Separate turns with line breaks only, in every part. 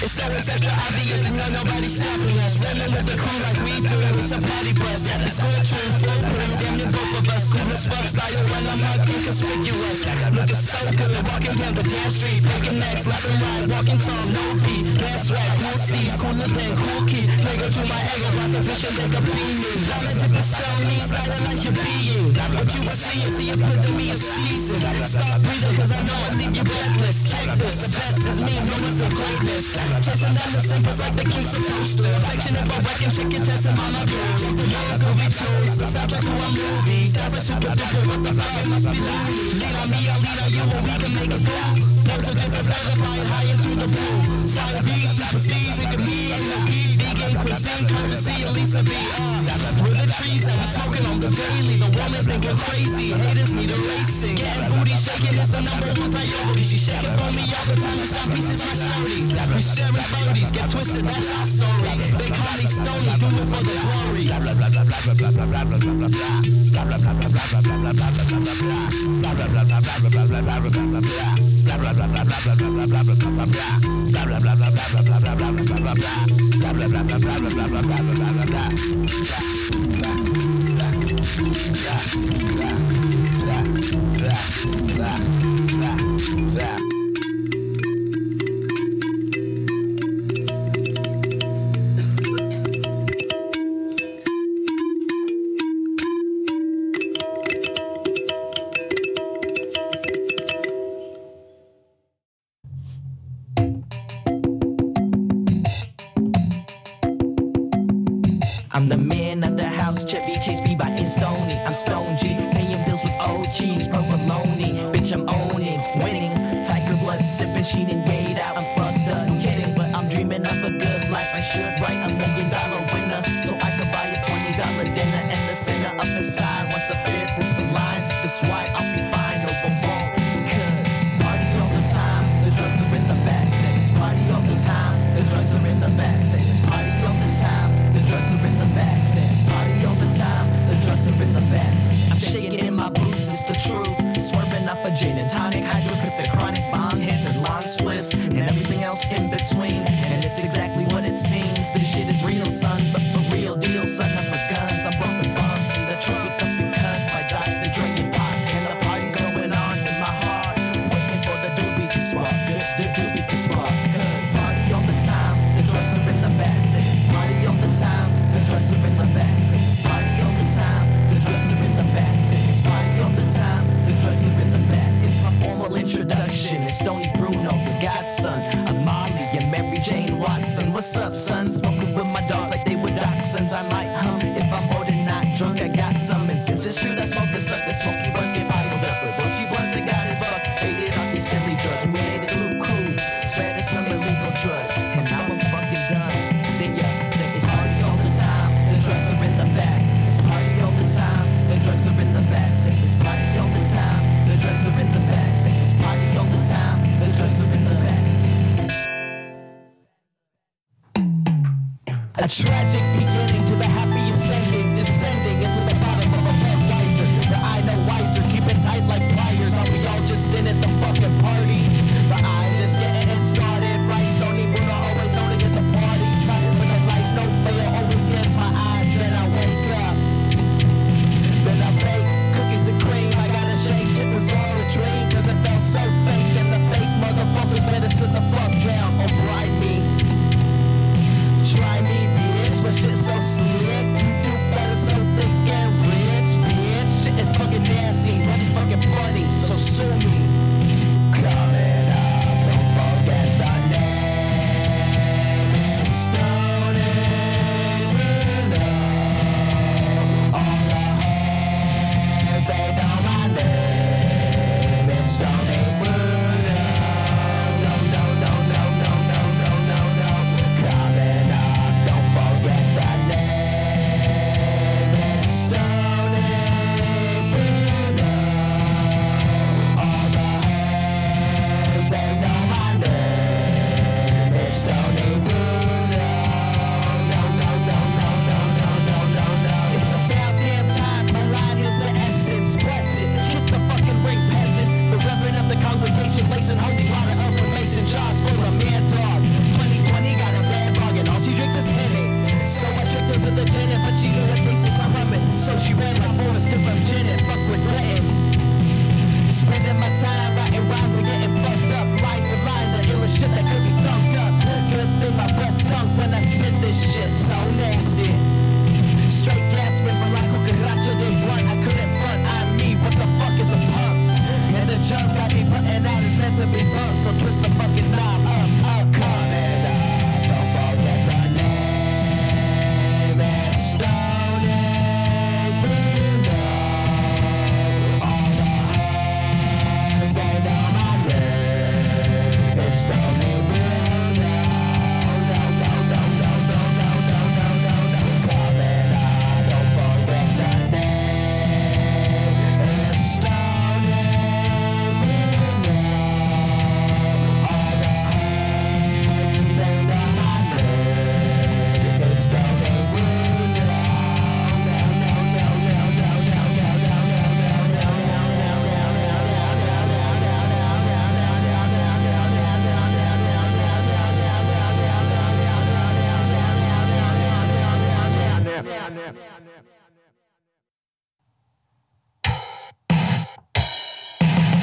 It's always extra obvious, you know nobody's stopping us. Women with the crew like we do, it's a party bus. It's good true, full proof, damn near both of us. Cool as fuck, style when I'm not inconspicuous. Looking so good, walking down the damn street. Picking next, left and right, walking tall, no beat. Bad swag, cool steez, cooler than cool key. Nigga to my ego, rockin' vision, they can beat me. Down into the stony, vitalize your being. What you will see is the epitome of season. Stop breathing, cause I know I leave you breathless. Check this, the best is me, no one's the greatness. Chasing down the simples like the king supposed to. Affectionate but wrecking shit, can test him on my view. Jumping on groovy tunes, the soundtracks to a movie. Sounds like super duper, what the fuck, it must be loony. Lean on me, I'll lean on you, and we can make it through. Birds are different, feathers flying high into the blue. 5B, super steez, it could be, it could be. Vegan cuisine, courtesy, Elisa B. We're the trees that we smoking on the daily. The woman think we're crazy, haters need a racing. Getting booty shaking is the #1 priority. She shaking for me all the time, it's not pieces, my shorty. We sharing birdies, get twisted, that's our story. They call me Stony, do it for the glory.
I'm the man of the house, Chevy chase me by in Stony. I'm Stone G, paying bills with OGs, provolone. Bitch, I'm owning, winning. Tiger blood sipping, she done gayed out. I'm fucked up, kidding, but I'm dreaming of a good life. I should write $1 million winner, so I could buy a $20 dinner. And the center up inside wants a fit with some lines. This why I'll be fine, no won't. Cause party all the time, the drugs are in the back. Say it's party all the time, the drugs are in the back. Say it's party all the time. Drugs are in the back, says party all the time. The drugs are in the back. I'm shaking in my boots, it's the truth. Swerving off a gin and tonic, hydrocryptic chronic bong hits and long spliffs and everything else in between. And it's exactly what it seems. This shit is real, son, but for real deal, son. I'm with guns, I'm bumping bombs in the truck with dumping cuts by Dr. Drinking pot, and the party's going on in my heart. Waiting for the doobie to swap, the doobie to swap. Party all the time, the drugs are in the back. Party all the time, the drugs are in the back. Party all the time, the drugs are in the back. Party all the time, the drugs are in the back. It's my formal introduction. It's Stony Bruno, the godson of Molly and Mary Jane Watson. What's up, son? Smoking with my dogs like they were dachshunds. I might hum if I'm bored and not drunk. I got some, and since it's true that smokers suck, that smoky buzz get piled up. But what she wasn't got is up. Hated on these silly drugs. We made it look cool, spreading some illegal drugs. And now I'm fucking done. See ya. Drugs are in the back. It's party all the time. The drugs are in the back. Say it's party all the time. The drugs are in the back. Say it's party all the time. The drugs are in the back. A tragic beginning to the happiest ending, descending into the bottom of a bed wiser. The I know wiser, keep it tight like pliers. Are we all just in at the fucking party? But I'm just getting it started right. Stony Bruno always known to get the party started with a light, no fail, always yes my eyes. Then I wake up, then I bake cookies and cream. I gotta shake, shit was all a dream, cause it felt so fake. And the fake motherfuckers better sit the fuck down or bribe me. Try me, bitch, but shit so slick.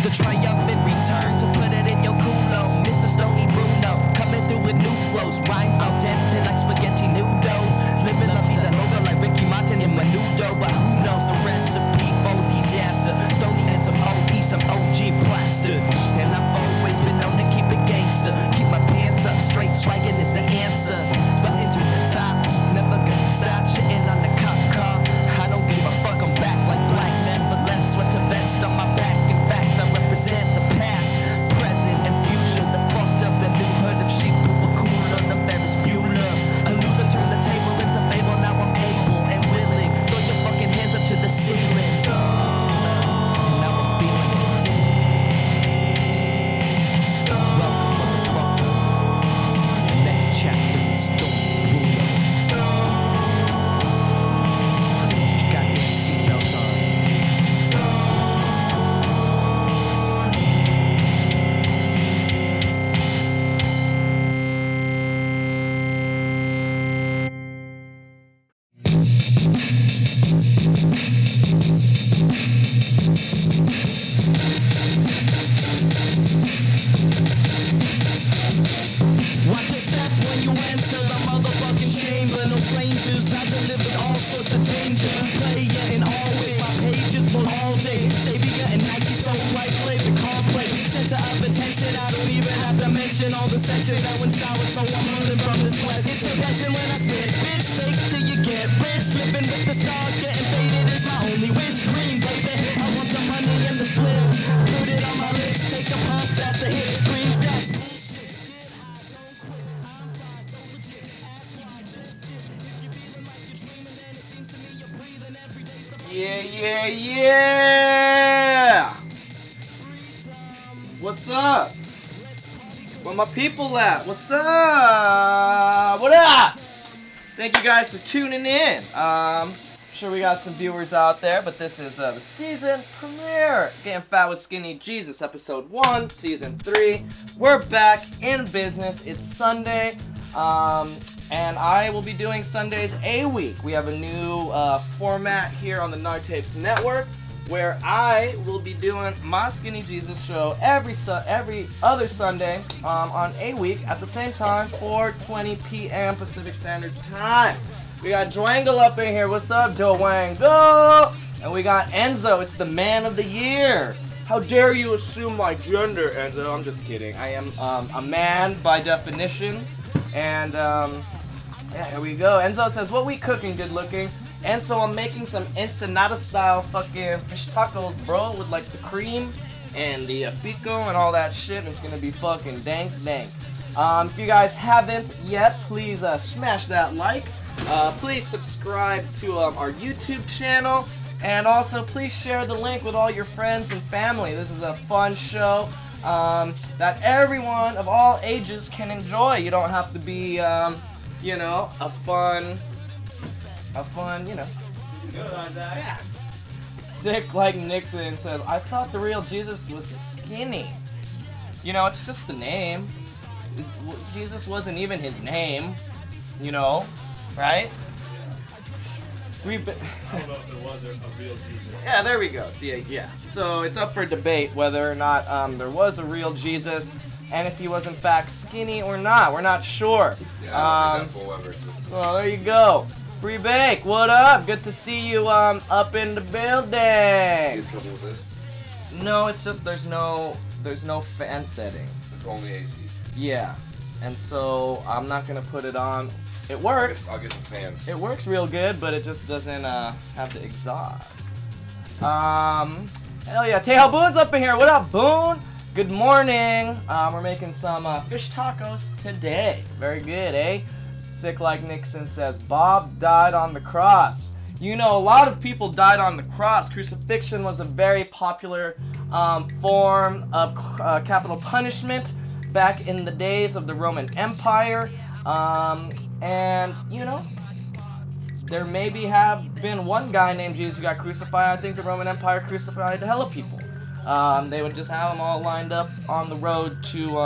The triumphant return to put it in your culo. Mr. Stony Bruno, coming through with new flows. Rhymes al dente like spaghetti noodles. Living la vida loca like Ricky Martin and Menudo. But who knows the recipe for disaster? Stony and some OE, some OG plaster. And I've always been known to keep it gangster. Keep my pants up, straight swaggin' is the answer. But into the top, never gonna stop shitting on the cop car. I don't give a fuck, I'm back like black never left. Sweater vest on my back, in fact I represent the past, present and future. The fucked up, the new hood of sheep who were cooler than Ferris Bueller. A loser turned the table into fable, now I'm able and willing. Throw your fucking hands up to the ceiling. And now I'm feeling it. Welcome, motherfucker. Next chapter in Stone Bruno. Goddamn seatbelts on.
Watch your step when you enter the motherfucking chamber. No strangers, I delivered all sorts of danger. Player and always, my pages pull all day. Savior and Nike, so right blades and car play. Center of attention, I don't even have to mention all the sessions that went sour, so I'm running from this west. It's a blessing when I spit, bitch, fake till you get rich. Living with the stars, getting faded is my only wish. Green, baby, I want the money and the slip. Put it on my lips, take a puff, that's a hit. Green stacks.
Yeah. What's up? Where my people at? What's up? What up? Thank you guys for tuning in. I'm sure we got some viewers out there, but this is the season premiere. Getting Fat with Skinny Jesus, episode 1, season 3. We're back in business. It's Sunday. And I will be doing Sundays a week. We have a new format here on the Nartapes Network where I will be doing my Skinny Jesus show every other Sunday on a week at the same time, 4:20 p.m. Pacific Standard Time. We got Dwangle up in here. What's up, Dwangle? And we got Enzo. It's the man of the year. How dare you assume my gender, Enzo? I'm just kidding. I am a man by definition. And yeah, here we go. Enzo says, what we cooking, good looking? And so I'm making some ensenada style fucking fish tacos, bro, with like the cream and the pico and all that shit. It's gonna be fucking dank. If you guys haven't yet, please smash that like. Please subscribe to our YouTube channel. And also, please share the link with all your friends and family. This is a fun show that everyone of all ages can enjoy. You don't have to be, you know, a fun, you know. Yeah. Sick like Nixon says, I thought the real Jesus was skinny. You know, it's just the name. Jesus wasn't even his name, you know, right? I don't know if there was a real Jesus. Yeah, there we go. Yeah. So it's up for debate whether or not there was a real Jesus, and if he was in fact skinny or not. We're not sure. Yeah, so there you go. Free Bake, what up? Good to see you up in the building. You get trouble with this? No, it's just there's no fan setting. It's only AC. Yeah, and so I'm not gonna put it on. It works. I'll get some fans. It works real good, but it just doesn't have the exhaust. Hell yeah. Tejo Boone's up in here. What up, Boone? Good morning. We're making some fish tacos today. Very good, eh? Sick like Nixon says, Bob died on the cross. You know, a lot of people died on the cross. Crucifixion was a very popular form of capital punishment back in the days of the Roman Empire. And, you know, there maybe have been one guy named Jesus who got crucified. I think the Roman Empire crucified a hell of people. They would just have them all lined up on the road to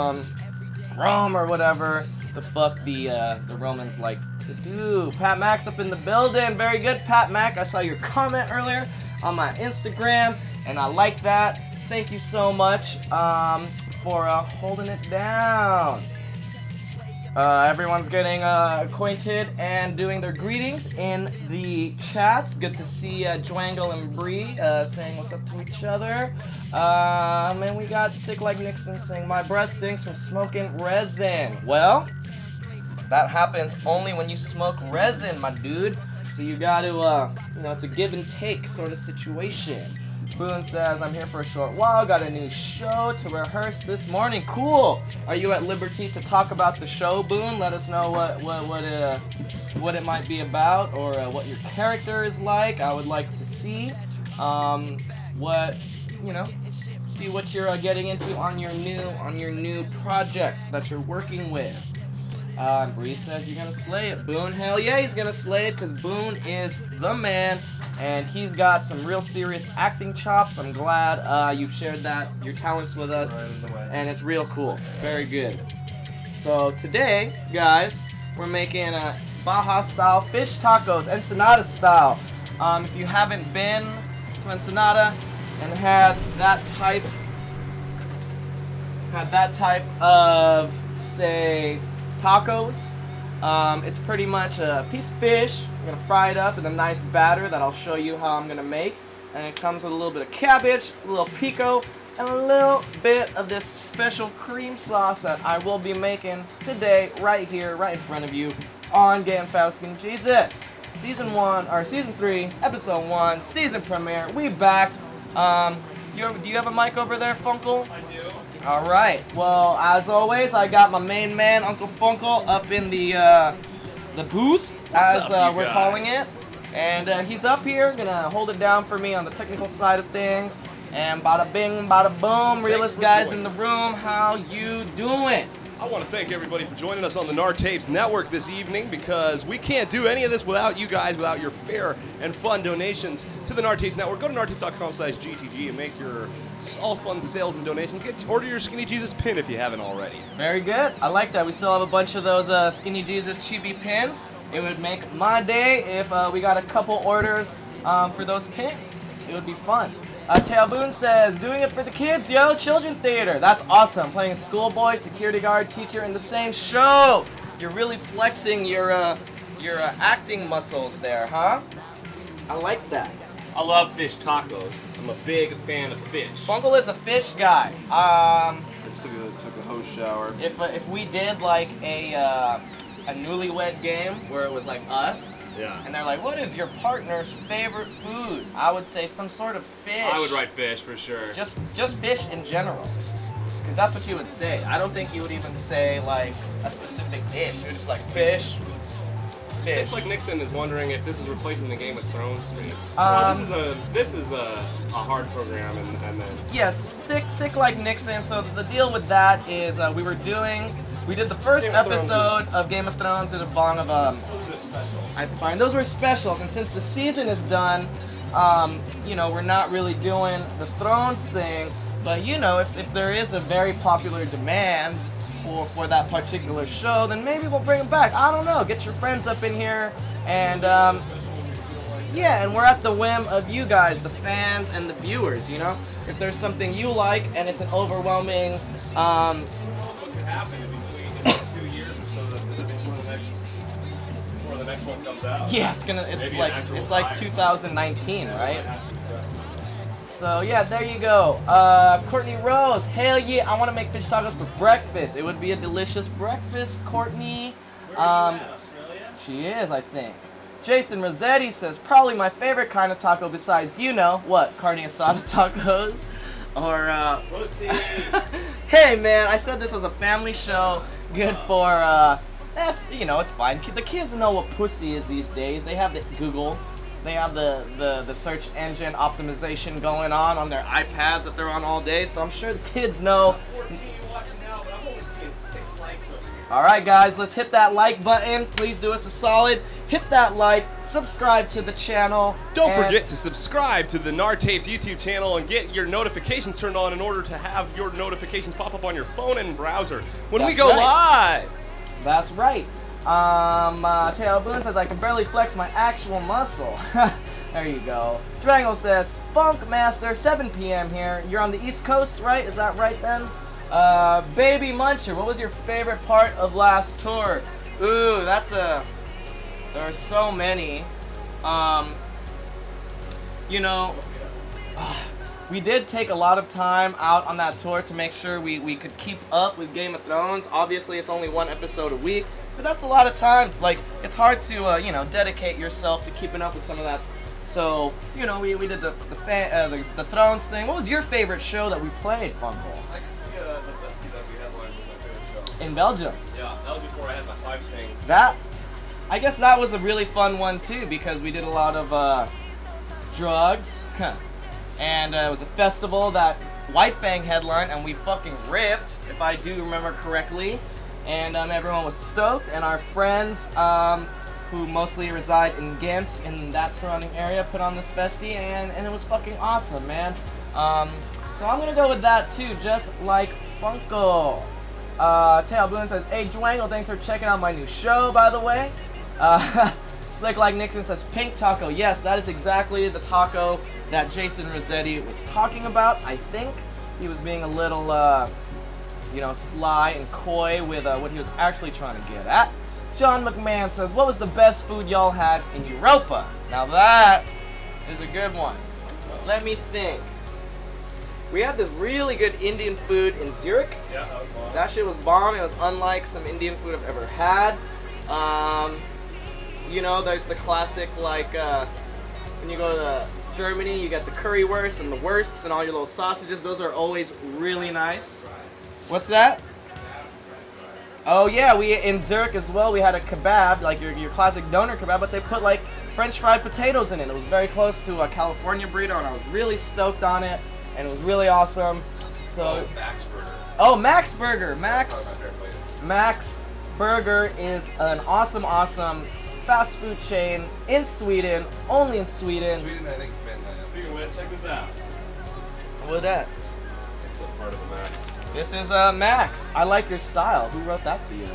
Rome or whatever the fuck the Romans like to do. Pat Mac's up in the building. Very good, Pat Mac. I saw your comment earlier on my Instagram, and I like that. thank you so much for holding it down. Everyone's getting acquainted and doing their greetings in the chats. Good to see Dwangle and Bree saying what's up to each other. And we got Sick Like Nixon saying, my breath stinks from smoking resin. Well, that happens only when you smoke resin, my dude. So you gotta, you know, it's a give and take sort of situation. Boone says, I'm here for a short while, got a new show to rehearse this morning. Cool! Are you at liberty to talk about the show, Boone? Let us know what it might be about, or what your character is like. I would like to see what, you know, see what you're getting into on your new project that you're working with. Bree says you're gonna slay it, Boone. Hell yeah, he's gonna slay it, because Boone is the man, and he's got some real serious acting chops. I'm glad you've shared your talents with us, and it's real cool. Very good. So today, guys, we're making Baja style fish tacos, Ensenada style. If you haven't been to Ensenada and had that type of, say, tacos, it's pretty much a piece of fish. I'm gonna fry it up in a nice batter that I'll show you how I'm gonna make, and it comes with a little bit of cabbage, a little pico, and a little bit of this special cream sauce that I will be making today, right here, right in front of you, on Gettin Skinny Jesus. Season 1, or Season 3, Episode 1, season premiere. We back. Do you have a mic over there, Funkle? I do. All right. Well, as always, I got my main man, Uncle Funkle, up in the booth, as we're calling it, and he's up here, gonna hold it down for me on the technical side of things. And bada bing, bada boom, realest guys in the room, how you doing?
I want to thank everybody for joining us on the NAR Tapes Network this evening, because we can't do any of this without you guys, without your fair and fun donations to the NAR Tapes Network. Go to nartapes.com/GTG and make your all fun sales and donations. Order your Skinny Jesus pin if you haven't already.
Very good. I like that. We still have a bunch of those Skinny Jesus chibi pins. It would make my day if we got a couple orders for those pins. It would be fun. Tail Boone says, doing it for the kids, yo, children theater. That's awesome. Playing a schoolboy, security guard, teacher in the same show. You're really flexing your acting muscles there, huh? I like that.
I love fish tacos. I'm a big fan of fish.
Funkle is a fish guy.
Just took a hose shower.
If we did like a newlywed game where it was like us,
yeah,
and they're like, what is your partner's favorite food? I would say some sort of fish.
I would write fish for sure.
Just fish in general. Because that's what you would say. I don't think you would even say like a specific dish. You're just like fish.
It's like Nixon is wondering if this is replacing the Game of Thrones stream. This is a hard program, and then
yes, sick like Nixon. So the deal with that is we did the first episode of Game of Thrones in a bond of I find those were specials, and since the season is done, you know, we're not really doing the Thrones thing. But you know, if there is a very popular demand for that particular show, then maybe we'll bring them back. I don't know. Get your friends up in here, and yeah, and we're at the whim of you guys, the fans and the viewers. You know, if there's something you like and it's an overwhelming.
What could happen in between 2 years or so before the next one comes out?
Yeah, it's like 2019, right? So yeah, there you go. Courtney Rose, hell yeah, I want to make fish tacos for breakfast. It would be a delicious breakfast, Courtney. She is, I think. Jason Rossetti says, probably my favorite kind of taco besides, you know, what, carne asada tacos? Or,
Pussy.
Hey man, I said this was a family show, good for, that's, you know, it's fine. The kids know what pussy is these days. They have the Google. They have the search engine optimization going on their iPads that they're on all day, so I'm sure the kids know. Alright guys, let's hit that like button. Please do us a solid. Hit that like, subscribe to the channel.
Don't forget to subscribe to the NAR Tapes YouTube channel and get your notifications turned on in order to have your notifications pop up on your phone and browser when we go live.
That's right. Tail Boone says, I can barely flex my actual muscle. There you go. Drango says, Funk Master, 7 p.m. here. You're on the East Coast, right? Is that right then? Baby Muncher, what was your favorite part of last tour? Ooh, there are so many. You know, we did take a lot of time out on that tour to make sure we could keep up with Game of Thrones. Obviously, it's only 1 episode a week, so that's a lot of time. Like, it's hard to, you know, dedicate yourself to keeping up with some of that. So, you know, we did the Thrones thing. What was your favorite show that we played, Funko?
I think the festival that we headlined was my favorite show.
In Belgium?
Yeah, that was before I had my 5 thing.
I guess that was a really fun one too, because we did a lot of drugs. And it was a festival that White Fang headlined, and we fucking ripped, if I do remember correctly. And everyone was stoked, and our friends, who mostly reside in Ghent, in that surrounding area, put on this festy, and it was fucking awesome, man. So I'm gonna go with that too, just like Funko. Tail Boone says, hey Dwango, thanks for checking out my new show, by the way. Slick Like Nixon says, pink taco. Yes, that is exactly the taco that Jason Rossetti was talking about. I think he was being a little, you know, sly and coy with what he was actually trying to get at. John McMahon says, what was the best food y'all had in Europa? Now that is a good one. Let me think. We had this really good Indian food in Zurich.
Yeah, that was bomb.
That shit was bomb. It was unlike some Indian food I've ever had. You know, there's the classic, like, when you go to Germany, you get the currywurst and the wursts and all your little sausages. Those are always really nice. What's that? Oh yeah, in Zurich as well, we had a kebab, like your classic doner kebab, but they put like French fried potatoes in it. It was very close to a California burrito, and I was really stoked on it, and it was really awesome. So,
Max Burger.
Oh, Max Burger. Max Burger is an awesome fast food chain in Sweden, only in Sweden.
Sweden, I think, speaking of which, check this out.
What's that?
It's a part of the Max.
This is Max. I like your style. Who wrote that to you?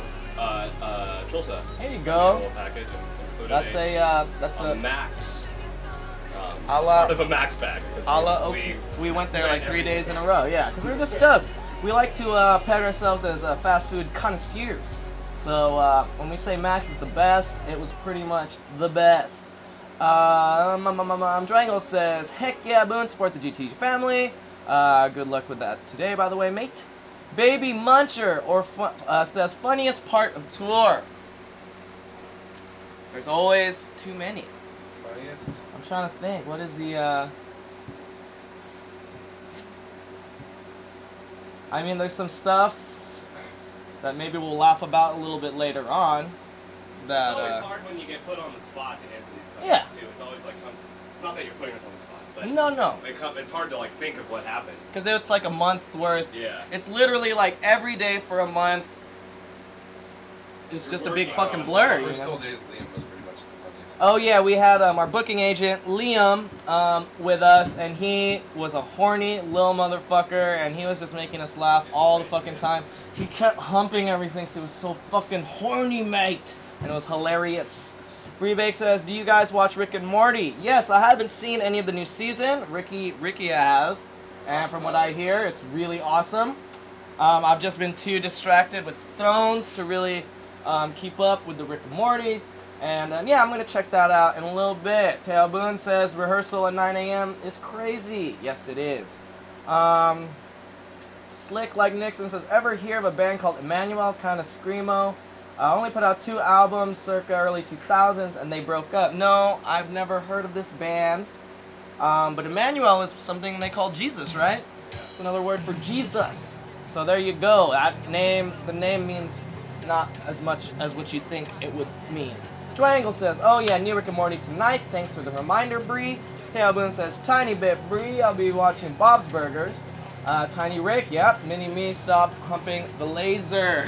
Chulsa.
There you go.
Little package and
That's a
Max.
Part
of a Max bag.
Okay. We went there like 3 days in a row. Yeah, because we were just stoked. We like to peg ourselves as fast food connoisseurs. So when we say Max is the best, it was pretty much the best. Drango says, heck yeah, Boone, support the GTG family. Good luck with that today, by the way, mate. Baby Muncher says, funniest part of tour. There's always too many.
Funniest?
I'm trying to think. What is the, I mean, there's some stuff that maybe we'll laugh about a little bit later on. That,
it's always hard when you get put on the spot to answer these questions,
yeah.
too. It's always like, not that you're putting us on the spot, but
No.
it's hard to like think of what happened.
Because it's like a month's worth.
Yeah.
It's literally like every day for a month. It's just a big fucking blur.
The first couple days, Liam was pretty much the funniest.
Oh yeah, we had our booking agent Liam with us, and he was a horny little motherfucker, and he was just making us laugh all the fucking time. He kept humping everything, so it was so fucking horny, mate, and it was hilarious. Breebake says, do you guys watch Rick and Morty? Yes, I haven't seen any of the new season. Ricky has, and from what I hear, it's really awesome. I've just been too distracted with Thrones to really keep up with the Rick and Morty. And yeah, I'm going to check that out in a little bit. Tail Boone says, rehearsal at 9 a.m. is crazy. Yes, it is. Slick Like Nixon says, ever hear of a band called Emmanuel? Kind of screamo. Only put out 2 albums circa early 2000s, and they broke up. No, I've never heard of this band. But Emmanuel is something they call Jesus, right? It's another word for Jesus. So there you go. The name means not as much as what you think it would mean. Triangle says, oh yeah, new Rick and Morty tonight. Thanks for the reminder, Bree. Tail Boone says, tiny bit, Bree. I'll be watching Bob's Burgers. Tiny Rick, yep. Mini Me, stop humping the laser.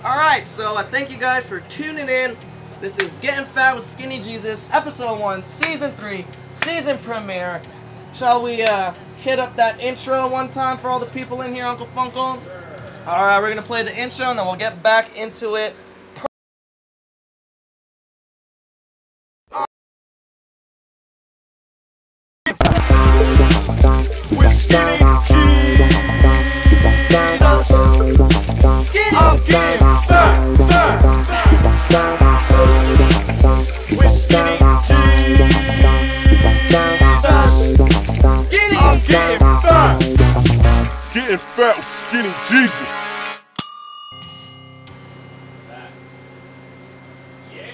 Alright, so thank you guys for tuning in. This is Getting Fat with Skinny Jesus, episode 1, season 3, season premiere. Shall we hit up that intro one time for all the people in here, Uncle Funko? Alright, we're going to play the intro and then we'll get back into it.
Skinny Jesus.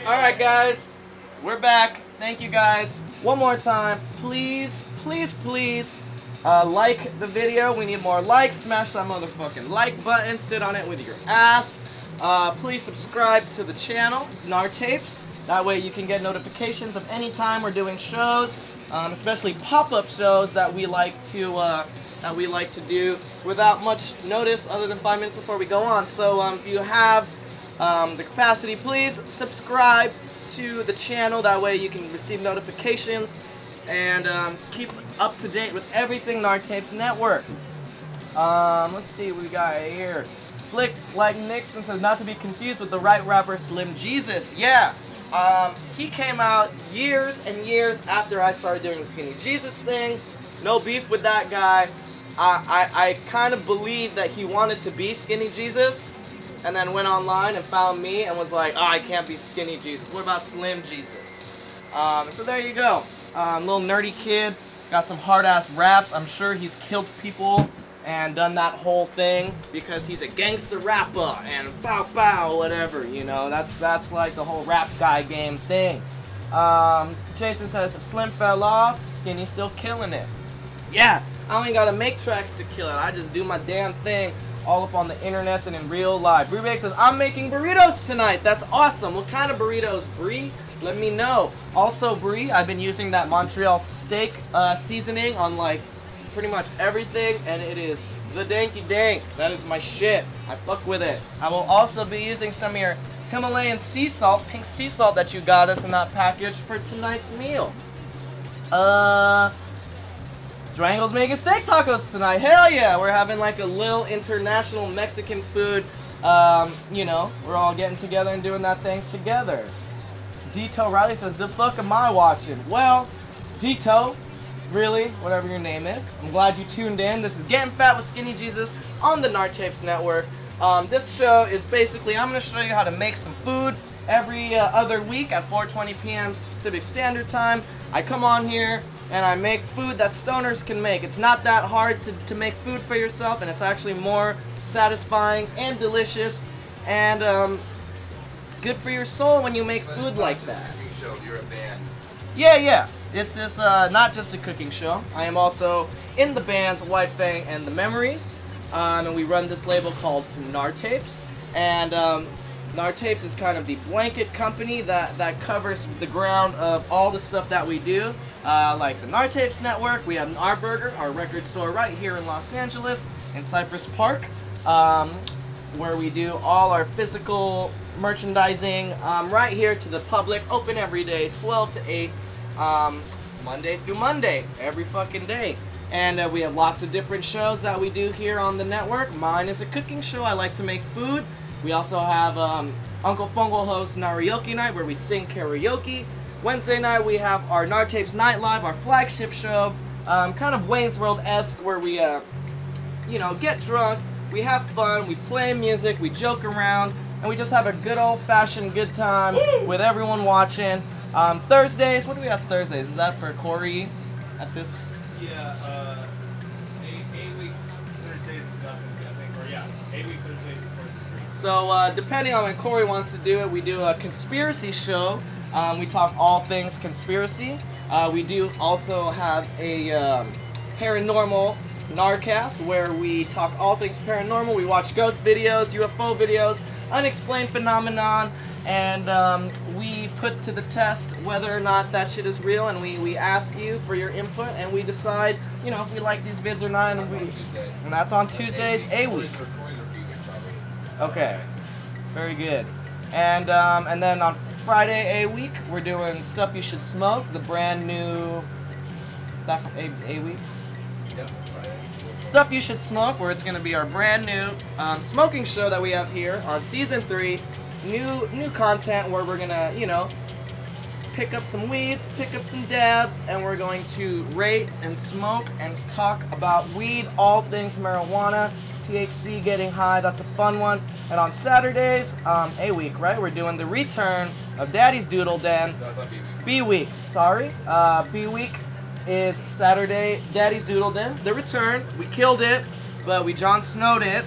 Alright guys, we're back. Thank you guys. One more time, please, please, please like the video. We need more likes. Smash that motherfucking like button. Sit on it with your ass. Please subscribe to the channel, it's Nar Tapes. That way you can get notifications of any time we're doing shows, especially pop-up shows that we like to do without much notice other than 5 minutes before we go on. So if you have the capacity, please subscribe to the channel. That way you can receive notifications and keep up to date with everything Nar Tapes Network. Let's see what we got here. Slick like Nixon says, not to be confused with the right rapper Slim Jesus. Yeah, he came out years and years after I started doing the Skinny Jesus thing. No beef with that guy. I kind of believed that he wanted to be Skinny Jesus, and then went online and found me and was like, oh, I can't be Skinny Jesus. What about Slim Jesus? So there you go. Little nerdy kid, got some hard-ass raps. I'm sure he's killed people and done that whole thing because he's a gangster rapper and bow bow, whatever, you know. That's like the whole rap guy game thing. Jason says, Slim fell off, Skinny still killing it. Yeah, I don't even gotta make tracks to kill it. I just do my damn thing all up on the internet and in real life. Bree says, I'm making burritos tonight. That's awesome. What kind of burritos, Bree? Let me know. Also, Bree, I've been using that Montreal steak seasoning on like pretty much everything, and it is the danky dank. That is my shit. I fuck with it. I will also be using some of your Himalayan sea salt, pink sea salt that you got us in that package for tonight's meal. Durango's making steak tacos tonight. Hell yeah! We're having like a little international Mexican food. You know, we're all getting together and doing that thing together. Dito Riley says, the fuck am I watching? Well, Dito, really, whatever your name is, I'm glad you tuned in. This is Getting Fat with Skinny Jesus on the Nar Tapes Network. This show is basically, I'm going to show you how to make some food every other week at 4:20 p.m. Pacific Standard Time. I come on here and I make food that stoners can make. It's not that hard to make food for yourself, and it's actually more satisfying and delicious and good for your soul when you make food like that.
You're a band.
Yeah. It's this not just a cooking show. I am also in the bands White Fang and The Memories, and we run this label called Nar Tapes. And Nar Tapes is kind of the blanket company that covers the ground of all the stuff that we do. Like the Nar Tapes Network, we have Nar Burger, our record store right here in Los Angeles, in Cypress Park, where we do all our physical merchandising right here to the public, open every day, 12 to 8, Monday through Monday, every fucking day. And we have lots of different shows that we do here on the network. Mine is a cooking show. I like to make food. We also have Uncle Fungal hosts Karaoke Night, where we sing karaoke. Wednesday night we have our Nar Tapes Night Live, our flagship show, kind of Wayne's World-esque, where we, you know, get drunk, we have fun, we play music, we joke around, and we just have a good old-fashioned good time with everyone watching. Thursdays, what do we have Thursdays? Is that for Corey at this?
Yeah, 8-week Thursdays is nothing, I think, or yeah, 8-week Thursdays is first.
So depending on when Corey wants to do it, we do a conspiracy show. We talk all things conspiracy. We do also have a paranormal Narcast where we talk all things paranormal. We watch ghost videos, UFO videos, unexplained phenomenon, and we put to the test whether or not that shit is real, and we ask you for your input, and we decide, you know, if we like these vids or not, and that's on Tuesdays, a week. Okay, very good. And then on Friday a week, we're doing Stuff You Should Smoke, the brand new, is that from a week?
Yep, Friday.
Stuff You Should Smoke, where it's going to be our brand new smoking show that we have here on season 3. New content where we're going to, you know, pick up some weeds, pick up some dabs, and we're going to rate and smoke and talk about weed, all things marijuana, THC, getting high. That's a fun one. And on Saturdays, a week, right? We're doing the return of Daddy's Doodle Den.
No, it's not B-Week.
B-Week, sorry. B-Week is Saturday, Daddy's Doodle Den. The return. We killed it. but we Jon Snowed it.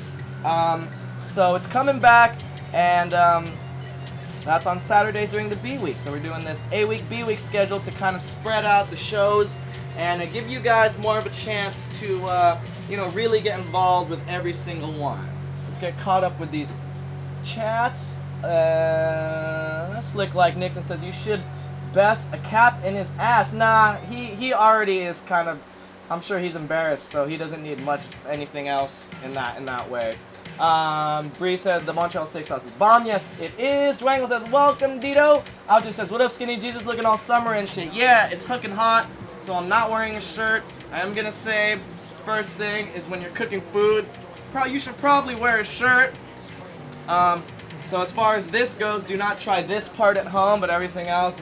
So it's coming back, and that's on Saturdays during the B week. So we're doing this A-week, B-week schedule to kind of spread out the shows and give you guys more of a chance to, you know, really get involved with every single one. Let's get caught up with these chats. Slick Like Nixon says you should best a cap in his ass. Nah, he already is kind of. I'm sure he's embarrassed, so he doesn't need much anything else in that way. Bree said the Montreal Steakhouse is bomb. Yes, it is. Dwangle says welcome, Dito. Algie says what up, Skinny Jesus, looking all summer and shit. Yeah, it's hooking hot, so I'm not wearing a shirt. I am gonna say first thing is when you're cooking food, you should probably wear a shirt. So as far as this goes, do not try this part at home, but everything else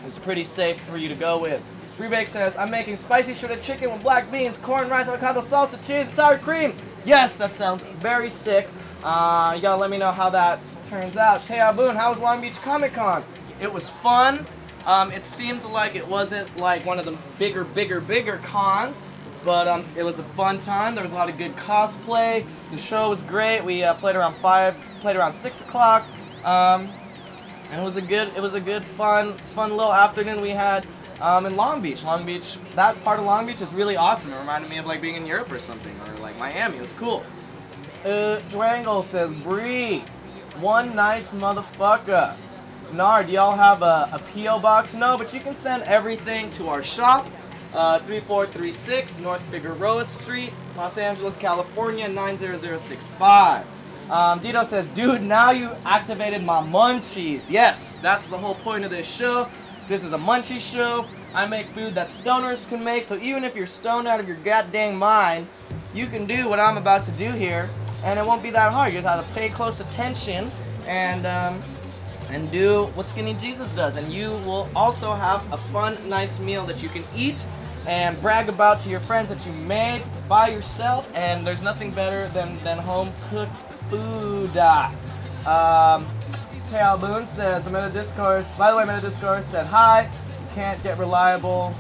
is pretty safe for you to go with. Rebake says, I'm making spicy shredded chicken with black beans, corn, rice, avocado, salsa, cheese, and sour cream. Yes, that sounds very sick. You gotta let me know how that turns out. Hey Aboon, how was Long Beach Comic Con? It was fun. It seemed like it wasn't like one of the bigger cons, but it was a fun time. There was a lot of good cosplay. The show was great. We played around 5, played around 6 o'clock. And it was a good, fun little afternoon we had. In Long Beach, that part of Long Beach is really awesome. It reminded me of like being in Europe or something, or like Miami. It was cool. Dwangle says, Bree, one nice motherfucker. Nard, y'all have a P.O. box? No, but you can send everything to our shop, 3436 North Figueroa Street, Los Angeles, California, 90065. Dito says, dude, now you activated my munchies. Yes, that's the whole point of this show. This is a munchie show. I make food that stoners can make, so even if you're stoned out of your goddamn mind, you can do what I'm about to do here, and it won't be that hard. You just have to pay close attention and do what Skinny Jesus does, and you will also have a fun, nice meal that you can eat and brag about to your friends that you made by yourself, and there's nothing better than home-cooked food. Tail Boone says, the Meta Discourse, by the way, Meta Discourse said, hi, can't get reliable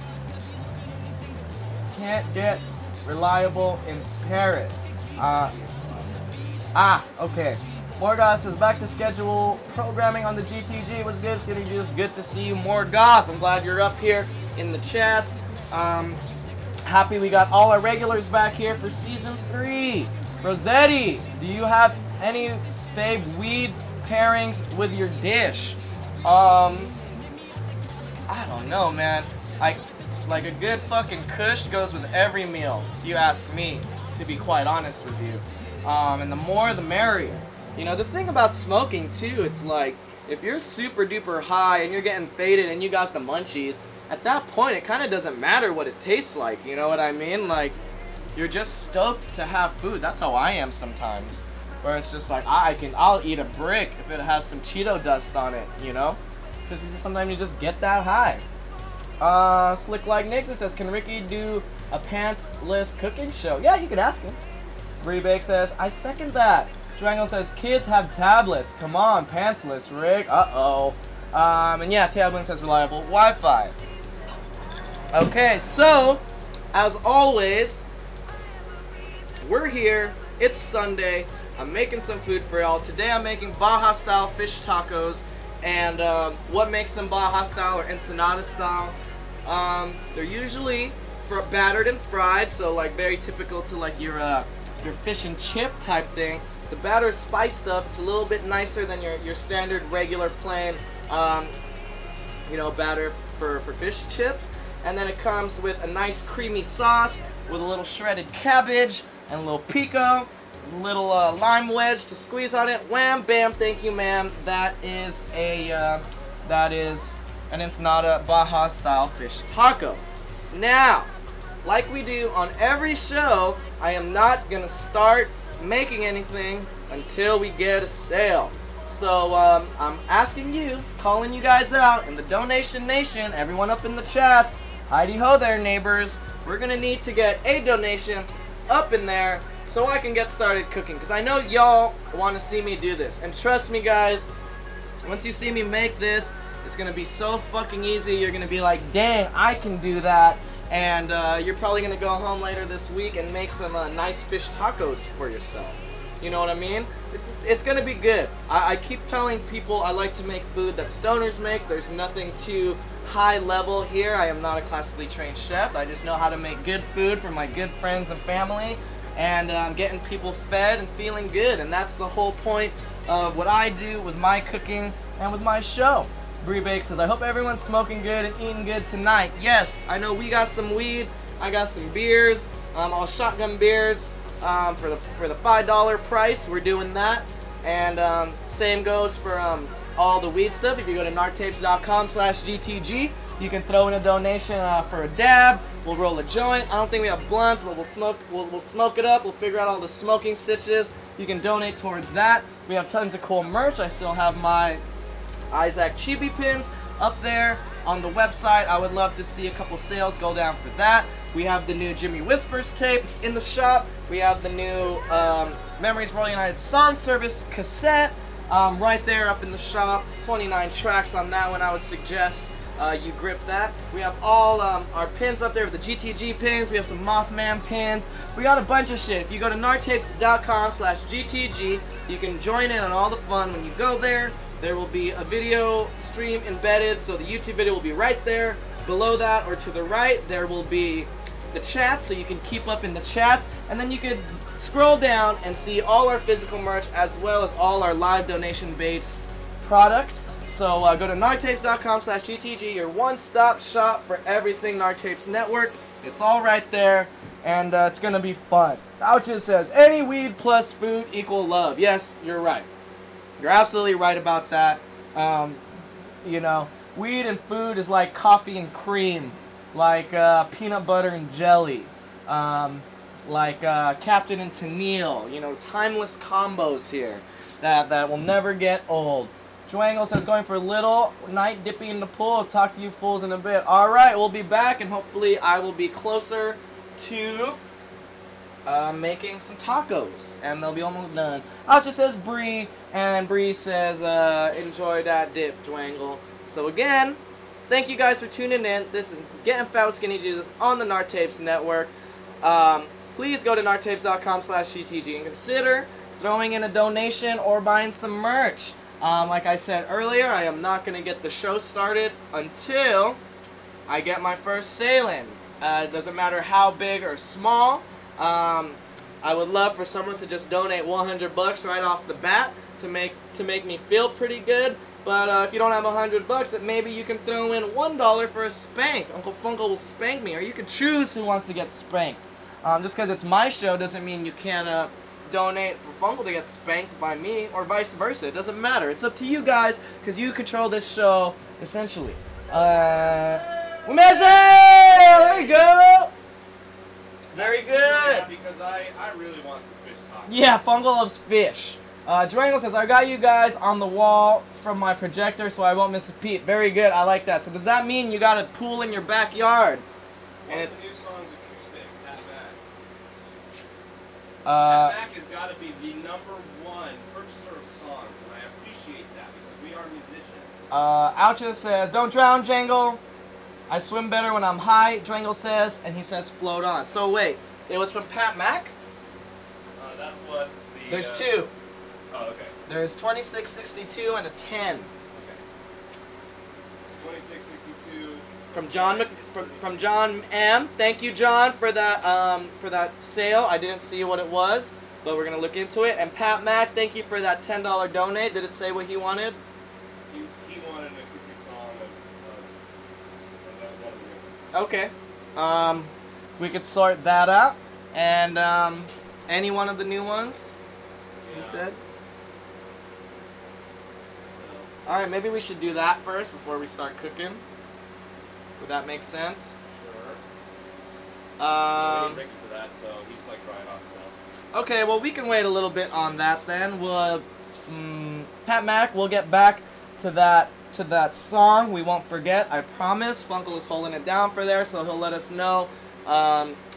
in Paris. Okay. Morgoth says, back to schedule programming on the GTG. Was good, Skinny Jesus. Good to see you, Morgoth. I'm glad you're up here in the chats. Happy we got all our regulars back here for season 3. Rossetti, do you have any fave weed pairings with your dish? I don't know, man. Like a good fucking kush goes with every meal, if you ask me, to be quite honest with you. And the more the merrier. You know, the thing about smoking too, it's like if you're super duper high and you're getting faded and you got the munchies, at that point it kind of doesn't matter what it tastes like, you know what I mean? Like, you're just stoked to have food. That's how I am sometimes. Where it's just like, I'll eat a brick if it has some Cheeto dust on it, you know? Because sometimes you just get that high. Slick Like Nixon says, can Ricky do a pantsless cooking show? Yeah, you could ask him. Rebake says, I second that. Drangle says, kids have tablets. Come on, pantsless, Rick. Uh-oh. And yeah, Tablin says reliable Wi-Fi. Okay, so, as always, we're here. It's Sunday. I'm making some food for y'all. Today I'm making Baja style fish tacos. And what makes them Baja style or Ensenada style? They're usually battered and fried, so like very typical to like your fish and chip type thing. The batter's spiced up. It's a little bit nicer than your standard regular plain you know, batter for fish chips. And then it comes with a nice creamy sauce with a little shredded cabbage and a little pico, a little lime wedge to squeeze on it. Wham, bam, thank you, ma'am. That is an Ensenada Baja style fish taco. Now, like we do on every show, I am not gonna start making anything until we get a sale. So I'm asking you, calling you guys out in the Donation Nation, everyone up in the chats, Heidi ho there, neighbors. We're gonna need to get a donation up in there so I can get started cooking, because I know y'all want to see me do this. And trust me, guys, once you see me make this, it's gonna be so fucking easy. You're gonna be like, dang, I can do that. And you're probably gonna go home later this week and make some nice fish tacos for yourself. You know what I mean? It's gonna be good. I keep telling people I like to make food that stoners make. There's nothing too high level here. I am not a classically trained chef. I just know how to make good food for my good friends and family, and I'm getting people fed and feeling good. And that's the whole point of what I do with my cooking and with my show. Bree Bake says, I hope everyone's smoking good and eating good tonight. Yes, I know we got some weed. I got some beers. All shotgun beers for the $5 price. We're doing that. And same goes for all the weed stuff. If you go to nartapes.com/GTG, you can throw in a donation for a dab. We'll roll a joint. I don't think we have blunts, but we'll smoke it up. We'll figure out all the smoking stitches. You can donate towards that. We have tons of cool merch. I still have my Isaac Chibi pins up there on the website. I would love to see a couple sales go down for that. We have the new Jimmy Whispers tape in the shop. We have the new Memories World United Song Service cassette right there up in the shop. 29 tracks on that one. I would suggest you grip that. We have all our pins up there with the GTG pins. We have some Mothman pins. We got a bunch of shit. If you go to nartapes.com/GTG, you can join in on all the fun. When you go there, there will be a video stream embedded, so the YouTube video will be right there. Below that or to the right, there will be the chat, so you can keep up in the chat. And then you can scroll down and see all our physical merch as well as all our live donation-based products. So go to nartapes.com/GTG, your one-stop shop for everything Nartapes Network. It's all right there, and it's going to be fun. Ouches says, any weed plus food equal love. Yes, you're right. You're absolutely right about that. You know, weed and food is like coffee and cream, like peanut butter and jelly, like Captain and Tennille. You know, timeless combos here that will never get old. Joangle says, going for a little night dipping in the pool. I'll talk to you fools in a bit. All right, we'll be back, and hopefully I will be closer to making some tacos, and they'll be almost done. Out just says Bree, and Bree says, enjoy that dip, Dwangle. So again, thank you guys for tuning in. This is Getting Fat with Skinny Jesus on the Nartapes Network. Please go to nartapes.com/GTG and consider throwing in a donation or buying some merch. Like I said earlier, I am not going to get the show started until I get my first sale in. It doesn't matter how big or small. I would love for someone to just donate 100 bucks right off the bat to make me feel pretty good. But if you don't have 100 bucks, then maybe you can throw in $1 for a spank. Uncle Funko will spank me, or you can choose who wants to get spanked. Just because it's my show doesn't mean you can't donate for Funko to get spanked by me, or vice versa. It doesn't matter. It's up to you guys, because you control this show, essentially. There you go! Very good!
Yeah, because I really want some fish tacos.
Yeah, Funko loves fish. Durango says, I got you guys on the wall from my projector so I won't miss a peep. Very good, I like that. So does that mean you got a pool in your backyard?
One of the new songs, Acoustic, Pat Mac.
Pat
Mac has got to be the #1 purchaser of songs, and I appreciate that because we are musicians.
Alcha says, don't drown, Jangle. I swim better when I'm high, Drangle says, and he says float on. So wait, it was from Pat Mac?
That's what the...
There's two.
Oh, okay.
There's 2662 and a 10.
Okay. 2662.
From John M. Thank you, John, for that sale. I didn't see what it was, but we're gonna look into it. And Pat Mac, thank you for that $10 donate. Did it say what he wanted?
He wanted an acoustic song of one of the new ones.
Okay. We could sort that out. And any one of the new ones, you said? Alright, maybe we should do that first before we start cooking. Would that make sense?
Sure.
Um,
Ricky for that, so he's like drying off stuff.
Okay, well we can wait a little bit on that then. We'll Pat Mac, we'll get back to that song. We won't forget, I promise. Funkle is holding it down for there, so he'll let us know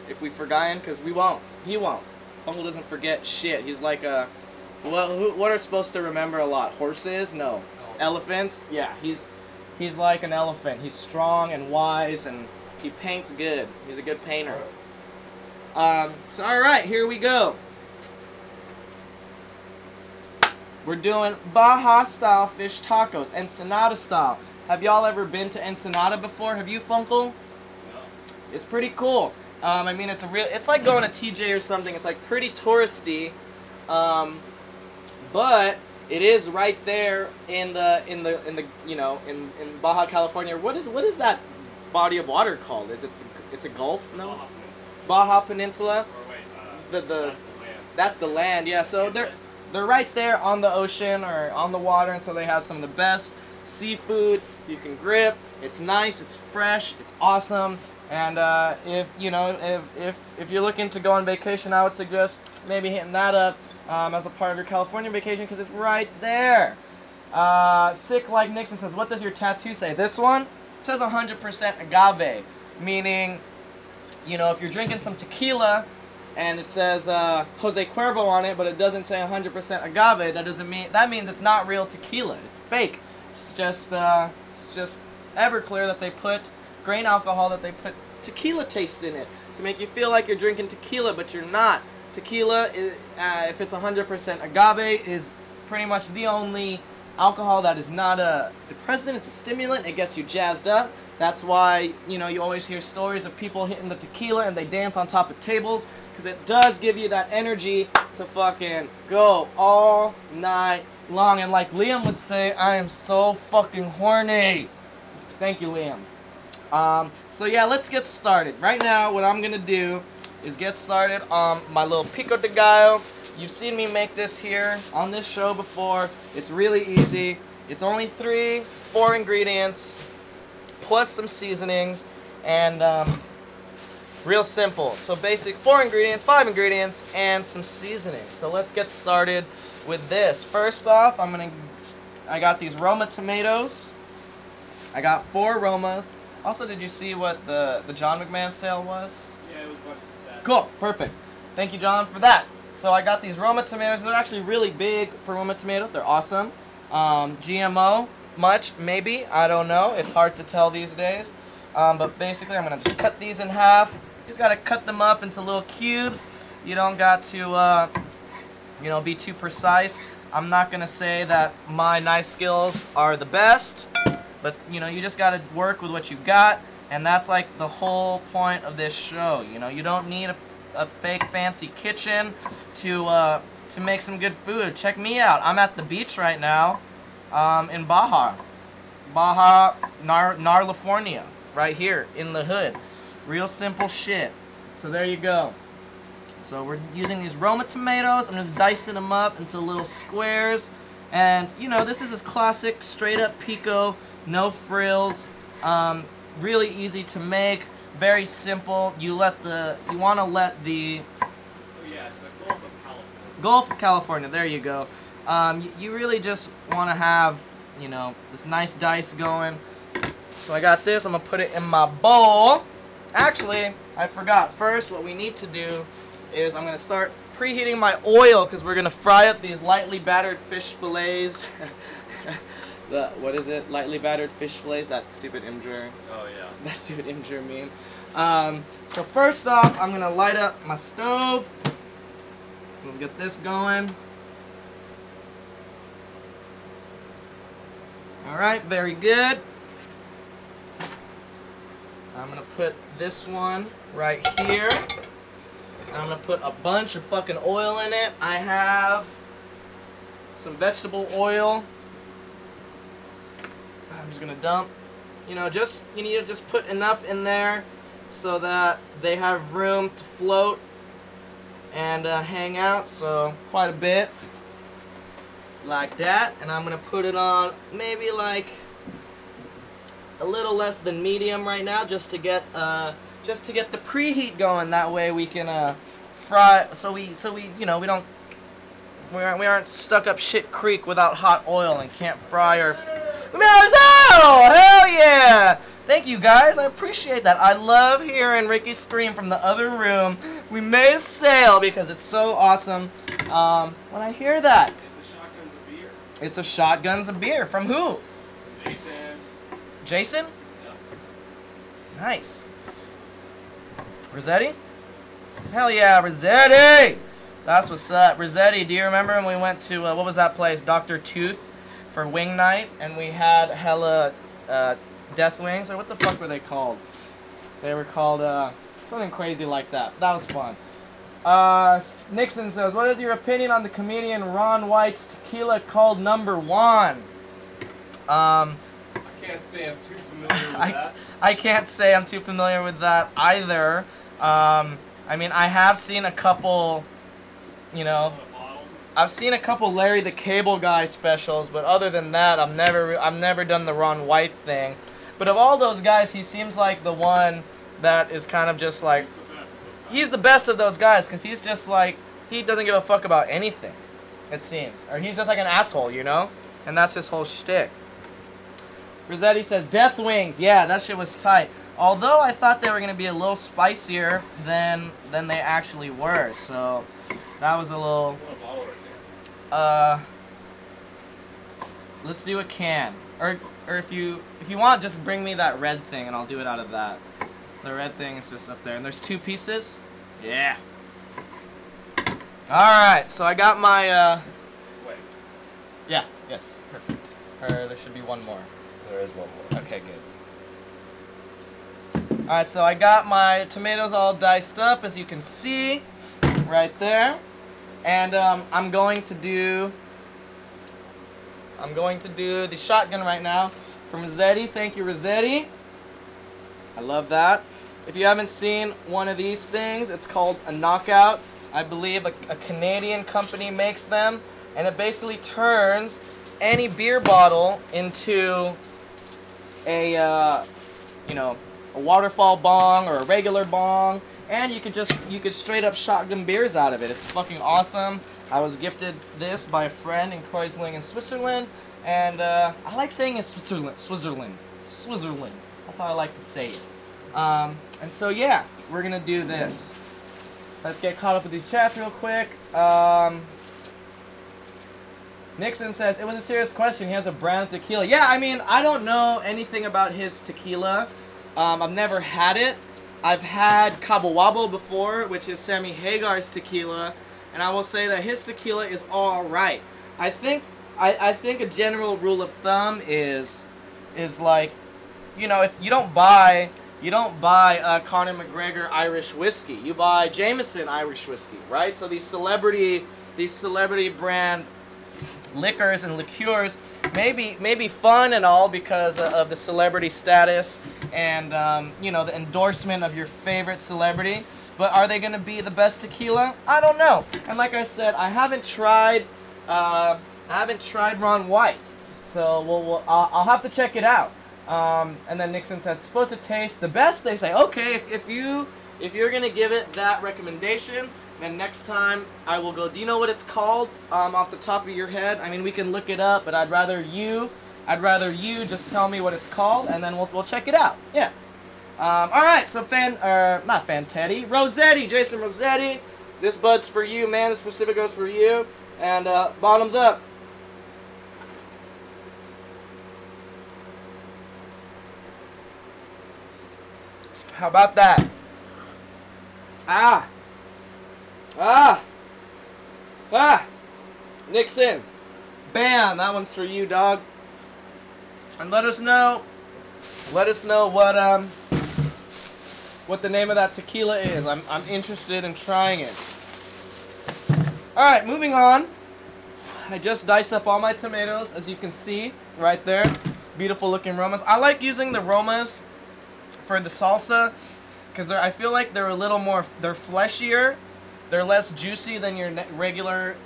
if we forgotten, because we won't. He won't. Funkle doesn't forget shit. He's like a what are supposed to remember a lot? Horses? No. Elephants? Yeah, he's like an elephant. He's strong and wise, and He paints good. He's a good painter. So all right, here we go. We're doing Baja style fish tacos, Ensenada style. Have y'all ever been to Ensenada before? Have you, Funkle?
No.
It's pretty cool. I mean, it's like going to TJ or something. It's like pretty touristy, but it is right there in the you know, in Baja, California. What is that body of water called? It's a gulf? No. Baja Peninsula.
Or wait,
The
that's the land.
That's the land. Yeah. So they're right there on the ocean or on the water, and so they have some of the best seafood you can grip. It's nice. It's fresh. It's awesome. And if you're looking to go on vacation, I would suggest maybe hitting that up as a part of your California vacation because it's right there. Sick Like Nixon says, what does your tattoo say? This one it says 100% agave, meaning, you know, if you're drinking some tequila and it says Jose Cuervo on it, but it doesn't say 100% agave, that means it's not real tequila. It's fake. It's just Everclear that they put grain alcohol, that they put tequila taste in it to make you feel like you're drinking tequila, but you're not. Tequila, if it's 100% agave, is pretty much the only alcohol that is not a depressant. It's a stimulant. It gets you jazzed up. That's why, you know, you always hear stories of people hitting the tequila and they dance on top of tables, because it does give you that energy to fucking go all night long. And like Liam would say, I am so fucking horny. Thank you, Liam. So yeah, let's get started. Right now, what I'm gonna do is get started on my little pico de gallo. You've seen me make this here on this show before. It's really easy. It's only 4 ingredients, plus some seasonings, and real simple. So basic 4 ingredients, 5 ingredients, and some seasoning. So let's get started with this. First off, I got these Roma tomatoes. I got 4 Romas. Also, did you see what the John McMahon sale was?
Yeah, it was much sad.
Cool, perfect. Thank you, John, for that. So I got these Roma tomatoes. They're actually really big for Roma tomatoes. They're awesome. GMO, much, maybe. I don't know. It's hard to tell these days. But basically, I'm going to just cut these in half. You just got to cut them up into little cubes. You don't got to, you know, be too precise. I'm not going to say that my knife skills are the best. But, you know, you just got to work with what you got, and that's like the whole point of this show. You know, you don't need a fake fancy kitchen to make some good food. Check me out. I'm at the beach right now in Baja, California, right here in the hood. Real simple shit. So there you go. So we're using these Roma tomatoes. I'm just dicing them up into little squares. And, you know, this is a classic straight up pico. No frills, really easy to make, very simple. You want to let the
Oh yeah, it's the Gulf of California.
Gulf of California, there you go. You really just want to have, you know, this nice dice going. So I got this, I'm going to put it in my bowl. Actually, I forgot. First, what we need to do is I'm going to start preheating my oil, because we're going to fry up these lightly battered fish fillets. What is it? Lightly battered fish fillets? That stupid Imgur.
Oh yeah.
That stupid Imgur meme. So first off, I'm gonna light up my stove. Let's get this going. All right, very good. I'm gonna put this one right here. I'm gonna put a bunch of fucking oil in it. I have some vegetable oil. I'm just gonna dump, you know, you need to just put enough in there so that they have room to float and hang out. So quite a bit, like that. And I'm gonna put it on maybe like a little less than medium right now, just to get the preheat going. That way we can fry. So we you know, we aren't stuck up shit creek without hot oil and can't fry our. Oh, hell yeah! Thank you guys, I appreciate that. I love hearing Ricky scream from the other room. We made a sale because it's so awesome. When I hear that,
It's a shotguns of beer.
it's a shotguns of beer. From who?
Jason.
Jason?
Yep.
Nice. Rossetti? Hell yeah, Rossetti! That's what's up. Rossetti, do you remember when we went to, what was that place? Dr. Tooth for wing night, and we had hella death wings, or what the fuck were they called? They were called something crazy like that. That was fun. Nixon says, what is your opinion on the comedian Ron White's tequila called Number One?
I can't say I'm too familiar with that.
I can't say I'm too familiar with that either. I mean, I have seen a couple, you know, I've seen a couple Larry the Cable Guy specials, but other than that, I've never done the Ron White thing. But of all those guys, he seems like the one that is kind of just like, he's the best of those guys, because he's just like, he doesn't give a fuck about anything, it seems. Or he's just like an asshole, you know? And that's his whole shtick. Rossetti says, Death Wings. Yeah, that shit was tight. Although I thought they were going to be a little spicier than they actually were. So that was a little... let's do a can. Or if you want, just bring me that red thing and I'll do it out of that. The red thing is just up there. And there's 2 pieces. Yeah. Alright, so I got my...
Wait.
Yeah, yes, perfect. Or there should be one more.
There is one more.
Okay, good. Alright, so I got my tomatoes all diced up, as you can see, right there. And I'm going to do the shotgun right now from Rossetti. Thank you, Rossetti. I love that. If you haven't seen one of these things, it's called a Knockout. I believe a Canadian company makes them, and it basically turns any beer bottle into a you know, a waterfall bong or a regular bong, and you could straight up shotgun beers out of it. It's fucking awesome. I was gifted this by a friend in Kreuzlingen, Switzerland, and I like saying it's Switzerland. That's how I like to say it. And so yeah, we're gonna do this. Let's get caught up with these chats real quick. Nixon says, it was a serious question. He has a brand of tequila. Yeah, I mean, I don't know anything about his tequila. I've never had it. I've had Cabo Wabo before, which is Sammy Hagar's tequila, and I will say that his tequila is all right. I think a general rule of thumb is like, you know, if you don't buy Conor McGregor Irish whiskey. You buy Jameson Irish whiskey, right? So these celebrity brand liquors and liqueurs may be fun and all because of the celebrity status and you know, the endorsement of your favorite celebrity. But are they going to be the best tequila? I don't know. And like I said, I haven't tried Ron White's, so I'll have to check it out. And then Nixon says, it's supposed to taste the best. They say, okay, if you're gonna give it that recommendation, then next time I will go, do you know what it's called off the top of your head? I mean, we can look it up, but I'd rather you just tell me what it's called, and then we'll check it out. Yeah. All right, so not Fantetti, Rossetti, Jason Rossetti. This bud's for you, man. This specific goes for you. And bottoms up. How about that? Nixon. Bam, that one's for you, dog. And let us know what the name of that tequila is. I'm interested in trying it. Alright, moving on. I just diced up all my tomatoes, as you can see right there. Beautiful looking aromas. I like using the aromas for the salsa because I feel like they're a little more, they're fleshier. They're less juicy than your regular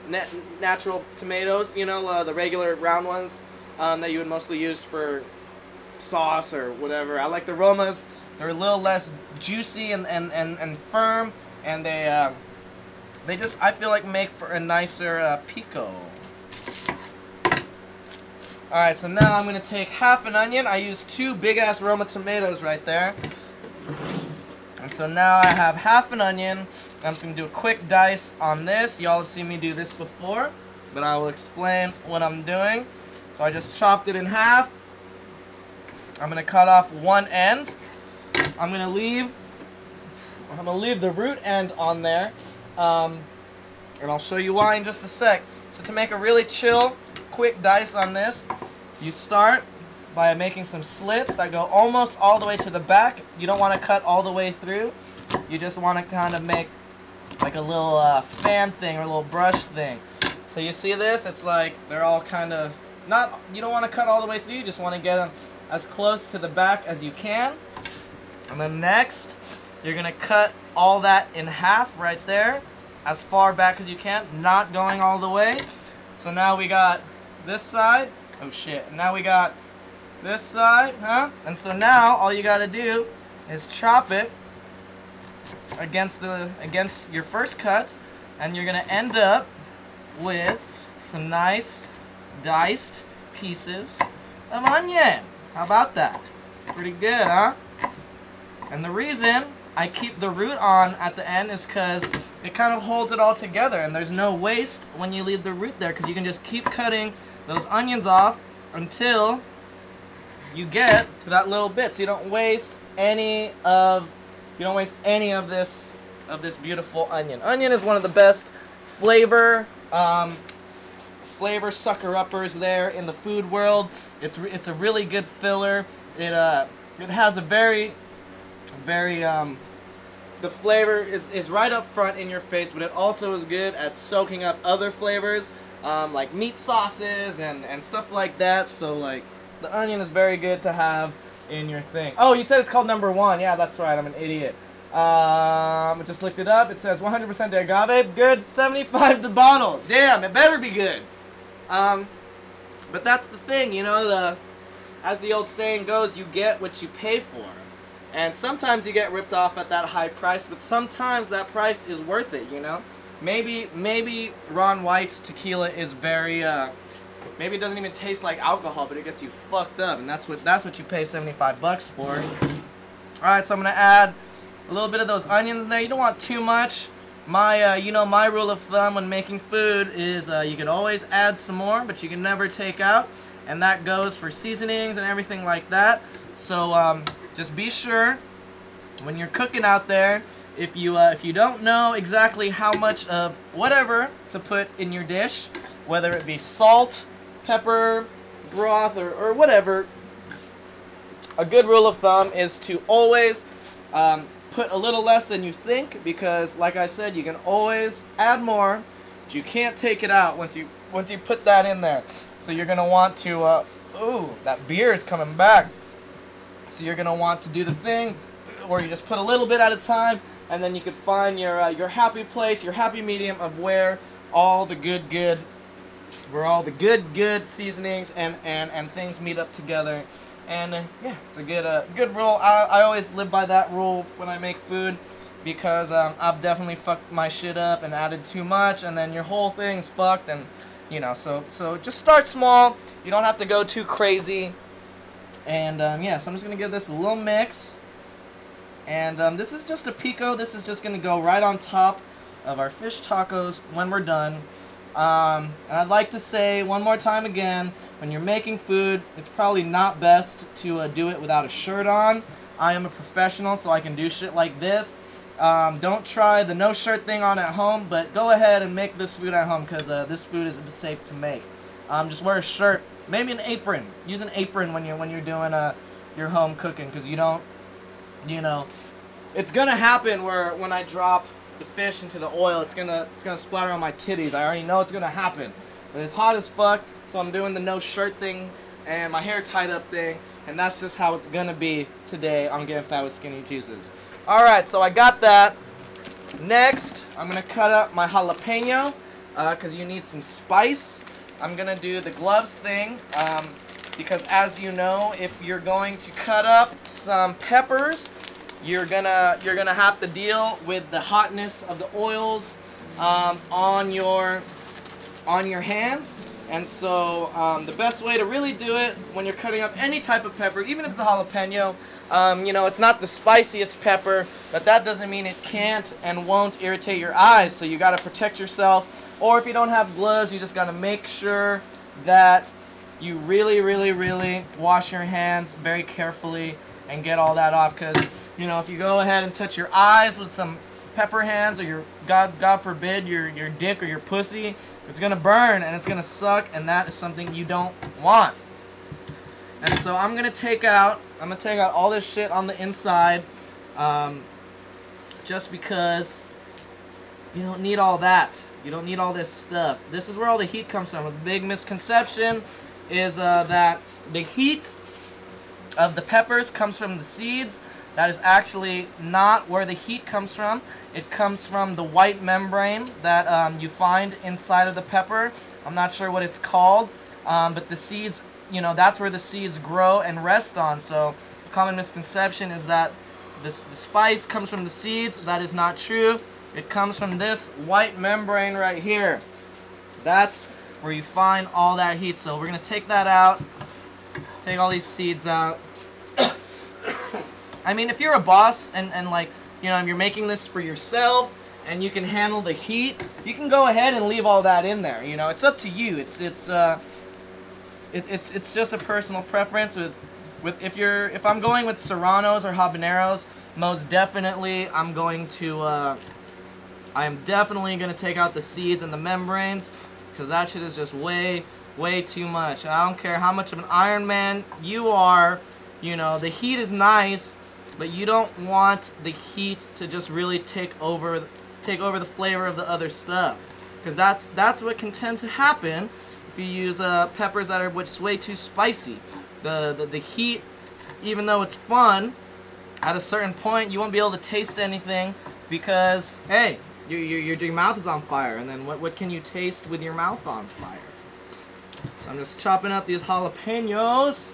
natural tomatoes, you know, the regular round ones that you would mostly use for sauce or whatever. I like the aromas. They're a little less juicy and firm, and they just, I feel like, make for a nicer pico. Alright, so now I'm going to take half an onion. I used 2 big-ass Roma tomatoes right there. And so now I have half an onion. I'm just going to do a quick dice on this. Y'all have seen me do this before, but I will explain what I'm doing. So I just chopped it in half. I'm going to cut off one end. I'm going to leave I'm gonna leave the root end on there, and I'll show you why in just a sec. So to make a really chill, quick dice on this, you start by making some slits that go almost all the way to the back. You don't want to cut all the way through. You just want to kind of make like a little fan thing or a little brush thing. So you see this? It's like they're all kind of not. You don't want to cut all the way through. You just want to get them as close to the back as you can. And then next, you're gonna cut all that in half right there, as far back as you can, not going all the way. So now we got this side. Oh shit! Now we got this side, huh? And so now all you gotta do is chop it against your first cuts, and you're gonna end up with some nice diced pieces of onion. How about that? Pretty good, huh? And the reason I keep the root on at the end is because it kind of holds it all together, and there's no waste when you leave the root there, because you can just keep cutting those onions off until you get to that little bit, so you don't waste any of this beautiful onion. Onion is one of the best flavor sucker-uppers there in the food world. It's a really good filler. It has a very the flavor is right up front in your face, but it also is good at soaking up other flavors, like meat sauces and stuff like that. So like the onion is very good to have in your thing. Oh, you said it's called number 1. Yeah, that's right. I'm an idiot. I just looked it up. It says 100% de agave. Good. 75 the bottle. Damn, it better be good. But that's the thing, you know, as the old saying goes, you get what you pay for. And sometimes you get ripped off at that high price, but sometimes that price is worth it, you know? Maybe Ron White's tequila is very, maybe it doesn't even taste like alcohol, but it gets you fucked up, and that's what you pay 75 bucks for. Alright, so I'm gonna add a little bit of those onions in there. You don't want too much. My rule of thumb when making food is you can always add some more, but you can never take out, and that goes for seasonings and everything like that. So just be sure when you're cooking out there, if you don't know exactly how much of whatever to put in your dish, whether it be salt, pepper, broth, or whatever, a good rule of thumb is to always put a little less than you think, because like I said, you can always add more, but you can't take it out once you put that in there. So you're gonna want to ooh, that beer is coming back. So you're gonna want to do the thing where you just put a little bit at a time, and then you can find your happy place, your happy medium of where all the good seasonings and things meet up together. And yeah, it's a good rule. I always live by that rule when I make food, because I've definitely fucked my shit up and added too much, and then your whole thing's fucked. And you know, so just start small. You don't have to go too crazy. And yeah, so I'm just gonna give this a little mix. And this is just a pico. This is just gonna go right on top of our fish tacos when we're done. And I'd like to say one more time again, when you're making food, it's probably not best to do it without a shirt on. I am a professional, so I can do shit like this. Don't try the no shirt thing on at home, but go ahead and make this food at home, because this food is safe to make. Just wear a shirt, maybe an apron. Use an apron when you're doing your home cooking, because you don't, you know, it's gonna happen where when I drop the fish into the oil, it's gonna splatter on my titties. I already know it's gonna happen, but it's hot as fuck, so I'm doing the no shirt thing and my hair tied up thing, and that's just how it's gonna be today on Getting Fat with Skinny Jesus. Alright, so I got that. Next, I'm gonna cut up my jalapeno, because you need some spice. I'm gonna do the gloves thing, because as you know, if you're going to cut up some peppers, you're gonna have to deal with the hotness of the oils on your hands. And so the best way to really do it when you're cutting up any type of pepper, even if it's a jalapeno, you know, it's not the spiciest pepper, but that doesn't mean it can't and won't irritate your eyes. So you gotta protect yourself. Or if you don't have gloves, you just gotta make sure that you really wash your hands very carefully and get all that off, because You know, if you go ahead and touch your eyes with some pepper hands, or your God forbid your dick or your pussy, it's gonna burn and it's gonna suck, and that is something you don't want. And so I'm gonna take out all this shit on the inside, just because you don't need all that. You don't need all this stuff. This is where all the heat comes from. A big misconception is that the heat of the peppers comes from the seeds. That is actually not where the heat comes from. It comes from the white membrane that you find inside of the pepper. I'm not sure what it's called, but the seeds, you know, that's where the seeds grow and rest on. So a common misconception is that the spice comes from the seeds. That is not true. It comes from this white membrane right here. That's where you find all that heat. So we're gonna take that out, take all these seeds out. I mean, if you're a boss and like, you know, you're making this for yourself and you can handle the heat, you can go ahead and leave all that in there. You know, it's up to you. It's just a personal preference. If I'm going with serranos or habaneros, most definitely I'm definitely gonna take out the seeds and the membranes, because that shit is just way too much. I don't care how much of an Iron Man you are, you know, the heat is nice, but you don't want the heat to just really take over the flavor of the other stuff, because that's what can tend to happen if you use peppers that are way too spicy. The heat, even though it's fun, at a certain point you won't be able to taste anything, because hey, your mouth is on fire, and then what can you taste with your mouth on fire? So I'm just chopping up these jalapenos,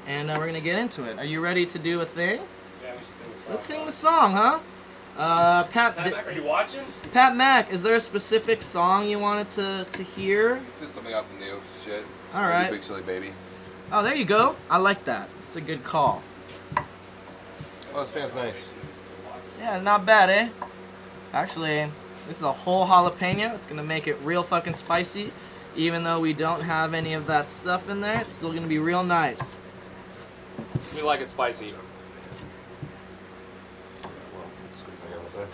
and we're gonna get into it. Are you ready to do a thing?
Yeah, we should sing the song.
Let's sing the song, huh?
Pat Mac, are you watching?
Pat Mac, is there a specific song you wanted to hear?
You said something off the new shit.
All right.
Big silly baby.
Oh, there you go. I like that. It's a good call.
Oh, this fan's nice.
Yeah, not bad, eh? Actually, this is a whole jalapeno. It's gonna make it real fucking spicy. Even though we don't have any of that stuff in there, it's still gonna be real nice.
We like it spicy.
Well, let's squeeze my on the side.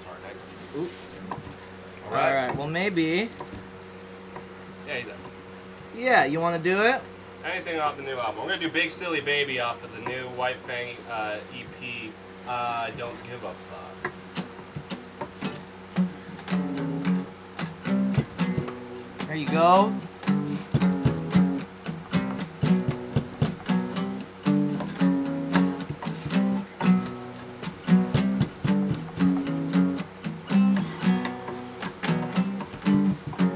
Sorry, Nick.
Oop.
All right.
Alright, well maybe.
Yeah, he's up.
Yeah, you wanna do it?
Anything off the new album. We're gonna do Big Silly Baby off of the new White Fang EP. Don't give a fuck.
There you go.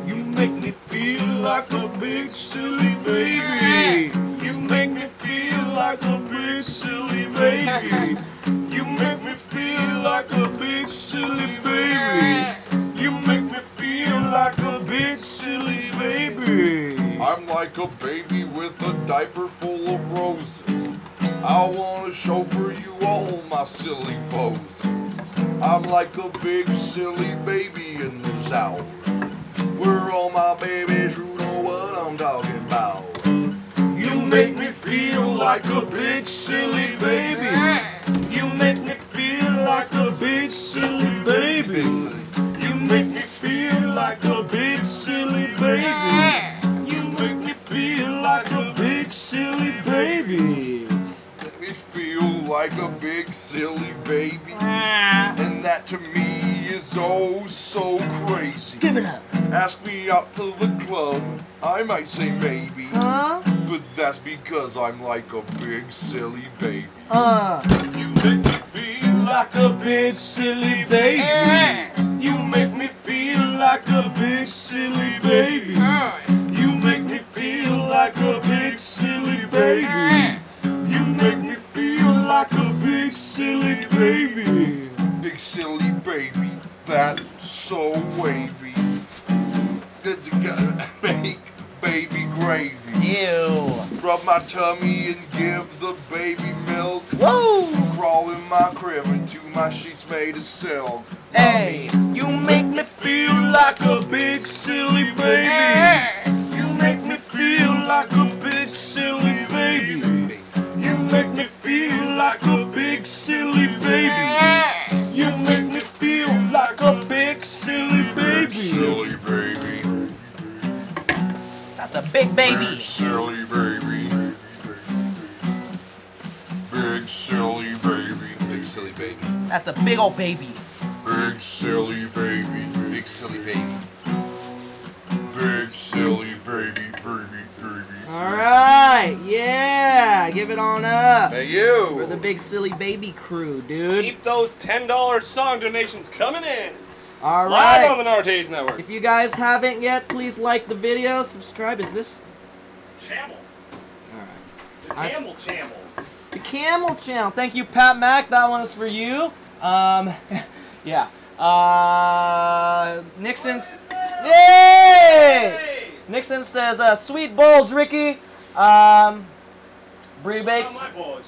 You make me feel like a big silly baby. You make me feel like a big silly baby. You make me feel like a big silly baby. You make me feel like a big silly baby.
I'm like a baby with a diaper full of roses. I wanna show for you all my silly poses. I'm like a big silly baby in the shower. Where all my babies, you know what I'm talking about.
You make me feel like a big silly baby. You make me feel like a big silly baby.
Big silly.
You make me feel like a big silly baby. You make me feel like a big silly baby.
Let me feel like a big silly baby. And that to me is oh so crazy.
Give it up.
Ask me out to the club, I might say maybe.
Huh?
But that's because I'm like a big silly baby.
You make me feel like a big silly baby. You make me feel like a big silly baby. You make me feel like a big silly baby. You make me feel like a big silly baby.
Big silly baby, that's so wavy. Did you gotta make baby gravy?
Ew.
Rub my tummy and give the baby milk.
Whoa!
Crawl in my crib into my sheets made of silk.
Hey,
You make me feel like a big silly baby. You make me feel like a big silly baby. You make me feel
That's a big baby.
Big silly baby. Big silly baby. Big silly baby.
That's a big old baby.
Big silly baby. Big silly baby. Big silly baby.
All right, yeah, give it on up
Hey, you.
for the big silly baby crew, dude.
Keep those $10 song donations coming in.
All
Live on
right.
the Nartage Network.
If you guys haven't yet, please like the video, subscribe. Is this?
Chamel.
All right.
The Camel Chamel.
The Camel Channel. Thank you, Pat Mac. That one is for you. Yeah. Nixon's. Yay! Nixon says, "Sweet bulge, Ricky." Bree Bakes.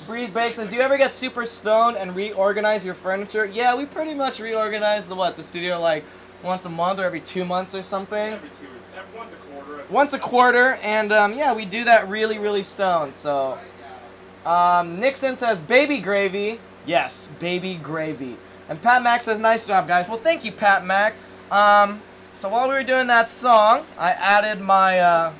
Bree Bakes says, "Do you ever get super stoned and reorganize your furniture?" Yeah, we pretty much reorganize the studio like once a month or every 2 months or something.
Once a quarter.
Once a quarter, and yeah, we do that really stoned. So, Nixon says, "Baby gravy." Yes, baby gravy. And Pat Mac says, "Nice job, guys." Well, thank you, Pat Mac. So while we were doing that song, I added my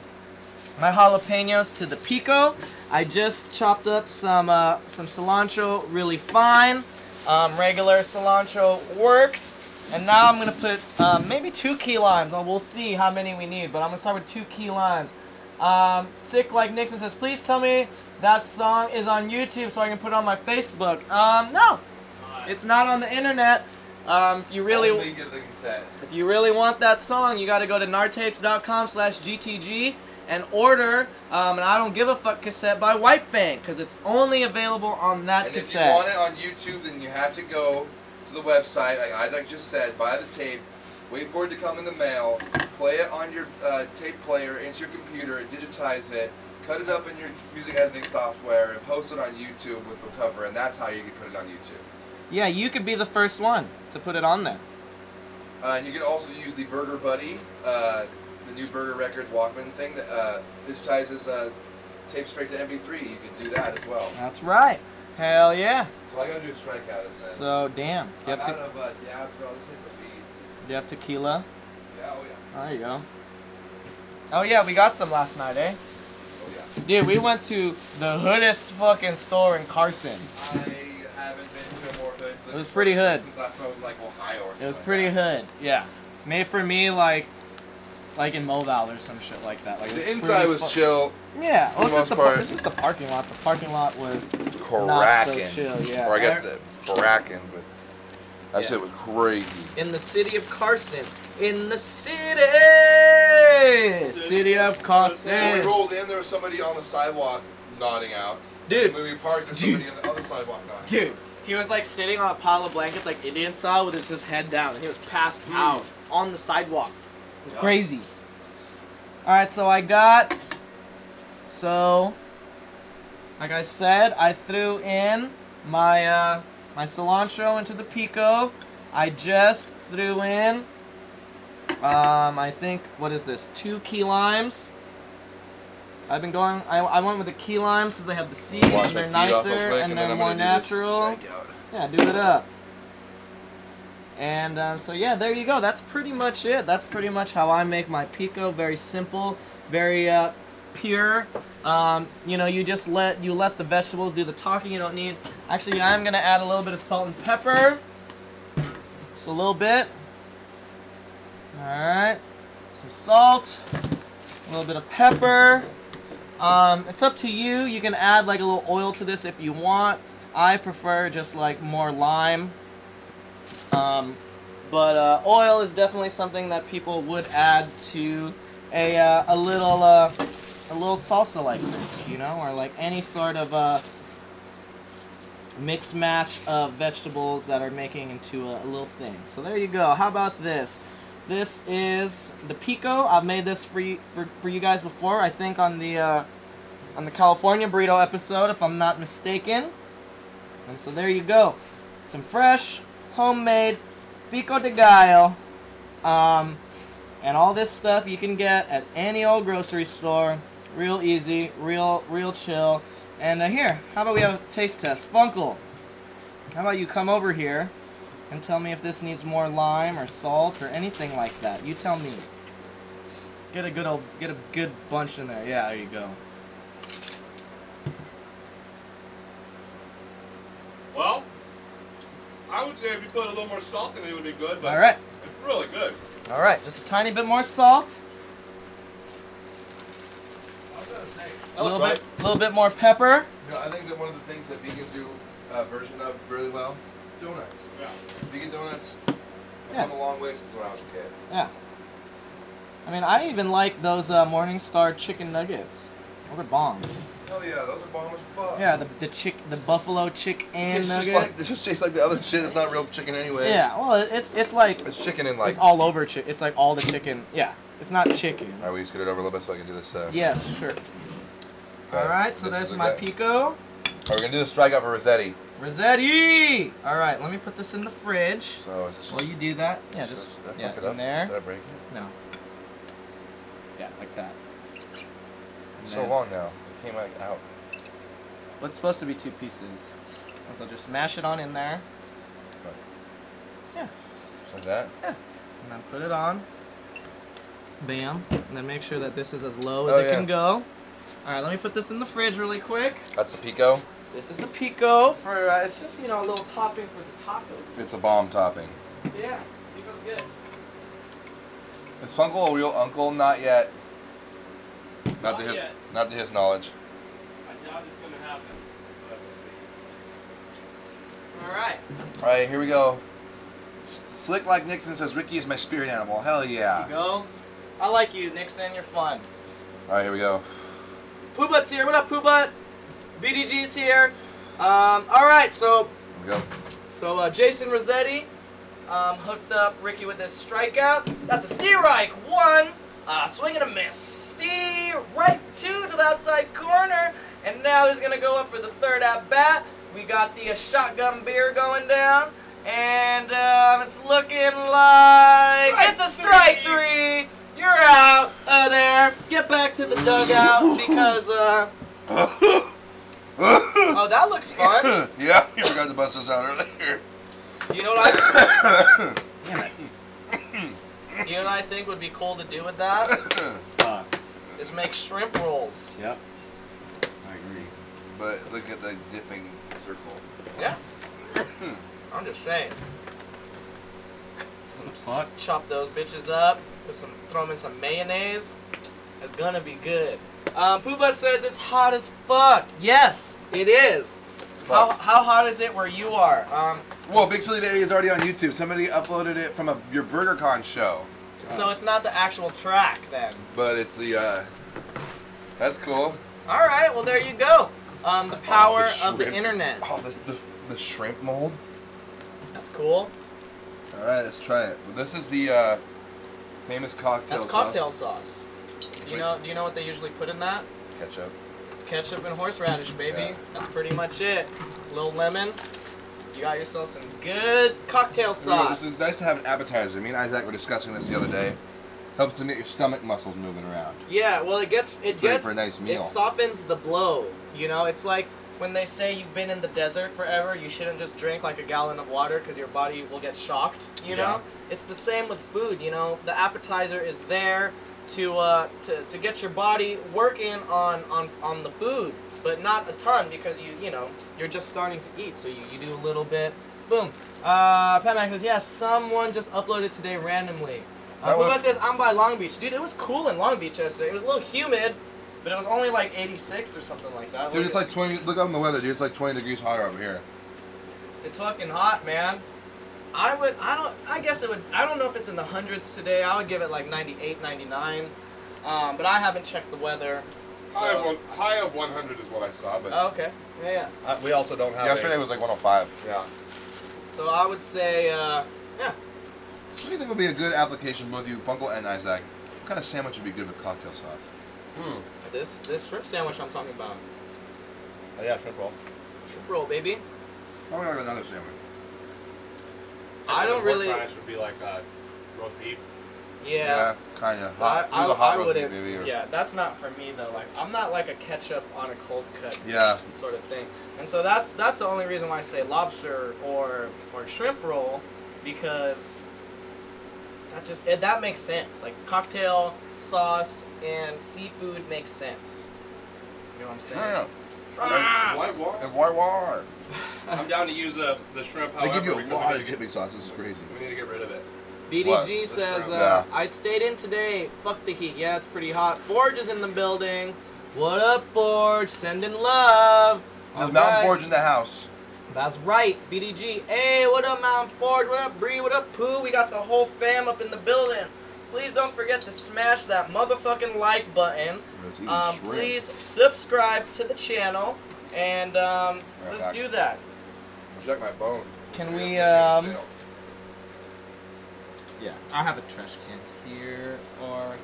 my jalapenos to the pico. I just chopped up some cilantro really fine. Regular cilantro works. And now I'm gonna put maybe 2 key limes. Well, we'll see how many we need, but I'm gonna start with 2 key limes. Sick Like Nixon says, "Please tell me that song is on YouTube so I can put it on my Facebook." No, it's not on the internet. If you really want that song, you got to go to nartapes.com/GTG and order an I Don't Give a Fuck cassette by White Fang, because it's only available on that cassette.
If you want it on YouTube, then you have to go to the website, like Isaac just said, buy the tape, wait for it to come in the mail, play it on your tape player into your computer, digitize it, cut it up in your music editing software, and post it on YouTube with the cover, and that's how you can put it on YouTube.
Yeah, you could be the first one to put it on there.
And you can also use the Burger Buddy, the new Burger Records Walkman thing that digitizes tape straight to MP3. You can do that as well.
That's right. Hell yeah.
So all I gotta do is strike out his head.
So, damn. Do
I'm out of, yeah, bro, this is the
you have tequila?
Yeah, oh yeah.
There you go. Oh yeah, we got some last night, eh?
Oh yeah.
Dude, we went to the hoodest fucking store in Carson.
I haven't been to a more hood.
It was pretty hood.
Since last time I was in like Ohio or something.
It was pretty hood, yeah. Made for me like in Mobile or some shit like that. Like
The inside was chill.
Yeah, well,
For the
it's
most
just the parking lot. The parking lot was
Cracking.
not so chill, yeah.
Or I guess the cracking, but that
Yeah.
shit was crazy.
In the city of Carson. In the city of Carson.
When we rolled in, there was somebody on the sidewalk nodding out.
Dude.
And when we parked, there's somebody on the other sidewalk nodding.
Dude, he was like sitting on a pile of blankets like Indian style with his just head down, and he was passed out on the sidewalk. It was crazy. Alright, so like I said, I threw in my my cilantro into the pico. I just threw in I think, what is this, 2 key limes. I went with the key limes because they have the seeds,
Wash
they're
my feet off
nicer,
real quick,
and
then
they're
I'm
more
gonna do this
natural.
strikeout.
Yeah, do it up. And so yeah, there you go. That's pretty much it. That's pretty much how I make my pico. Very simple, very pure. You know, you let the vegetables do the talking. You don't need. Actually, I'm gonna add a little bit of salt and pepper. Just a little bit. All right, some salt, a little bit of pepper. It's up to you. You can add like a little oil to this if you want. I prefer just like more lime. But oil is definitely something that people would add to a little salsa like this, you know, or like any sort of mix match of vegetables that are making into a little thing. So there you go. How about this? This is the pico. I've made this for you guys before. I think on the California burrito episode, if I'm not mistaken. And so there you go. Some fresh, homemade pico de gallo. And all this stuff you can get at any old grocery store. Real easy, real chill. And here, how about we have a taste test? Funkle, how about you come over here and tell me if this needs more lime or salt or anything like that. You tell me. Get a good bunch in there. Yeah, there you go.
Well, I would say if you put a little more salt in it, it would be good. But
All right.
it's really good.
All right, just a tiny bit more salt. A little bit more pepper.
You know, I think that one of the things that vegans do a version of really well, donuts.
Yeah.
Vegan donuts have
Yeah.
come a long way since when I was a kid.
Yeah. I mean, I even like those Morningstar chicken nuggets. Those are bomb.
Hell yeah, those are bomb as fuck.
Yeah, the buffalo chicken nugget.
It just tastes like the other shit. It's not real chicken anyway.
Yeah, well, it's like
It's chicken and like.
it's all over chicken. It's like all the chicken. Yeah, it's not chicken.
Alright, will you scoot it over a little bit so I can do this?
Yes, sure.
Okay,
All right, so
this
there's
is
my
a
pico.
Alright, we're gonna do the strikeout for Rossetti.
Rossetti. All right, let me put this in the fridge.
So is this
While you do that, yeah, just
did I
yeah,
fuck it up?
in there.
Did I break it?
No. Yeah, like that. And
So
then-
long now. It came out.
Well, it's supposed to be 2 pieces. So just mash it on in there.
Right.
Yeah.
Just like that.
Yeah. And then put it on. Bam. And then make sure that this is as low as
Oh,
it
yeah.
can go. Alright, let me put this in the fridge really quick.
That's the pico.
This is the pico for, it's just, you know, a little topping for the taco.
It's a bomb topping.
Yeah, pico's good.
Is Funkle a real uncle? Not yet.
Not yet.
Not to his knowledge.
I doubt it's going to happen. But we'll see.
Alright.
Alright, here we go. Slick like Nixon says, Ricky is my spirit animal. Hell yeah.
Go. I like you, Nixon. You're fun.
Alright, here we go.
Pooh Butt's here. What up, Pooh Butt? BDG's here. Alright, so
Here we go.
So Jason Rossetti hooked up Ricky with this strikeout. That's a strike 1, swing and a miss. Strike 2 to the outside corner, and now he's gonna go up for the 3rd at bat. We got the shotgun beer going down, and it's looking like it's a strike 3. You're out there. Get back to the dugout because oh, that looks fun.
Yeah, you forgot to bust this out earlier.
You know what I? You know what I think would be cool to do with that? Is make shrimp rolls.
Yep. I agree.
But look at the dipping circle.
Yeah. I'm just saying.
Fuck.
Chop those bitches up. Throw them in some mayonnaise. It's gonna be good. Pooba says it's hot as fuck. Yes, it is. How hot is it where you are?
Well, Big Silly Baby is already on YouTube. Somebody uploaded it from your BurgerCon show.
So it's not the actual track then.
But it's the, that's cool.
Alright, well there you go. The power of the
shrimp.
internet.
Oh, the shrimp mold.
That's cool.
Alright, let's try it. Well, this is the, famous cocktail
That's
sauce.
cocktail sauce. Do you know what they usually put in that?
Ketchup.
It's ketchup and horseradish, baby.
Yeah.
That's pretty much it. A little lemon. You got yourself some good cocktail
Remember,
sauce.
this is nice to have an appetizer. Me and Isaac were discussing this the other day. Helps to get your stomach muscles moving around.
Yeah, well it gets
for a nice meal.
It softens the blow. You know, it's like when they say you've been in the desert forever, you shouldn't just drink like a gallon of water because your body will get shocked. You know, it's the same with food. You know, the appetizer is there to get your body working on the food, but not a ton because you're just starting to eat, so you do a little bit. Boom. Pat Mac says, yeah, someone just uploaded today randomly. Puba says, I'm by Long Beach. Dude, it was cool in Long Beach yesterday. It was a little humid, but it was only like 86 or something like that.
Dude, it's like 20, look up in the weather, dude. It's like 20 degrees hotter over here.
It's fucking hot, man. I don't know if it's in the hundreds today. I would give it like 98, 99. But I haven't checked the weather. So.
High of 100 is what I saw, but
Oh, okay. Yeah.
we also don't have
Yesterday was like 105.
Yeah.
So I would say, yeah.
What do you think would be a good application, both you, Funkle and Isaac? What kind of sandwich would be good with cocktail sauce?
This shrimp sandwich I'm talking about.
Oh, yeah, shrimp roll.
Shrimp roll, baby.
Probably like another sandwich.
I don't really.
Horseradish would be like roast beef.
Yeah.
Kind of.
I
roast
wouldn't.
beef, maybe, or-
Yeah, that's not for me though. Like, I'm not like a ketchup on a cold cut.
Yeah.
Sort of thing. And so that's the only reason why I say lobster or shrimp roll, because that makes sense. Like cocktail sauce and seafood makes sense. You know what I'm saying?
Yeah.
Why?
And why?
I'm down to use the shrimp.
They give you a
because
lot
we
of
need to
dipping sauce. This is crazy.
We need to get rid of it.
BDG
What?
says,
Yeah.
I stayed in today. Fuck the heat. Yeah, it's pretty hot. Forge is in the building. What up, Forge? Sending love.
There's
All
Mountain
right.
Forge in the house.
That's right, BDG. Hey, what up, Mountain Forge? What up, Bree? What up, Pooh? We got the whole fam up in the building. Please don't forget to smash that motherfucking like button.
Let's eat shrimp.
Please subscribe to the channel, and let's
back.
do that.
Check my bone.
Can we,
Yeah.
Yeah, I have a trash can here, or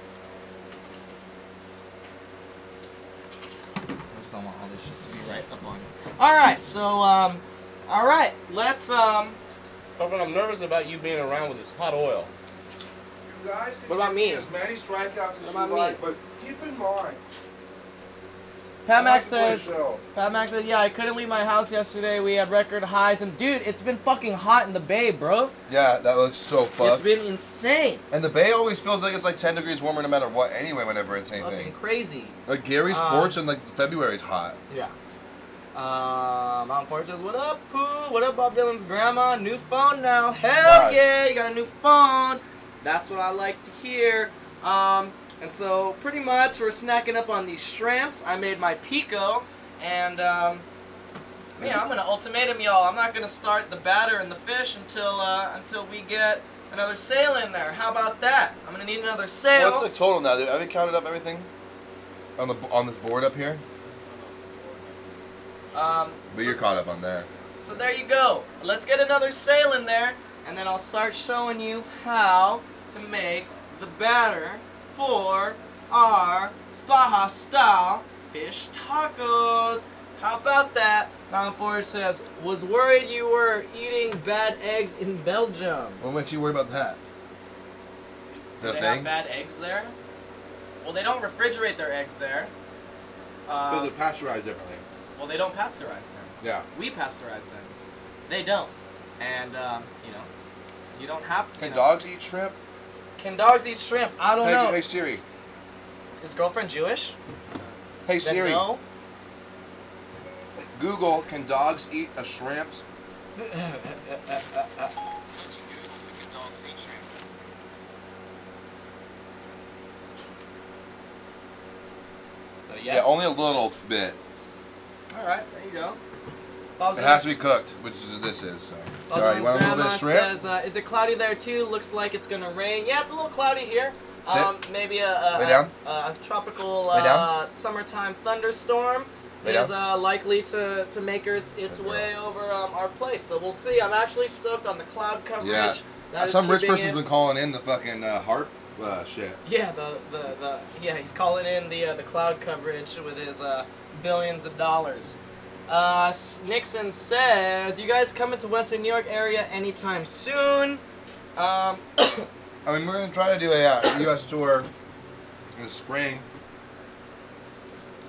I just don't want all this shit to be right up on you. All right, so all right, let's
Oh, but I'm nervous about you being around with this hot oil.
You guys can
What about
give
me?
as many strikeouts as
What about
you
me?
like, but keep in mind.
Pat
I
Max
have to play a
says.
show.
Pat Max says, yeah, I couldn't leave my house yesterday. We had record highs, and dude, it's been fucking hot in the Bay, bro.
Yeah, that looks so
It's
fucked.
been insane.
And the Bay always feels like it's like 10 degrees warmer no matter what anyway whenever it's
Fucking
anything.
crazy.
Like Gary's porch in like February is hot.
Yeah. Mom Forge says, what up, Pooh? What up, Bob Dylan's grandma? New phone now. Hell
Right.
yeah, you got a new phone. That's what I like to hear. And so pretty much we're snacking up on these shrimps. I made my pico, and man, I'm gonna ultimatum y'all. I'm not gonna start the batter and the fish until we get another sail in there. How about that? I'm gonna need another sail.
What's the total now? Have you counted up everything on this board up here? But you're caught up on there.
So there you go. Let's get another sail in there, and then I'll start showing you how to make the batter for our Baja style fish tacos. How about that? Mountain Forest says, was worried you were eating bad eggs in Belgium.
What makes you worry about that? Is
Do
that
they
a
have
thing?
bad eggs there? Well, they don't refrigerate their eggs there.
Because they're pasteurized differently.
Well, they don't pasteurize them.
Yeah.
We pasteurize them. They don't. And, you know, you don't have to.
Can dogs eat shrimp?
Can dogs eat shrimp? I don't know.
Hey Siri.
Is girlfriend Jewish?
Hey
Then
Siri.
no.
Google, can dogs eat a shrimp?
So yes.
Yeah, only a little bit.
All right, there you go. Bob's
It has to be cooked, which is this is. So.
Bob's
Alright, you want a little bit
grandma
of shrimp?
says, is it cloudy there too? Looks like it's gonna rain. Yeah, it's a little cloudy here. Maybe
Lay
a
down.
tropical
Lay down.
summertime thunderstorm
Lay
is
down.
likely to make its
Good
way over our place. So we'll see. I'm actually stoked on the cloud coverage.
Yeah.
That is
Some rich
keeping
person's
it-
been calling in the fucking harp shit.
Yeah, he's calling in the cloud coverage with his billions of dollars. Nixon says, you guys coming to Western New York area anytime soon?
I mean, we're gonna try to do a U.S. tour in the spring.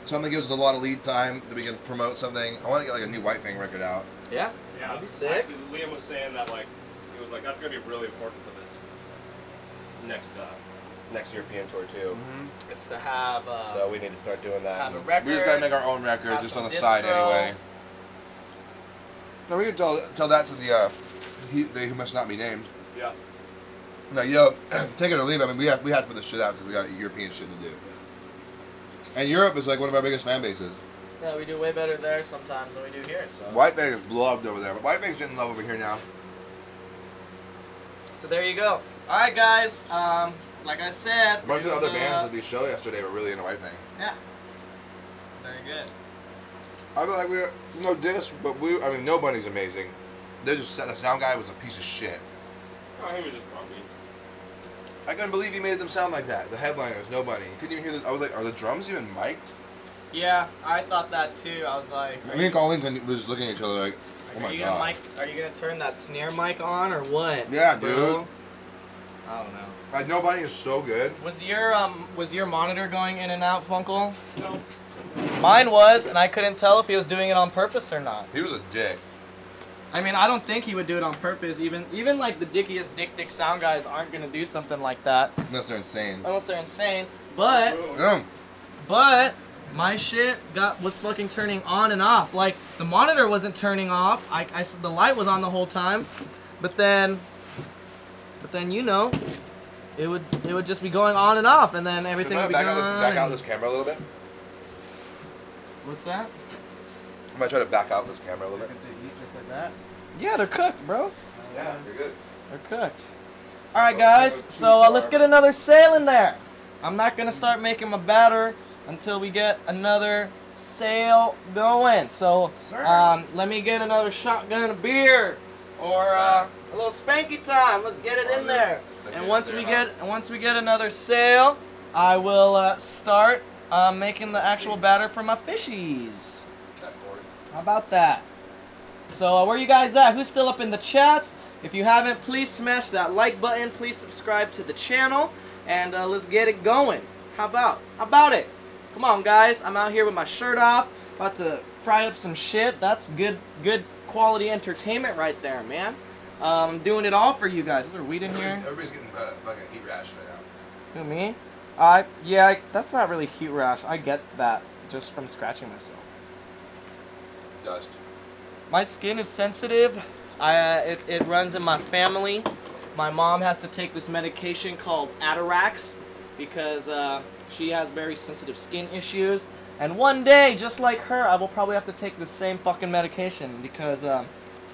Something gives us a lot of lead time that we can promote something. I want to get like a new White Fang record out.
Yeah,
Yeah,
that'd be sick.
Actually, Liam was saying that he was like, that's gonna be really important for this next European tour too.
It's to have
So we need to start doing that.
have a record.
We just gotta make our own record,
have
just
some
on the side
distro.
anyway. No, we can tell that to the they who must not be named.
Yeah.
No, yo, take it or leave it. I mean, we have to put this shit out because we got European shit to do. And Europe is like one of our biggest fan bases.
Yeah, we do way better there sometimes than we do here. So
White Fang is loved over there, but White Fang's getting love over here now.
So there you go. All right, guys. Like I said,
Most of the other
uh,
bands at the show yesterday were really into White Fang.
Yeah. Very good.
I feel like no diss, but I mean, Nobody's amazing. They just the sound guy was a piece of shit.
Oh, he was just grumpy.
I couldn't believe he made them sound like that. The headliners, Nobody. You couldn't even hear I was like, are the drums even mic'd?
Yeah, I thought that too. I was like,
Me and Colleen were just looking at each other like, oh
are
my
you
god.
gonna are you gonna turn that snare mic on or what?
Yeah,
bro?
dude.
I don't know.
Like, Nobody is so good.
Was your monitor going in and out, Funkle?
No.
Mine was, and I couldn't tell if he was doing it on purpose or not.
He was a dick.
I mean, I don't think he would do it on purpose. Even like the dickiest dick sound guys aren't gonna do something like that.
Unless they're insane.
Unless they're insane. But my shit was fucking turning on and off. Like the monitor wasn't turning off. The light was on the whole time. But then you know, it would just be going on and off, and then everything would be going on.
Back out this camera a little bit.
What's that?
I'm gonna try to back out this camera a little bit.
Just like that? Yeah, they're cooked, bro.
Yeah, you're good.
They're cooked. All right, guys. So let's get another sail in there. I'm not gonna start making my batter until we get another sail going. So let me get another shotgun of beer or a little spanky time. Let's get it in there. And once we get another sail, I will start making the actual batter for my fishies. How about that? So where are you guys at? Who's still up in the chats? If you haven't, please smash that like button. Please subscribe to the channel, and let's get it going. How about it? Come on, guys. I'm out here with my shirt off, about to fry up some shit. That's good quality entertainment right there, man. I'm doing it all for you guys. Is there weed in here?
Everybody's getting like a heat rash right now.
Who, me? That's not really heat rash. I get that just from scratching myself.
Dust.
My skin is sensitive. It runs in my family. My mom has to take this medication called Atarax because she has very sensitive skin issues. And one day, just like her, I will probably have to take the same fucking medication because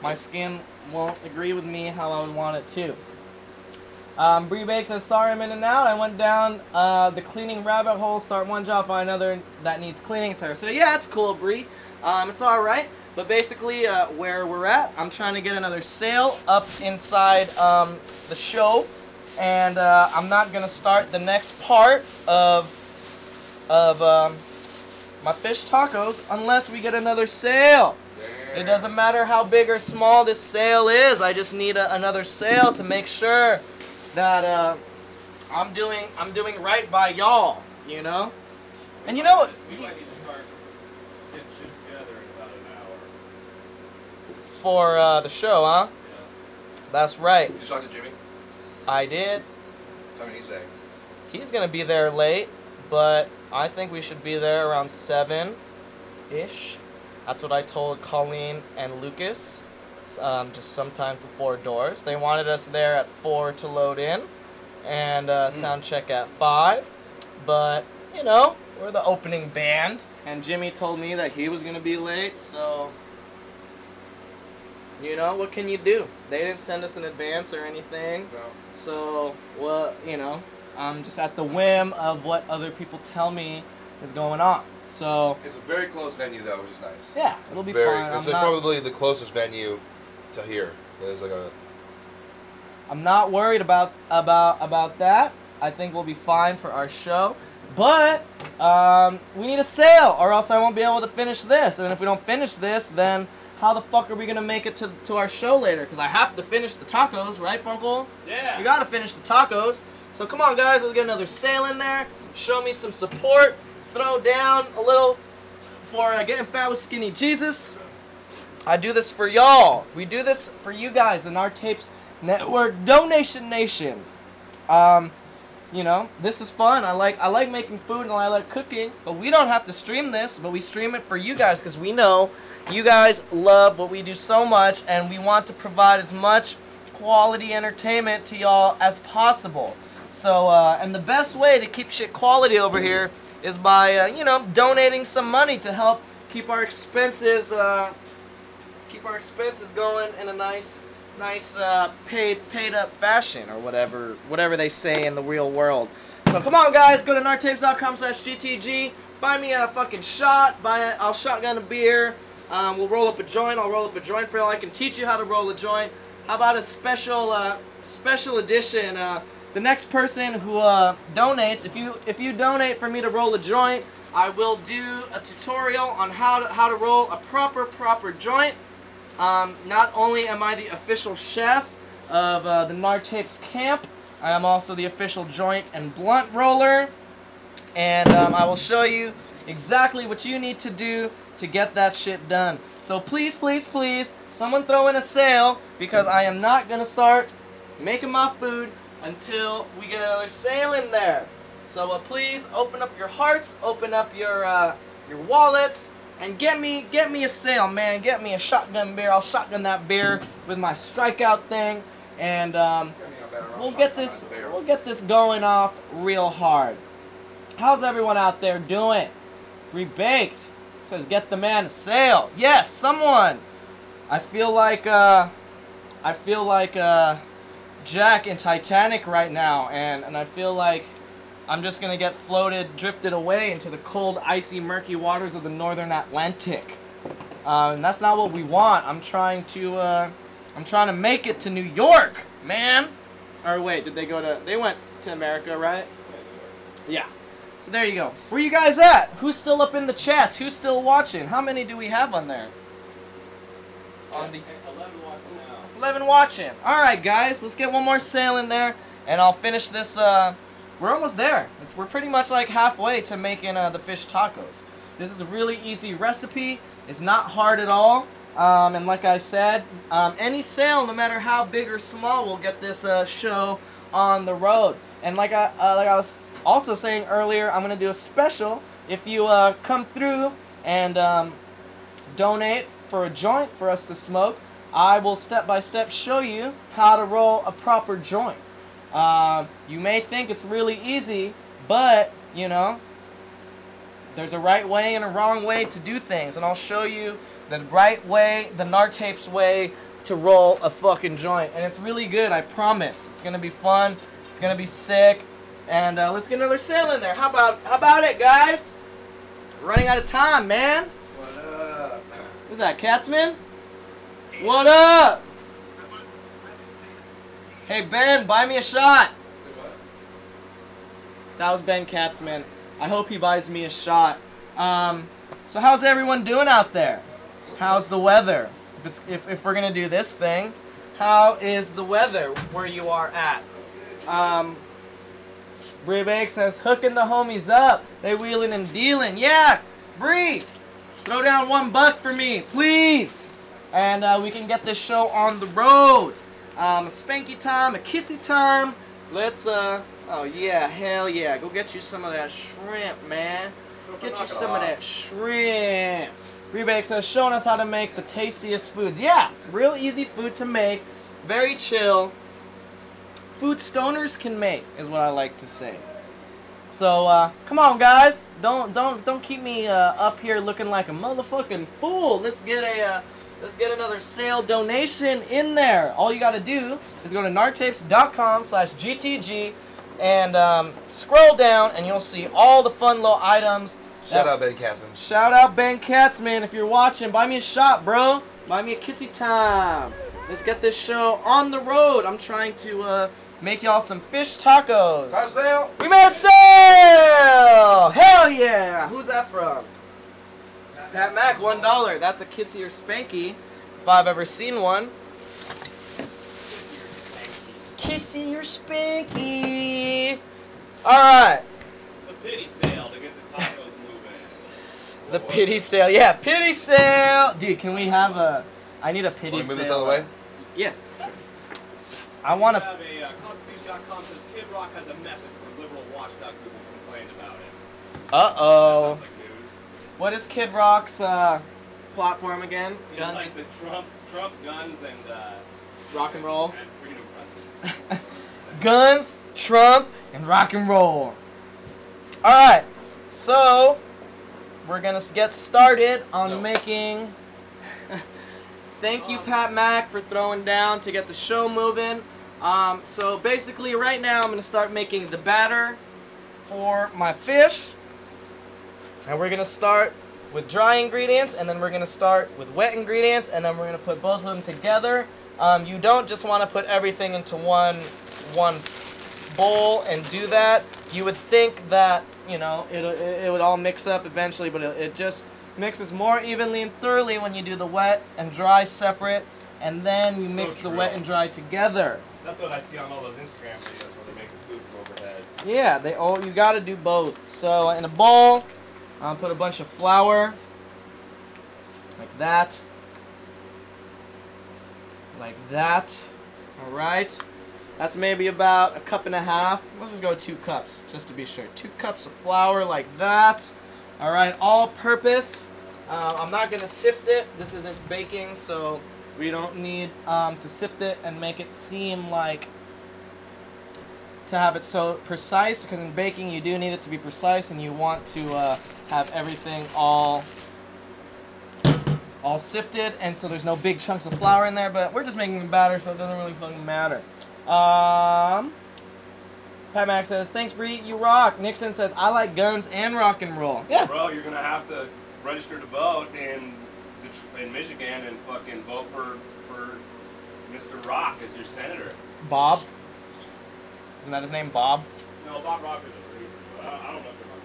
my skin won't agree with me how I would want it to. Bree Bakes says, sorry I'm in and out. I went down the cleaning rabbit hole, start one job, find another that needs cleaning, etc. So yeah, it's cool, Bree. It's alright. But basically, where we're at, I'm trying to get another sail up inside the show. And I'm not going to start the next part of my fish tacos unless we get another sail. Yeah. It doesn't matter how big or small this sail is. I just need another sail to make sure that I'm doing right by y'all, you know? And you know what?
We might need to start getting shit together in about an hour.
For the show, huh?
Yeah.
That's right.
Did you talk to Jimmy?
I did.
Tell me what he's saying.
He's gonna be there late, but I think we should be there around 7-ish. That's what I told Colleen and Lucas, just sometime before doors. They wanted us there at 4 to load in, and sound check at 5. But, you know, we're the opening band. And Jimmy told me that he was gonna be late, so... You know, what can you do? They didn't send us an advance or anything.
No.
So, well, you know, I'm just at the whim of what other people tell me is going on. So
it's a very close venue, though, which is nice.
Yeah, it'll be fine.
It's like probably the closest venue to here. There's like a.
I'm not worried about that. I think we'll be fine for our show. But we need a sail, or else I won't be able to finish this. And if we don't finish this, then how the fuck are we gonna make it to our show later? Because I have to finish the tacos, right, Funkle?
Yeah.
You gotta finish the tacos. So come on, guys, let's get another sail in there. Show me some support. Throw down a little for Getting Fat with Skinny Jesus. I do this for y'all. We do this for you guys, the Nard Tapes Network Donation Nation. You know, this is fun. I like making food and I like cooking, but we don't have to stream this, but we stream it for you guys because we know you guys love what we do so much, and we want to provide as much quality entertainment to y'all as possible. So, and the best way to keep shit quality over here is by, you know, donating some money to help keep our expenses going in a nice paid up fashion, or whatever they say in the real world. So come on, guys, go to nardtapes.com/GTG. Buy me a fucking shot. I'll shotgun a beer. We'll roll up a joint. I'll roll up a joint for y'all. I can teach you how to roll a joint. How about a special edition? The next person who donates, if you donate for me to roll a joint, I will do a tutorial on how to roll a proper joint. Not only am I the official chef of the Nard Tapes camp, I am also the official joint and blunt roller, and I will show you exactly what you need to do to get that shit done. So please, please, please, someone throw in a sale, because I am not gonna start making my food until we get another sale in there. So please open up your hearts, open up your wallets, and get me a sale, man. Get me a shotgun beer. I'll shotgun that beer with my strikeout thing, and we'll get this going off real hard. How's everyone out there doing? Rebaked says get the man a sale. Yes, someone. I feel like Jack in Titanic right now, and I feel like I'm just gonna get drifted away into the cold, icy, murky waters of the northern Atlantic. And that's not what we want. I'm trying to make it to New York, man. Or wait, they went to America, right? Yeah. So there you go. Where you guys at? Who's still up in the chats? Who's still watching? How many do we have on there? On the
11 watching now.
11 watching. All right, guys, let's get one more sale in there, and I'll finish this. We're almost there. We're pretty much like halfway to making the fish tacos. This is a really easy recipe. It's not hard at all. And like I said, any sale, no matter how big or small, will get this show on the road. And like I was also saying earlier, I'm gonna do a special. If you come through and donate for a joint for us to smoke, I will step by step show you how to roll a proper joint. You may think it's really easy, but you know, there's a right way and a wrong way to do things, and I'll show you the right way, the Nartapes way to roll a fucking joint, and it's really good, I promise. It's gonna be fun, it's gonna be sick, and let's get another sale in there. How about it, guys? We're running out of time, man.
What up?
Who's that, Katzman? What up? Hey Ben, buy me a shot. That was Ben Katzman. I hope he buys me a shot. So how's everyone doing out there? How's the weather? If we're gonna do this thing, how is the weather where you are at? Bree Bake says hooking the homies up. They wheeling and dealing. Yeah, Bree, throw down $1 for me, please, and we can get this show on the road. A spanky time, a kissy time. Let's oh yeah, hell yeah. Go get you some of that shrimp, man. Get you some of that shrimp. Rebake says showing us how to make the tastiest foods. Yeah, real easy food to make. Very chill. Food stoners can make is what I like to say. So come on guys. Don't keep me up here looking like a motherfucking fool. Let's get another sale donation in there. All you gotta do is go to nartapes.com/GTG and scroll down, and you'll see all the fun little items.
Shout out Ben Katzman.
Shout out Ben Katzman. If you're watching, buy me a shot, bro. Buy me a kissy time. Let's get this show on the road. I'm trying to make y'all some fish tacos.
How's sale?
We made a sale! Hell yeah! Who's that from? Pat Mac, $1. That's a kissy or spanky, if I've ever seen one. Kissy or spanky. Alright.
The pity sale to get the tacos moving.
The pity sale. Yeah, pity sale! Dude, can we have I need a pity
Want to
sale.
move this out of the way?
Yeah. I want
We
to...
have a Constitution.com says Kid Rock has a message for liberal watchdog who complained about it.
Uh-oh.
Sounds like news.
What is Kid Rock's platform again?
It's
Guns,
like the Trump guns and
rock and roll.
and freedom principles.
Guns, Trump, and rock and roll. Alright, so we're gonna get started on making... Thank you, Pat Mac, for throwing down to get the show moving. So basically right now I'm gonna start making the batter for my fish. And we're gonna start with dry ingredients, and then we're gonna start with wet ingredients, and then we're gonna put both of them together. You don't just want to put everything into one bowl and do that. You would think that, you know, it would all mix up eventually, but it just mixes more evenly and thoroughly when you do the wet and dry separate, and then you mix the wet and dry together.
That's what I see on all those Instagram videos where they're making food from overhead.
Yeah, you got to do both. So in a bowl, put a bunch of flour. Like that. Like that. Alright. That's maybe about a cup and a half. Let's just go 2 cups, just to be sure. 2 cups of flour like that. Alright, all purpose. I'm not going to sift it. This isn't baking, so we don't need to sift it and make it seem like to have it so precise, because in baking you do need it to be precise, and you want to have everything all sifted, and so there's no big chunks of flour in there, but we're just making a batter, so it doesn't really fucking matter. Pat Mac says, thanks Bree, you rock. Nixon says, I like guns and rock and roll. Yeah.
Bro, you're gonna have to register to vote in Michigan and fucking vote for Mr. Rock as your senator.
Bob? Isn't that his name, Bob?
No, Bob Rock is a pretty. I don't know if they're Rock.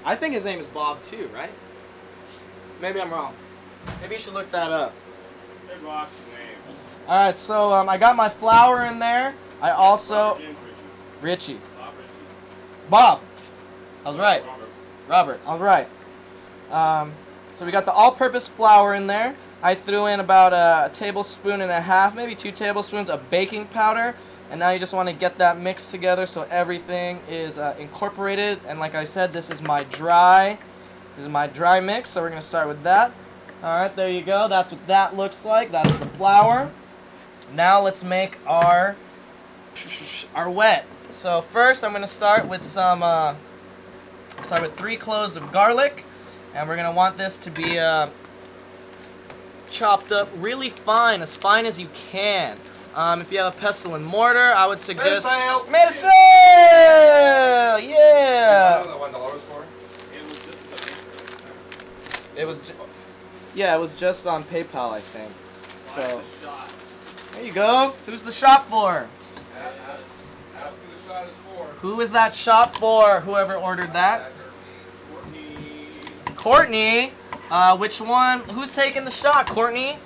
I think his name is Bob too, right? Maybe I'm wrong. Maybe you should look that up.
Big Rock's name.
Alright, so I got my flour in there. I also... Richie. Bob. I was right. Robert. I was right. So we got the all-purpose flour in there. I threw in about a tablespoon and a half, maybe 2 tablespoons of baking powder. And now you just want to get that mixed together so everything is incorporated. And like I said, this is my dry mix. So we're going to start with that. Alright, there you go. That's what that looks like. That's the flour. Now let's make our wet. So first I'm going to start with some, start with 3 cloves of garlic. And we're going to want this to be chopped up really fine as you can. If you have a pestle and mortar, I would suggest... Medicine! Yeah!
You know what that $1 was for?
It was yeah, it was just on PayPal, I think. So, there you go. Who's the shop for?
Ask who the shot is for.
Who is that shop for? Whoever ordered that? Courtney. Which one? Who's taking the shot, Courtney?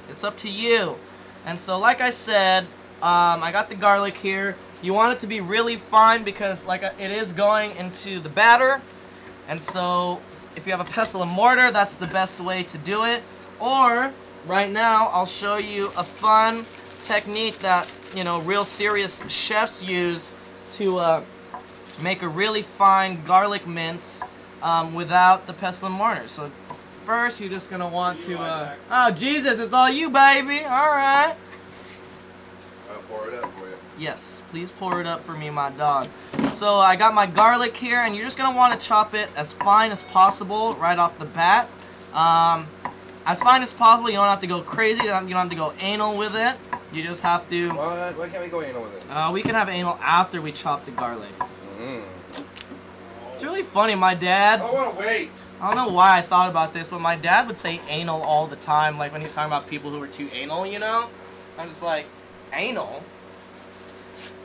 It's up to you. And so, like I said, I got the garlic here. You want it to be really fine because, it is going into the batter. And so, if you have a pestle and mortar, that's the best way to do it. Or, right now, I'll show you a fun technique that, real serious chefs use to make a really fine garlic mince without the pestle and mortar. So, first, you're just going to want to... oh, Jesus, it's all you, baby. All right.
I'll pour it up for you.
Yes, please pour it up for me, my dog. So I got my garlic here, and you're just going to want to chop it as fine as possible right off the bat. As fine as possible. You don't have to go crazy. You don't have to go anal with it. You just have to...
What? Why can't we go anal with it?
We can have anal after we chop the garlic.
Mm.
It's really funny. My dad...
I want to wait.
I don't know why I thought about this, but my dad would say anal all the time, like when he was talking about people who were too anal, I'm just like, anal?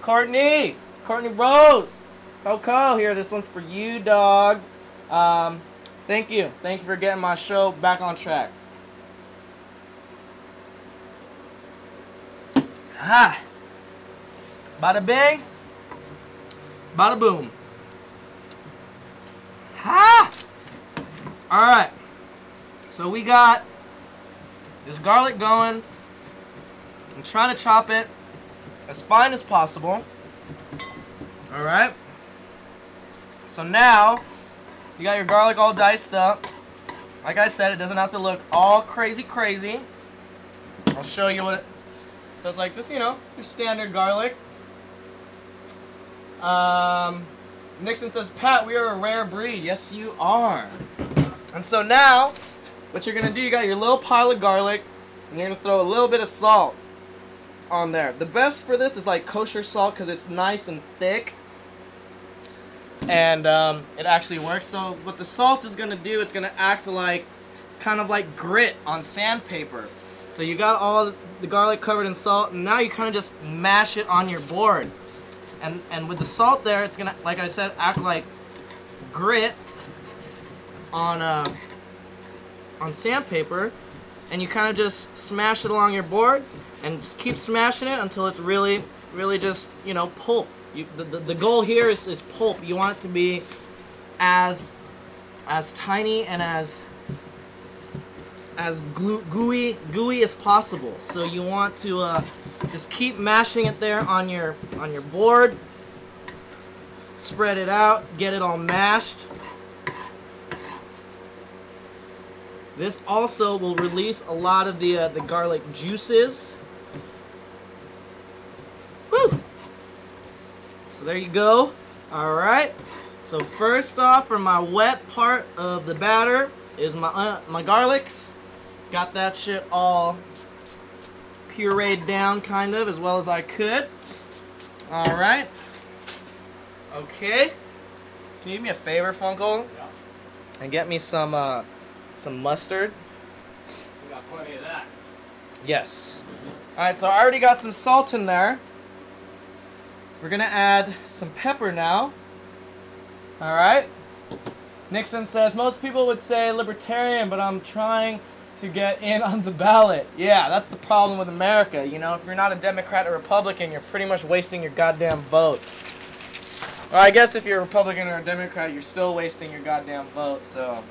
Courtney Rose, Coco here. This one's for you, dog. Thank you for getting my show back on track. Ha! Bada bing, bada boom. Ha! All right. So we got this garlic going. I'm trying to chop it as fine as possible. Alright. So now, you got your garlic all diced up. Like I said, it doesn't have to look all crazy. I'll show you what it... So it's like just, your standard garlic. Nixon says, Pat, we are a rare breed. Yes, you are. And so now, what you're going to do, you got your little pile of garlic, and you're going to throw a little bit of salt on there. The best for this is like kosher salt because it's nice and thick, and it actually works. So what the salt is going to do, it's going to act like kind of like grit on sandpaper. So you got all the garlic covered in salt, and now you kind of just mash it on your board, and with the salt there, it's going to, like I said, act like grit on sandpaper. And you kind of just smash it along your board and just keep smashing it until it's really just, pulp. The goal here is pulp. You want it to be as tiny and as as gooey as possible. So you want to just keep mashing it there on your board. Spread it out, get it all mashed. This also will release a lot of the garlic juices. Woo! So there you go. All right. So first off, for my wet part of the batter is my garlics. Got that shit all pureed down, kind of, as well as I could. All right. Okay. Can you do me a favor, Funkle?
Yeah.
And get me some mustard.
We got plenty of that.
Yes. Alright, so I already got some salt in there. We're gonna add some pepper now. Alright. Nixon says, most people would say libertarian, but I'm trying to get in on the ballot. Yeah, that's the problem with America. You know, if you're not a Democrat or Republican, you're pretty much wasting your goddamn vote. Or I guess if you're a Republican or a Democrat, you're still wasting your goddamn vote, so.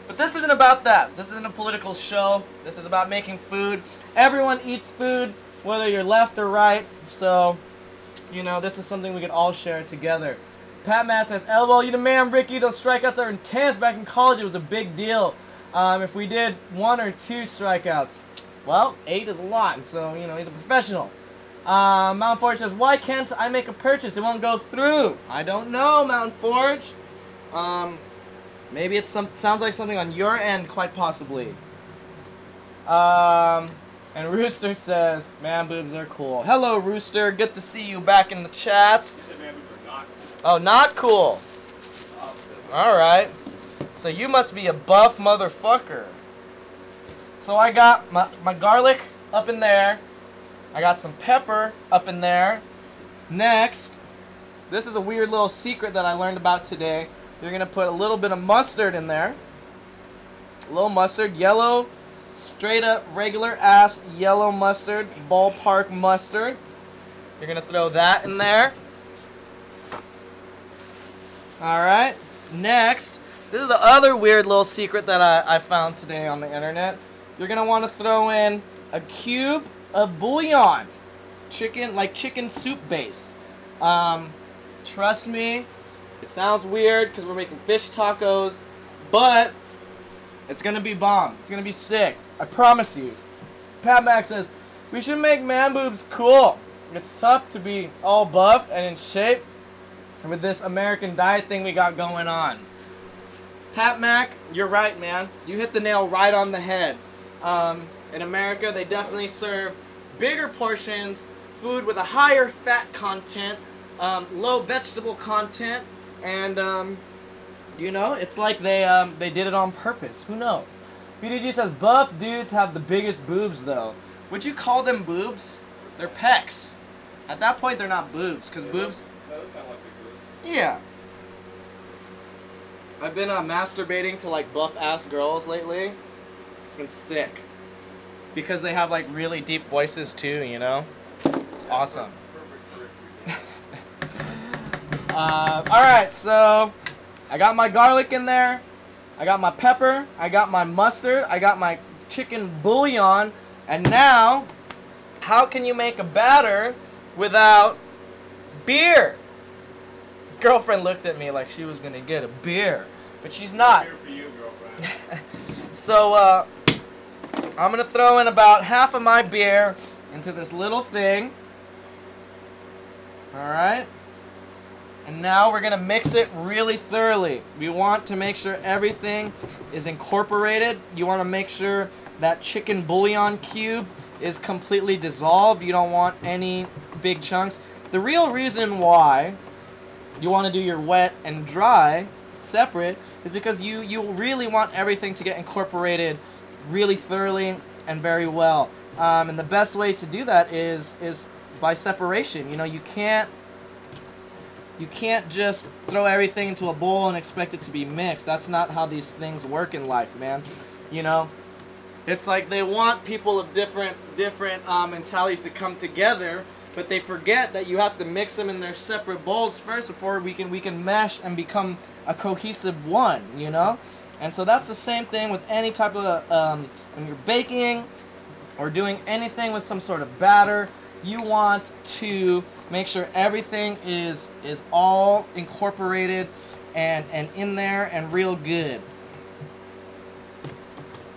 But this isn't about that. This isn't a political show. This is about making food. Everyone eats food, whether you're left or right. So, you know, this is something we can all share together. Pat Matt says, LOL, you the man, Ricky. Those strikeouts are intense. Back in college, it was a big deal. If we did 1 or 2 strikeouts, well, 8 is a lot. So, you know, he's a professional. Mountain Forge says, why can't I make a purchase? It won't go through. I don't know, Mountain Forge. Maybe it sounds like something on your end, quite possibly. And Rooster says, man boobs are cool. Hello, Rooster. Good to see you back in the chats.
You said man boobs are not cool.
Oh, not cool. Alright. So you must be a buff motherfucker. So I got my garlic up in there. I got some pepper up in there. Next, this is a weird little secret that I learned about today. You're going to put a little bit of mustard in there. A little mustard, yellow, straight up regular ass yellow mustard, ballpark mustard. You're going to throw that in there. Alright, next, this is the other weird little secret that I found today on the internet. You're going to want to throw in a cube of bouillon, chicken soup base. Trust me, it sounds weird because we're making fish tacos, but it's gonna be bomb. It's gonna be sick. I promise you. Pat Max says we should make man boobs cool. It's tough to be all buff and in shape with this American diet thing we got going on. Pat Mac, you're right, man. You hit the nail right on the head. In America, they definitely serve bigger portions, food with a higher fat content, low vegetable content, and you know, it's like they did it on purpose. Who knows? BDG says buff dudes have the biggest boobs, though. Would you call them boobs? They're pecs. At that point, they're not boobs, because boobs.
They look kind of like big boobs.
Yeah. I've been masturbating to like buff ass girls lately. It's been sick. Because they have like really deep voices too, you know? It's awesome. Alright, so I got my garlic in there. I got my pepper. I got my mustard. I got my chicken bouillon. And now, how can you make a batter without beer? Girlfriend looked at me like she was gonna get a beer, but she's not.
Here for you, girlfriend.
So, I'm gonna throw in about half of my beer into this little thing. Alright. And now we're gonna mix it really thoroughly. We want to make sure everything is incorporated. You wanna make sure that chicken bouillon cube is completely dissolved. You don't want any big chunks. The real reason why you want to do your wet and dry separate is because you really want everything to get incorporated really thoroughly and very well. And the best way to do that is by separation. You know, you can't just throw everything into a bowl and expect it to be mixed. That's not how these things work in life, man. You know, it's like they want people of different mentalities to come together, but they forget that you have to mix them in their separate bowls first before we can mesh and become a cohesive one, you know? And so that's the same thing with any type of, when you're baking or doing anything with some sort of batter, you want to make sure everything is all incorporated and in there and real good.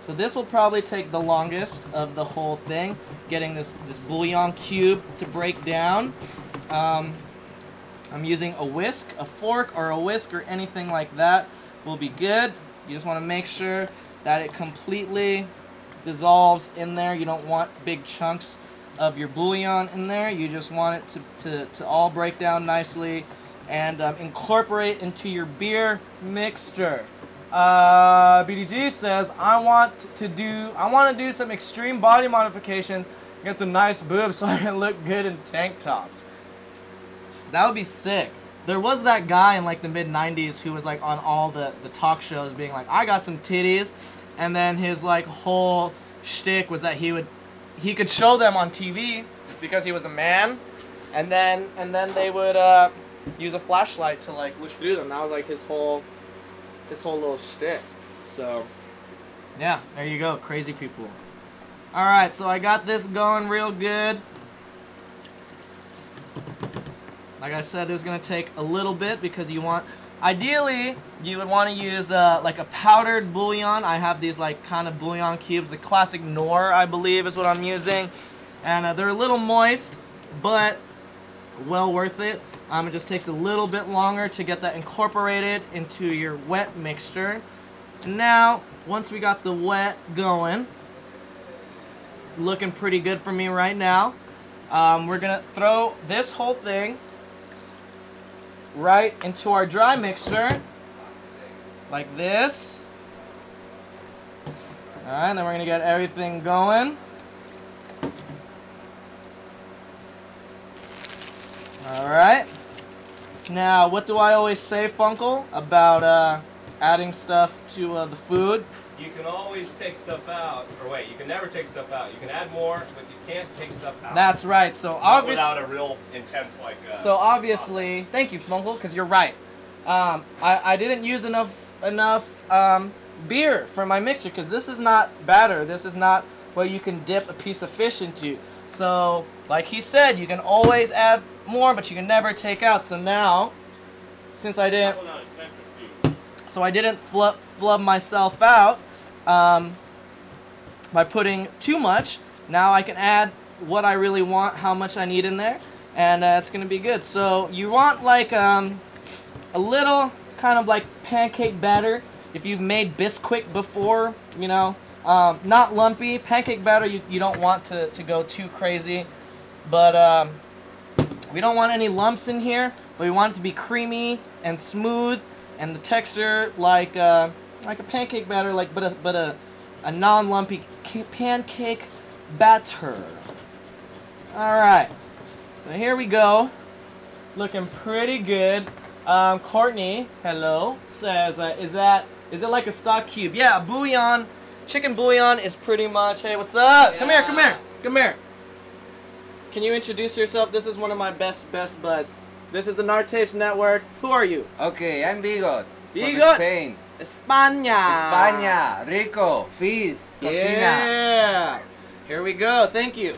So this will probably take the longest of the whole thing, getting this bouillon cube to break down. I'm using a whisk, a fork or a whisk or anything like that will be good. You just want to make sure that it completely dissolves in there. You don't want big chunks of your bouillon in there. You just want it to all break down nicely and incorporate into your beer mixture. BDG says, I want to do some extreme body modifications, get some nice boobs so I can look good in tank tops. That would be sick. There was that guy in like the mid-90s who was like on all the talk shows being like, I got some titties, and then his like whole shtick was that he could show them on TV because he was a man, and then they would use a flashlight to like look through them. That was like his whole little shtick. So yeah, there you go, crazy people. All right, so I got this going real good. Like I said, it's gonna take a little bit because ideally you would want to use like a powdered bouillon. I have these like kind of bouillon cubes, the classic Knorr, I believe is what I'm using, and they're a little moist, but well worth it. It just takes a little bit longer to get that incorporated into your wet mixture. And now, once we got the wet going, it's looking pretty good for me right now. We're gonna throw this whole thing right into our dry mixture, like this. Alright, then we're gonna get everything going. Alright. Now, what do I always say, Funkle, about adding stuff to the food?
You can always take stuff out, or wait, you can never take stuff out. You can add more, but you can't take stuff out.
That's right. So obviously,
without a real intense like.
So obviously, thank you, Funkle, because you're right. I didn't use enough beer for my mixture because this is not batter. This is not what you can dip a piece of fish into. So, like he said, you can always add more, but you can never take out. So now, since I didn't, flub myself out by putting too much. Now I can add what I really want, how much I need in there, and it's gonna be good. So you want like a little kind of like pancake batter. If you've made Bisquick before, you know, not lumpy. Pancake batter you don't want to go too crazy, but we don't want any lumps in here, but we want it to be creamy and smooth and the texture like a pancake batter, but a non-lumpy pancake batter. All right, so here we go, looking pretty good. Courtney, hello, says, is it like a stock cube? Yeah, a bouillon, chicken bouillon is pretty much. Hey, what's up? Yeah. Come here. Can you introduce yourself? This is one of my best buds. This is the Nartapes Network. Who are you?
Okay, I'm Bigot.
Bigot?
From Spain.
España.
Rico, Fizz, Cocina.
Yeah. Here we go. Thank you.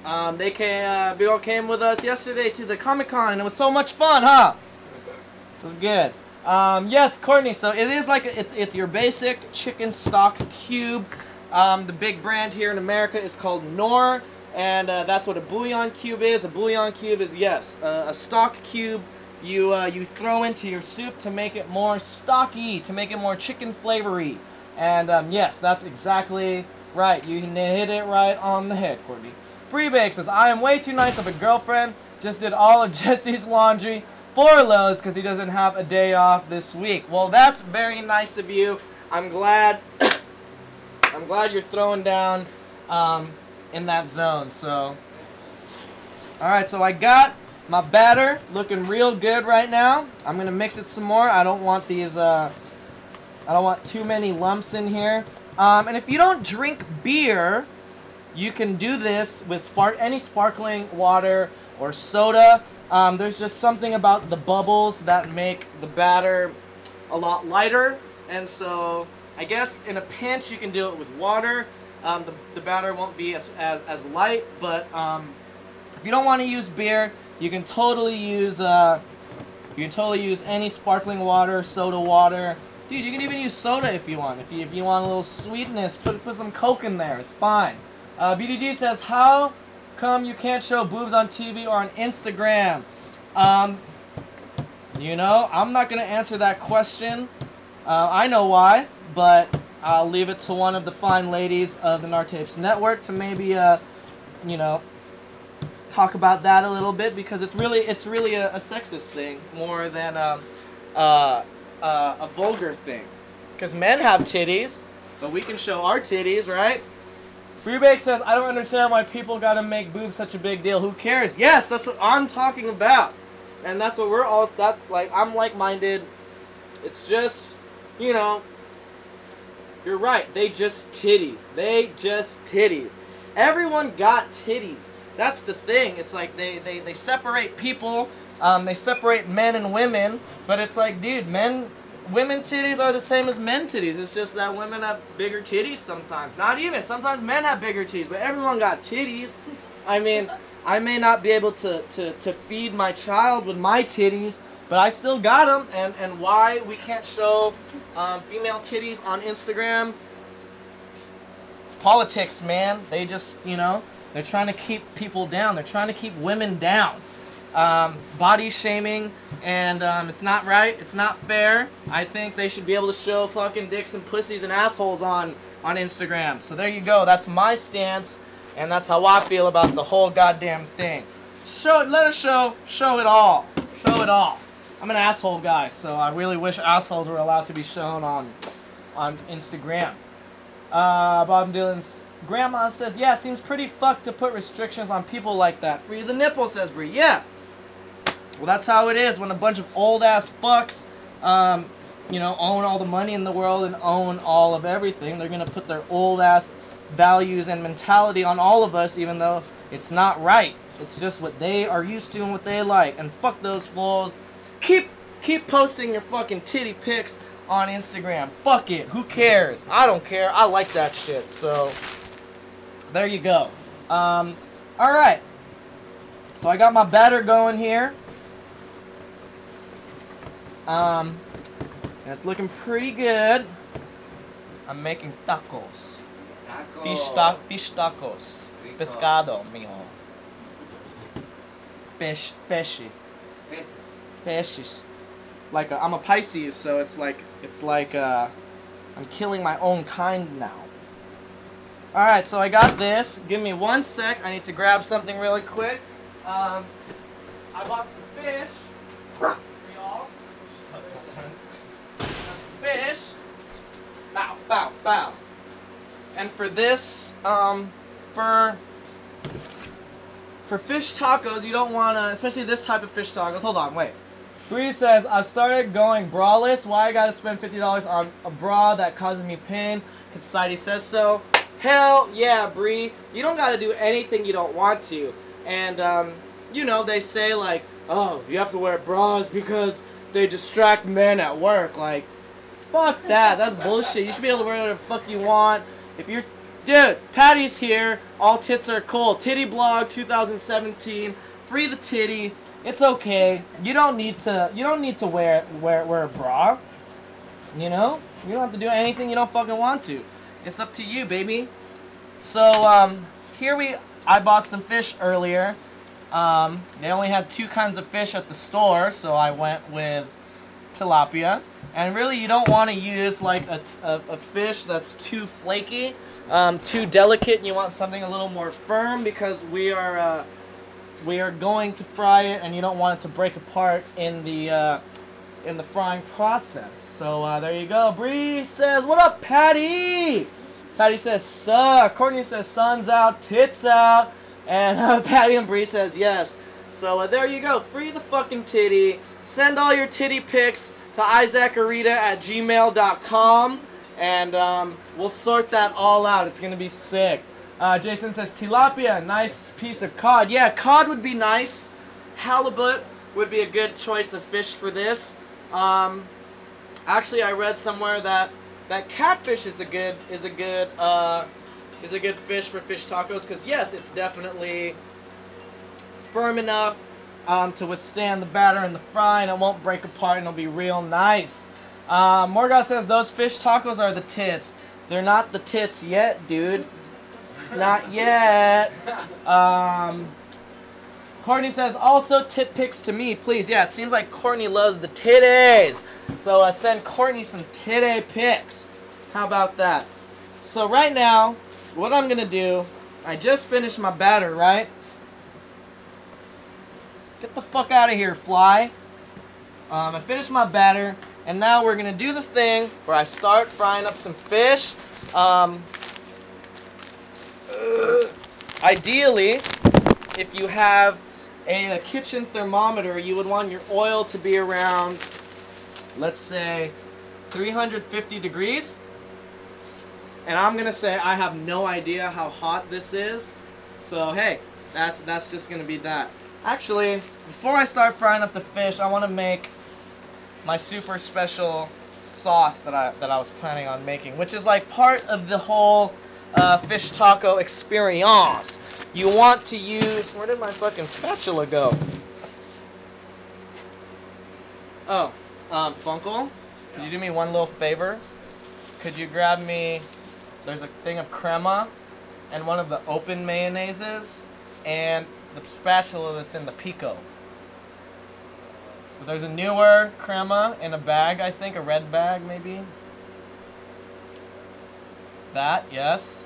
Bigot came with us yesterday to the Comic-Con, and it was so much fun, huh? It was good. Yes, Courtney. So it is like it's your basic chicken stock cube. The big brand here in America is called Knorr. And that's what a bouillon cube is. A bouillon cube is, yes, a stock cube you throw into your soup to make it more stocky, to make it more chicken flavory. And yes, that's exactly right. You hit it right on the head, Courtney. Pre-Bake says, I am way too nice of a girlfriend. Just did all of Jesse's laundry for Lowe's because he doesn't have a day off this week. Well, that's very nice of you. I'm glad. I'm glad you're throwing down in that zone. So, all right. So I got my batter looking real good right now. I'm gonna mix it some more. I don't want these. I don't want too many lumps in here. And if you don't drink beer, you can do this with any sparkling water or soda. There's just something about the bubbles that make the batter a lot lighter And so I guess in a pinch you can do it with water. The batter won't be as light, but if you don't want to use beer, you can totally use any sparkling water, soda water. Dude, you can even use soda if you want. If you want a little sweetness, put some Coke in there. It's fine. BDG says, how come you can't show boobs on TV or on Instagram? You know, I'm not going to answer that question. I know why, but I'll leave it to one of the fine ladies of the Nartapes Network to maybe, you know, talk about that a little bit, because it's really a sexist thing more than a vulgar thing. Because men have titties, but we can show our titties, right? Freebake says, I don't understand why people gotta make boobs such a big deal. Who cares? Yes, that's what I'm talking about. And that's what we're all, I'm like-minded. It's just, you know, you're right. They just titties. They just titties. Everyone got titties. That's the thing. It's like they separate people. They separate men and women. But it's like, dude, women titties are the same as men titties. It's just that women have bigger titties sometimes. Not even. Sometimes men have bigger titties. But everyone got titties. I mean, I may not be able to feed my child with my titties, but I still got them. And why we can't show female titties on Instagram? It's politics, man. They just, you know, they're trying to keep people down. They're trying to keep women down. Body shaming, and it's not right. It's not fair. I think they should be able to show fucking dicks and pussies and assholes on Instagram. So there you go. That's my stance, and that's how I feel about the whole goddamn thing. Let us show it all. Show it all. I'm an asshole guy, so I really wish assholes were allowed to be shown on Instagram. Bob Dylan's grandma says, yeah, seems pretty fucked to put restrictions on people like that. Free the nipple, says Bree. Yeah. Well, that's how it is when a bunch of old-ass fucks, you know, own all the money in the world and own all of everything. They're going to put their old-ass values and mentality on all of us, even though it's not right. It's just what they are used to and what they like. And fuck those fools. Keep posting your fucking titty pics on Instagram. Fuck it. Who cares? I don't care. I like that shit. So there you go. Alright. So I got my batter going here. And it's looking pretty good. I'm making tacos. Fish tacos. Pescado, mijo. Pesci. Pescis. Like I'm a Pisces, so it's like I'm killing my own kind now. Alright, so I got this. Give me 1 sec. I need to grab something really quick. I bought some fish for y'all. Fish. Bow, bow, bow. And for this, for fish tacos, you don't want to, especially this type of fish tacos. Hold on, wait. Bree says, I started going braless. Why I gotta spend $50 on a bra that causes me pain? Because society says so. Hell yeah, Bree. You don't gotta do anything you don't want to. And, you know, they say like, oh, you have to wear bras because they distract men at work. Like, fuck that. That's bullshit. You should be able to wear whatever the fuck you want. If you're, dude, Patty's here. All tits are cool. Titty blog 2017. Free the titty. It's okay. You don't need to wear a bra. You know? You don't have to do anything you don't fucking want to. It's up to you, baby. So, here I bought some fish earlier. They only had 2 kinds of fish at the store, so I went with tilapia. And really, you don't want to use like a fish that's too flaky, too delicate, and you want something a little more firm, because we are going to fry it, and you don't want it to break apart in the frying process. So there you go. Bree says, "What up, Patty?" Patty says, "Suck." Courtney says, "Sun's out, tits out," and Patty and Bree says, "Yes." So there you go. Free the fucking titty. Send all your titty pics to isaacharita@gmail.com, and we'll sort that all out. It's gonna be sick. Jason says, tilapia, nice piece of cod. Yeah, cod would be nice. Halibut would be a good choice of fish for this. Actually, I read somewhere that catfish is a good fish for fish tacos, because yes, it's definitely firm enough to withstand the batter and the fry, and it won't break apart, and it'll be real nice. Morgan says those fish tacos are the tits. They're not the tits yet, dude. Not yet. Courtney says also tit pics to me, please. Yeah, it seems like Courtney loves the titties. So send Courtney some titty pics. How about that? So right now, what I'm gonna do, I just finished my batter, right? Get the fuck out of here, fly. I finished my batter, and now we're gonna do the thing where I start frying up some fish. Ideally, if you have a kitchen thermometer, you would want your oil to be around, let's say, 350 degrees. And I'm gonna say I have no idea how hot this is, so hey, that's just gonna be that. Actually, before I start frying up the fish, I want to make my super special sauce that I was planning on making, which is like part of the whole fish taco experience. You want to use, where did my fucking spatula go? Oh, Funkle, could you do me one little favor? Could you grab me, there's a thing of crema and one of the open mayonnaises and the spatula that's in the pico. So there's a newer crema in a bag, I think, a red bag maybe. That, yes.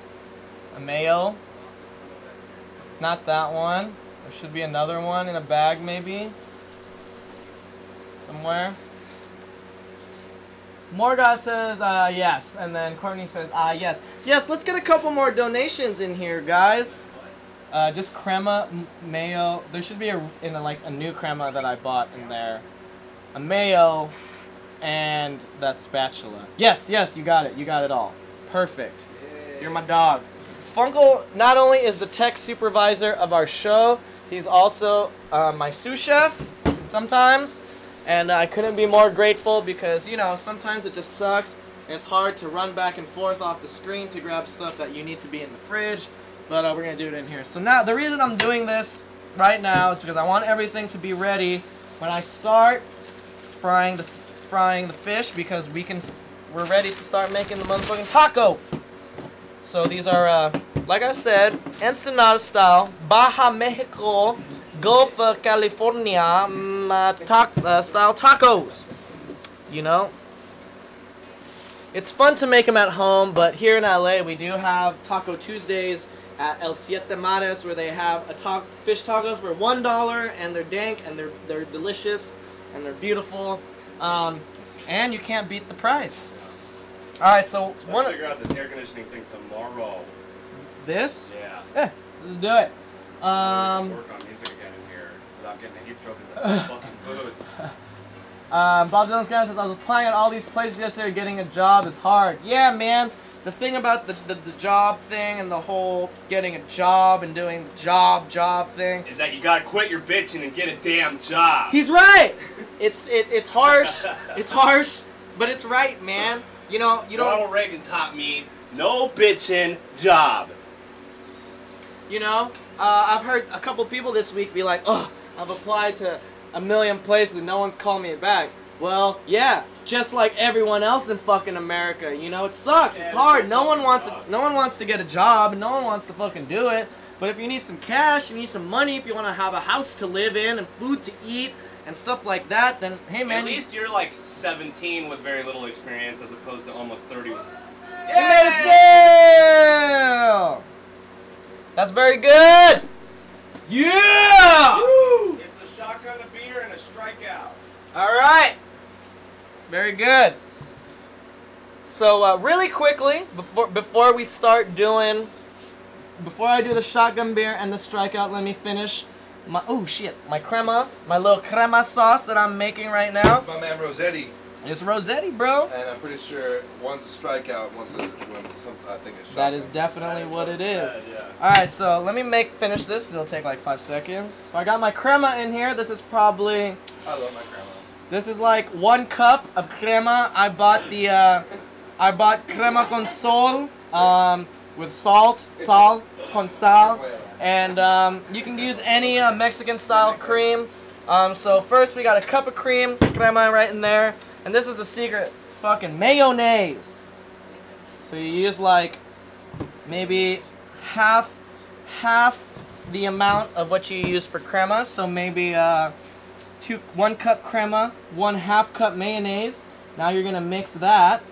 A mayo. Not that one. There should be another one in a bag maybe. Somewhere. Morga says, yes. And then Courtney says, yes. Yes, let's get a couple more donations in here, guys. Just crema, mayo. There should be a new crema that I bought in there. A mayo and that spatula. Yes, yes, you got it. You got it all. Perfect. You're my dog. Funkle not only is the tech supervisor of our show, he's also my sous chef sometimes. And I couldn't be more grateful because, you know, sometimes it just sucks. And it's hard to run back and forth off the screen to grab stuff that you need to be in the fridge. But we're going to do it in here. So now, the reason I'm doing this right now is because I want everything to be ready when I start frying the fish, because we're ready to start making the motherfucking taco. So these are, like I said, Ensenada style, Baja, Mexico, Gulf, California style tacos. You know? It's fun to make them at home, but here in LA we do have Taco Tuesdays at El Siete Mares, where they have fish tacos for $1, and they're dank, and they're delicious, and they're beautiful, and you can't beat the price. All right, so
Let's figure out this air conditioning thing tomorrow.
This?
Yeah.
Yeah, let's do it.
Work on music again in here without getting a heat stroke in the fucking booth.
Bob Dylan's guy says, I was applying at all these places yesterday. Getting a job is hard. Yeah, man. The thing about the job thing and the whole getting a job and doing the job thing
is that you gotta quit your bitching and get a damn job.
He's right. It's harsh. It's harsh, but it's right, man. You know,
Ronald Reagan taught me no bitching, job.
You know, I've heard a couple people this week be like, oh, I've applied to a million places and no one's called me back. Well, yeah, just like everyone else in fucking America, you know, it sucks. It's hard. No one wants to get a job, and no one wants to fucking do it. But if you need some cash, you need some money, if you want to have a house to live in and food to eat and stuff like that, then hey, man.
At least you're like 17 with very little experience as opposed to almost 30.
You made a sale! That's very good! Yeah!
Woo! It's a shotgun, a beer, and a strikeout.
Alright. Very good. So really quickly, before we start doing, before I do the shotgun beer and the strikeout, let me finish my, oh shit, my crema, my little crema sauce that I'm making right now.
My man Rossetti.
It's Rossetti, bro.
And I'm pretty sure one's a strikeout, one's I think it's shotgun.
That is definitely what it is.
Yeah.
Alright, so let me finish this. It'll take like 5 seconds. So I got my crema in here. This is probably,
I love my crema.
This is like 1 cup of crema. I bought crema con sol with sal con sal, and you can use any Mexican style cream. So first we got a cup of cream, crema right in there, and this is the secret, fucking mayonnaise. So you use like maybe half the amount of what you use for crema. So maybe 1 cup crema, 1/2 cup mayonnaise. Now you're gonna mix that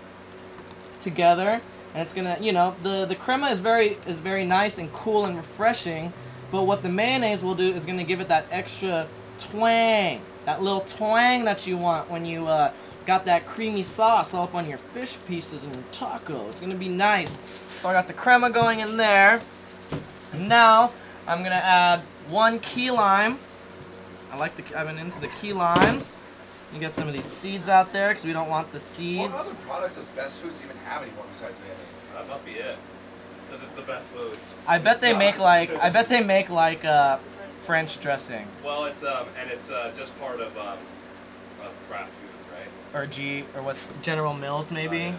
together, and it's gonna, you know, the crema is very nice and cool and refreshing. But what the mayonnaise will do is gonna give it that extra twang, that little twang that you want when you got that creamy sauce all up on your fish pieces and your taco. It's gonna be nice. So I got the crema going in there. And now I'm gonna add 1 key lime. I've been into the key limes. You get some of these seeds out there because we don't want the seeds.
What other products does Best Foods even have anymore besides mayonnaise?
That must be it. Because it's the best foods.
I bet they make like French dressing.
Well, it's and it's just part of craft foods, right?
Or what, General Mills maybe.
Yeah.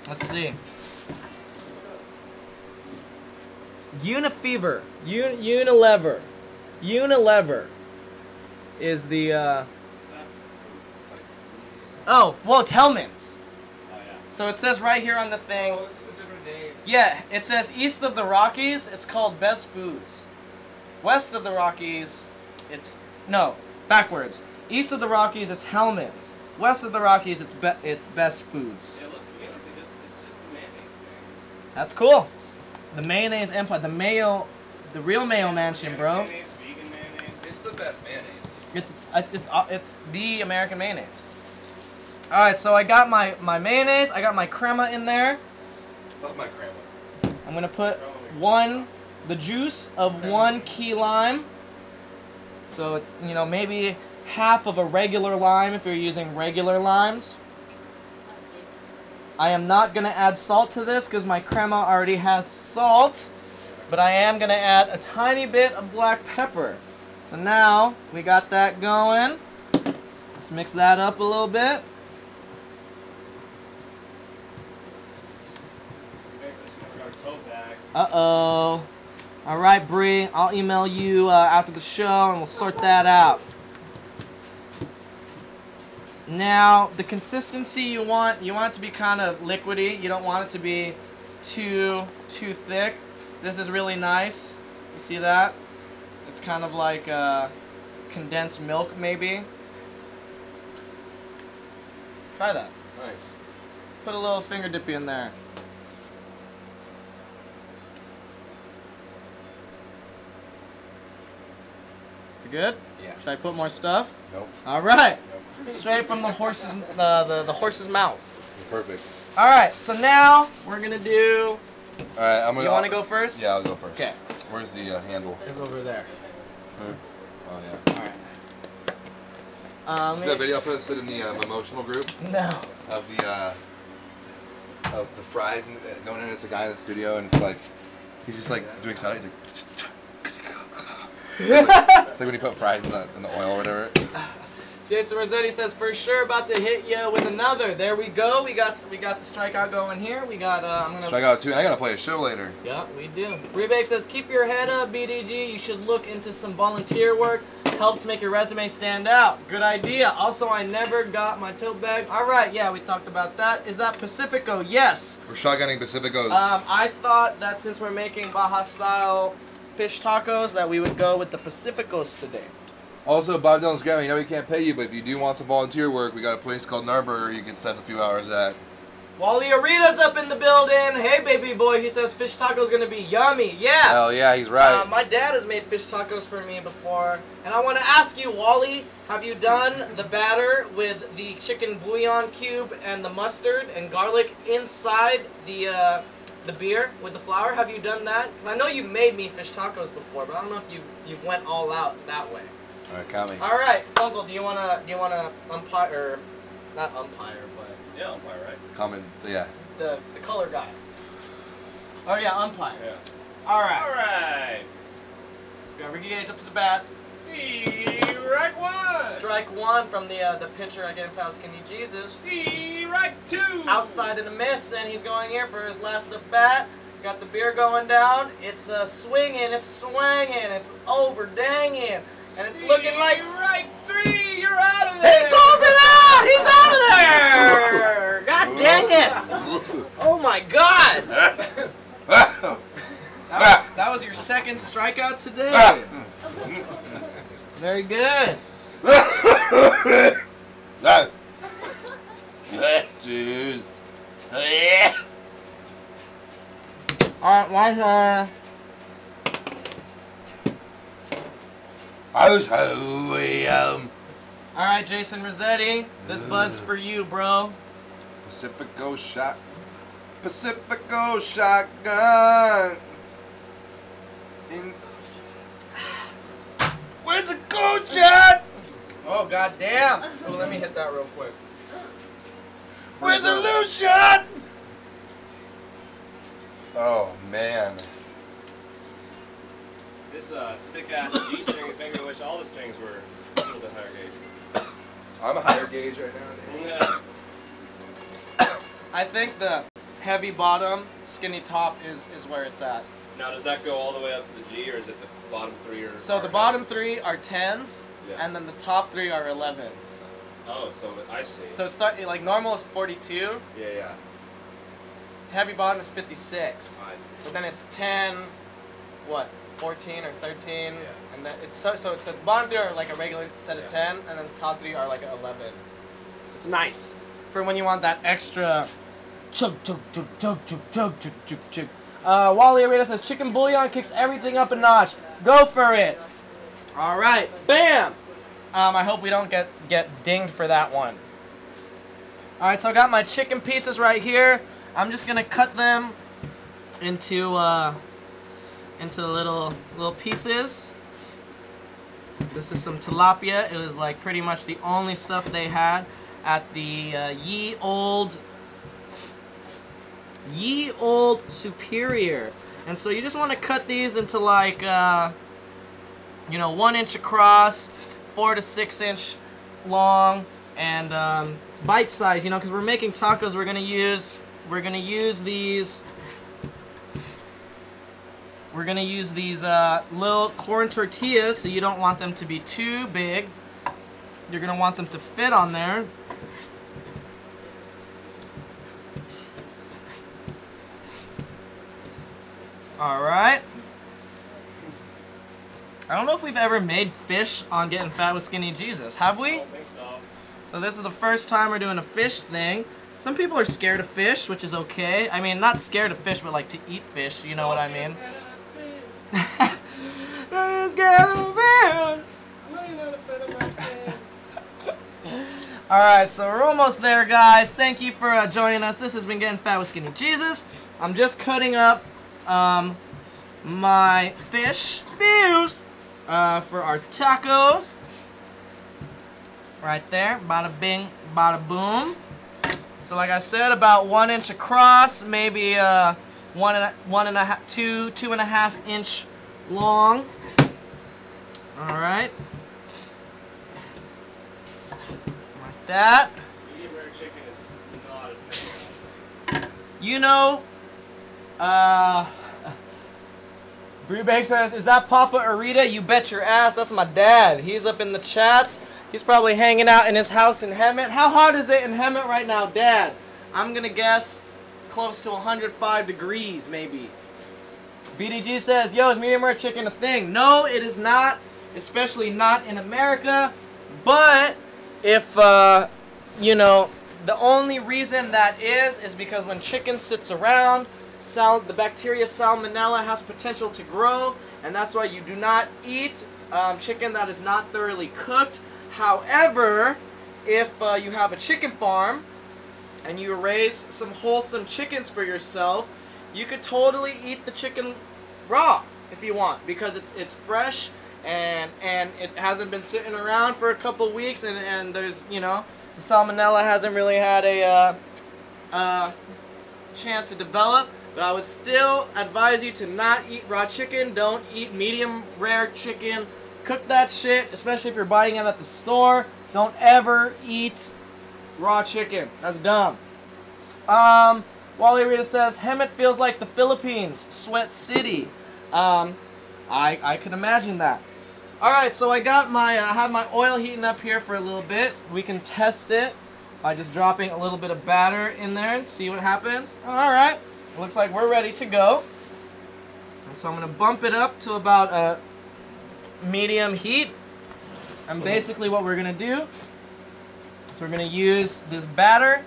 Let's see. Unifever, Unilever is the oh, well, it's Hellmann's.
Oh yeah.
So it says right here on the thing.
Oh, this is a different name.
Yeah, it says east of the Rockies, it's called Best Foods. West of the Rockies, it's backwards. East of the Rockies, it's Hellmann's. West of the Rockies, it's Best Foods.
Yeah, listen, we don't think it's just the mayonnaise thing.
That's cool. The mayonnaise empire, the real mayo mansion, bro.
Mayonnaise, vegan mayonnaise.
It's the best mayonnaise.
It's the American mayonnaise. All right, so I got my mayonnaise, I got my crema in there.
Love my crema.
I'm gonna put the juice of 1 key lime. So, you know, maybe half of a regular lime if you're using regular limes. I am not gonna add salt to this because my crema already has salt, but I am gonna add a tiny bit of black pepper. So now we got that going. Let's mix that up a little bit. Uh-oh. All right, Bree, I'll email you after the show and we'll sort that out. Now, the consistency you want it to be kind of liquidy. You don't want it to be too thick. This is really nice. You see that? It's kind of like condensed milk, maybe. Try that.
Nice.
Put a little finger dippy in there. Is it good?
Yeah.
Should I put more stuff?
Nope.
All right.
Nope.
Straight from the horse's the horse's mouth.
Perfect.
All right. So now we're gonna do.
All right, I'm gonna.
You want to go first?
Yeah, I'll go first.
Okay.
Where's the handle?
It's over there.
Oh yeah.
All right.
See that video I posted in the emotional group
No.
of the fries and going in? It's a guy in the studio and it's like he's just like doing sound. He's like. It's like when you put fries in the oil or whatever.
Jason Rossetti says for sure about to hit you with another. There we go. We got the strikeout going here. We got I'm gonna
Strikeout 2. I gotta play a show later.
Yeah, we do. Rebake says keep your head up, BDG. You should look into some volunteer work. Helps make your resume stand out. Good idea. Also, I never got my tote bag. All right, yeah, we talked about that. Is that Pacifico? Yes.
We're shotgunning Pacificos.
I thought that since we're making Baja style fish tacos that we would go with the Pacificos today.
Also, Bob Dylan's Grandma, you know we can't pay you, but if you do want some volunteer work, we got a place called Narburger you can spend a few hours at.
Wally Arita's up in the building. Hey, baby boy. He says fish tacos gonna be yummy. Yeah.
Hell yeah, he's right.
My dad has made fish tacos for me before. And I want to ask you, Wally, have you done the batter with the chicken bouillon cube and the mustard and garlic inside the beer with the flour? Have you done that? Because I know you made me fish tacos before, but I don't know if you went all out that way.
All right, count me.
All right, Uncle, do you wanna umpire, or not umpire, but
Yeah, umpire, right?
Comment, yeah.
the color guy? Oh yeah, umpire.
Yeah.
All right.
All right.
We got Ricky Gage up to the bat.
Strike one.
Strike one from the pitcher again, Foul Skinny Jesus.
Strike two.
Outside in the miss, and he's going here for his last at bat. Got the beer going down. It's swinging, it's swanging, it's over danging, and it's looking like
Strike three. You're out of there.
he calls it out. He's out of there. God dang it! Oh my God! That was your second strikeout today. Very good.
Dude.
Alright, why Alright, Jason Rossetti, this bud's for you, bro.
Pacifico shotgun. Where's the coach at?
Oh, goddamn. Oh, let me hit that real quick.
Where's the loose shot? Oh man.
This thick ass G string is making me wish all the strings were a little bit higher gauge.
I'm a higher gauge right now, dude.
Yeah.
I think the heavy bottom, skinny top is where it's at.
Now, does that go all the way up to the G, or is it the bottom three? Or
So the bottom three are 10s,
Yeah.
and then the top three are 11s.
Oh, so I see.
So it's like normal is 42,
Yeah.
heavy bottom is 56.
I see.
So then it's 10, what, 14 or 13,
Yeah.
and then it's so the bottom three are like a regular set of
Yeah.
10, and then the top three are like an 11. It's nice for when you want that extra chug chug chug chug chug chug chug chug chug. Wally Arita says chicken bouillon kicks everything up a notch. Go for it. All right, bam. I hope we don't get dinged for that one. All right, so I got my chicken pieces right here. I'm just gonna cut them into little pieces. This is some tilapia. It was like pretty much the only stuff they had at the ye old Superior. And so you just want to cut these into like 1 inch across, 4 to 6 inch long, and bite size. Because we're making tacos, we're gonna use these. We're gonna use these little corn tortillas, so you don't want them to be too big. You're gonna want them to fit on there. Alright. I don't know if we've ever made fish on Getting Fat with Skinny Jesus. Have we?
I don't think so.
So this is the first time we're doing a fish thing. Some people are scared of fish, which is okay. I mean, not scared of fish, but like to eat fish. You know what I mean? Alright, so we're almost there, guys. Thank you for joining us. This has been Getting Fat with Skinny Jesus. I'm just cutting up my fish for our tacos. Right there. Bada bing, bada boom. So like I said, about 1 inch across, maybe 2.5 inch long. Alright. Like that.
Medium rare chicken is not a thing.
Brewbake says, is that Papa Arita? You bet your ass. That's my dad. He's up in the chats. He's probably hanging out in his house in Hemet. How hot is it in Hemet right now, Dad? I'm going to guess close to 105 degrees, maybe. BDG says, yo, is medium rare chicken a thing? No, it is not, especially not in America. But if, the only reason that is because when chicken sits around, the bacteria Salmonella has potential to grow, and that's why you do not eat chicken that is not thoroughly cooked. However, if you have a chicken farm and you raise some wholesome chickens for yourself, you could totally eat the chicken raw if you want, because it's fresh and it hasn't been sitting around for a couple weeks, and there's the Salmonella hasn't really had a chance to develop. But I would still advise you to not eat raw chicken. Don't eat medium rare chicken Cook that shit, especially if you're buying it at the store. Don't ever eat raw chicken. That's dumb. Wally Rita says, Hemet feels like the Philippines, Sweat City. I can imagine that. Alright, so I got my, have my oil heating up here for a little bit. We can test it by just dropping a little bit of batter in there and see what happens. Alright, looks like we're ready to go. And so I'm going to bump it up to about a medium heat. And basically what we're going to do is we're going to use this batter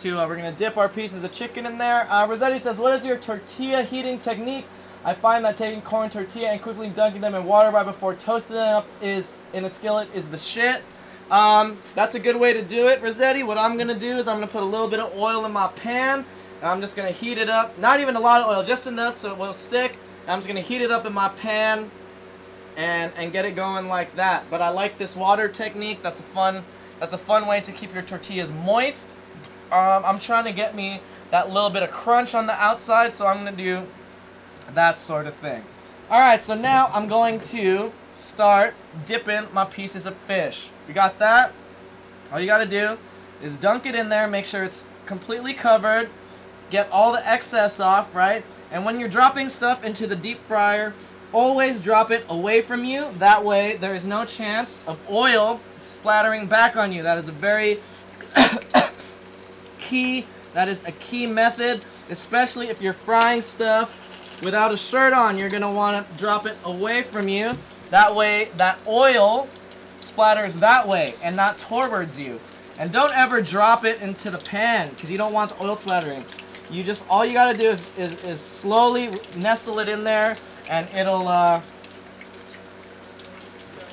to, we're going to dip our pieces of chicken in there. Rossetti says, what is your tortilla heating technique? I find that taking corn tortilla and quickly dunking them in water right before toasting them up is in a skillet is the shit. That's a good way to do it, Rossetti. What I'm going to do is I'm going to put a little bit of oil in my pan. And I'm just going to heat it up. Not even a lot of oil, just enough so it will stick. And I'm just going to heat it up in my pan and get it going like that. But I like this water technique. That's a fun way to keep your tortillas moist. I'm trying to get me that little bit of crunch on the outside, so I'm going to do that sort of thing. Alright, so now I'm going to start dipping my pieces of fish. You got that? All you got to do is dunk it in there, make sure it's completely covered, get all the excess off, right? And when you're dropping stuff into the deep fryer, always drop it away from you. That way there is no chance of oil splattering back on you. That is a very key method, especially if you're frying stuff without a shirt on. You're going to want to drop it away from you. That way that oil splatters that way and not towards you. And don't ever drop it into the pan because you don't want the oil splattering. You just, all you got to do is slowly nestle it in there and it'll, ooh,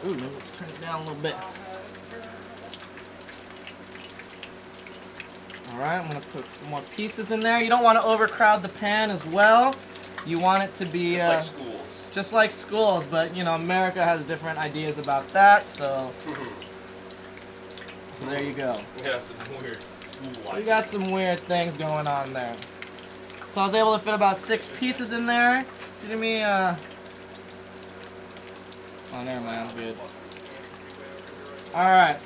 maybe let's turn it down a little bit. Alright, I'm going to put more pieces in there. You don't want to overcrowd the pan as well. You want it to be
Just like schools.
Just like schools, but you know, America has different ideas about that, so there you go.
We have some weird school
We got some weird things going on there. So I was able to fit about 6 pieces in there. Give me oh, never mind, I'm good. Alright.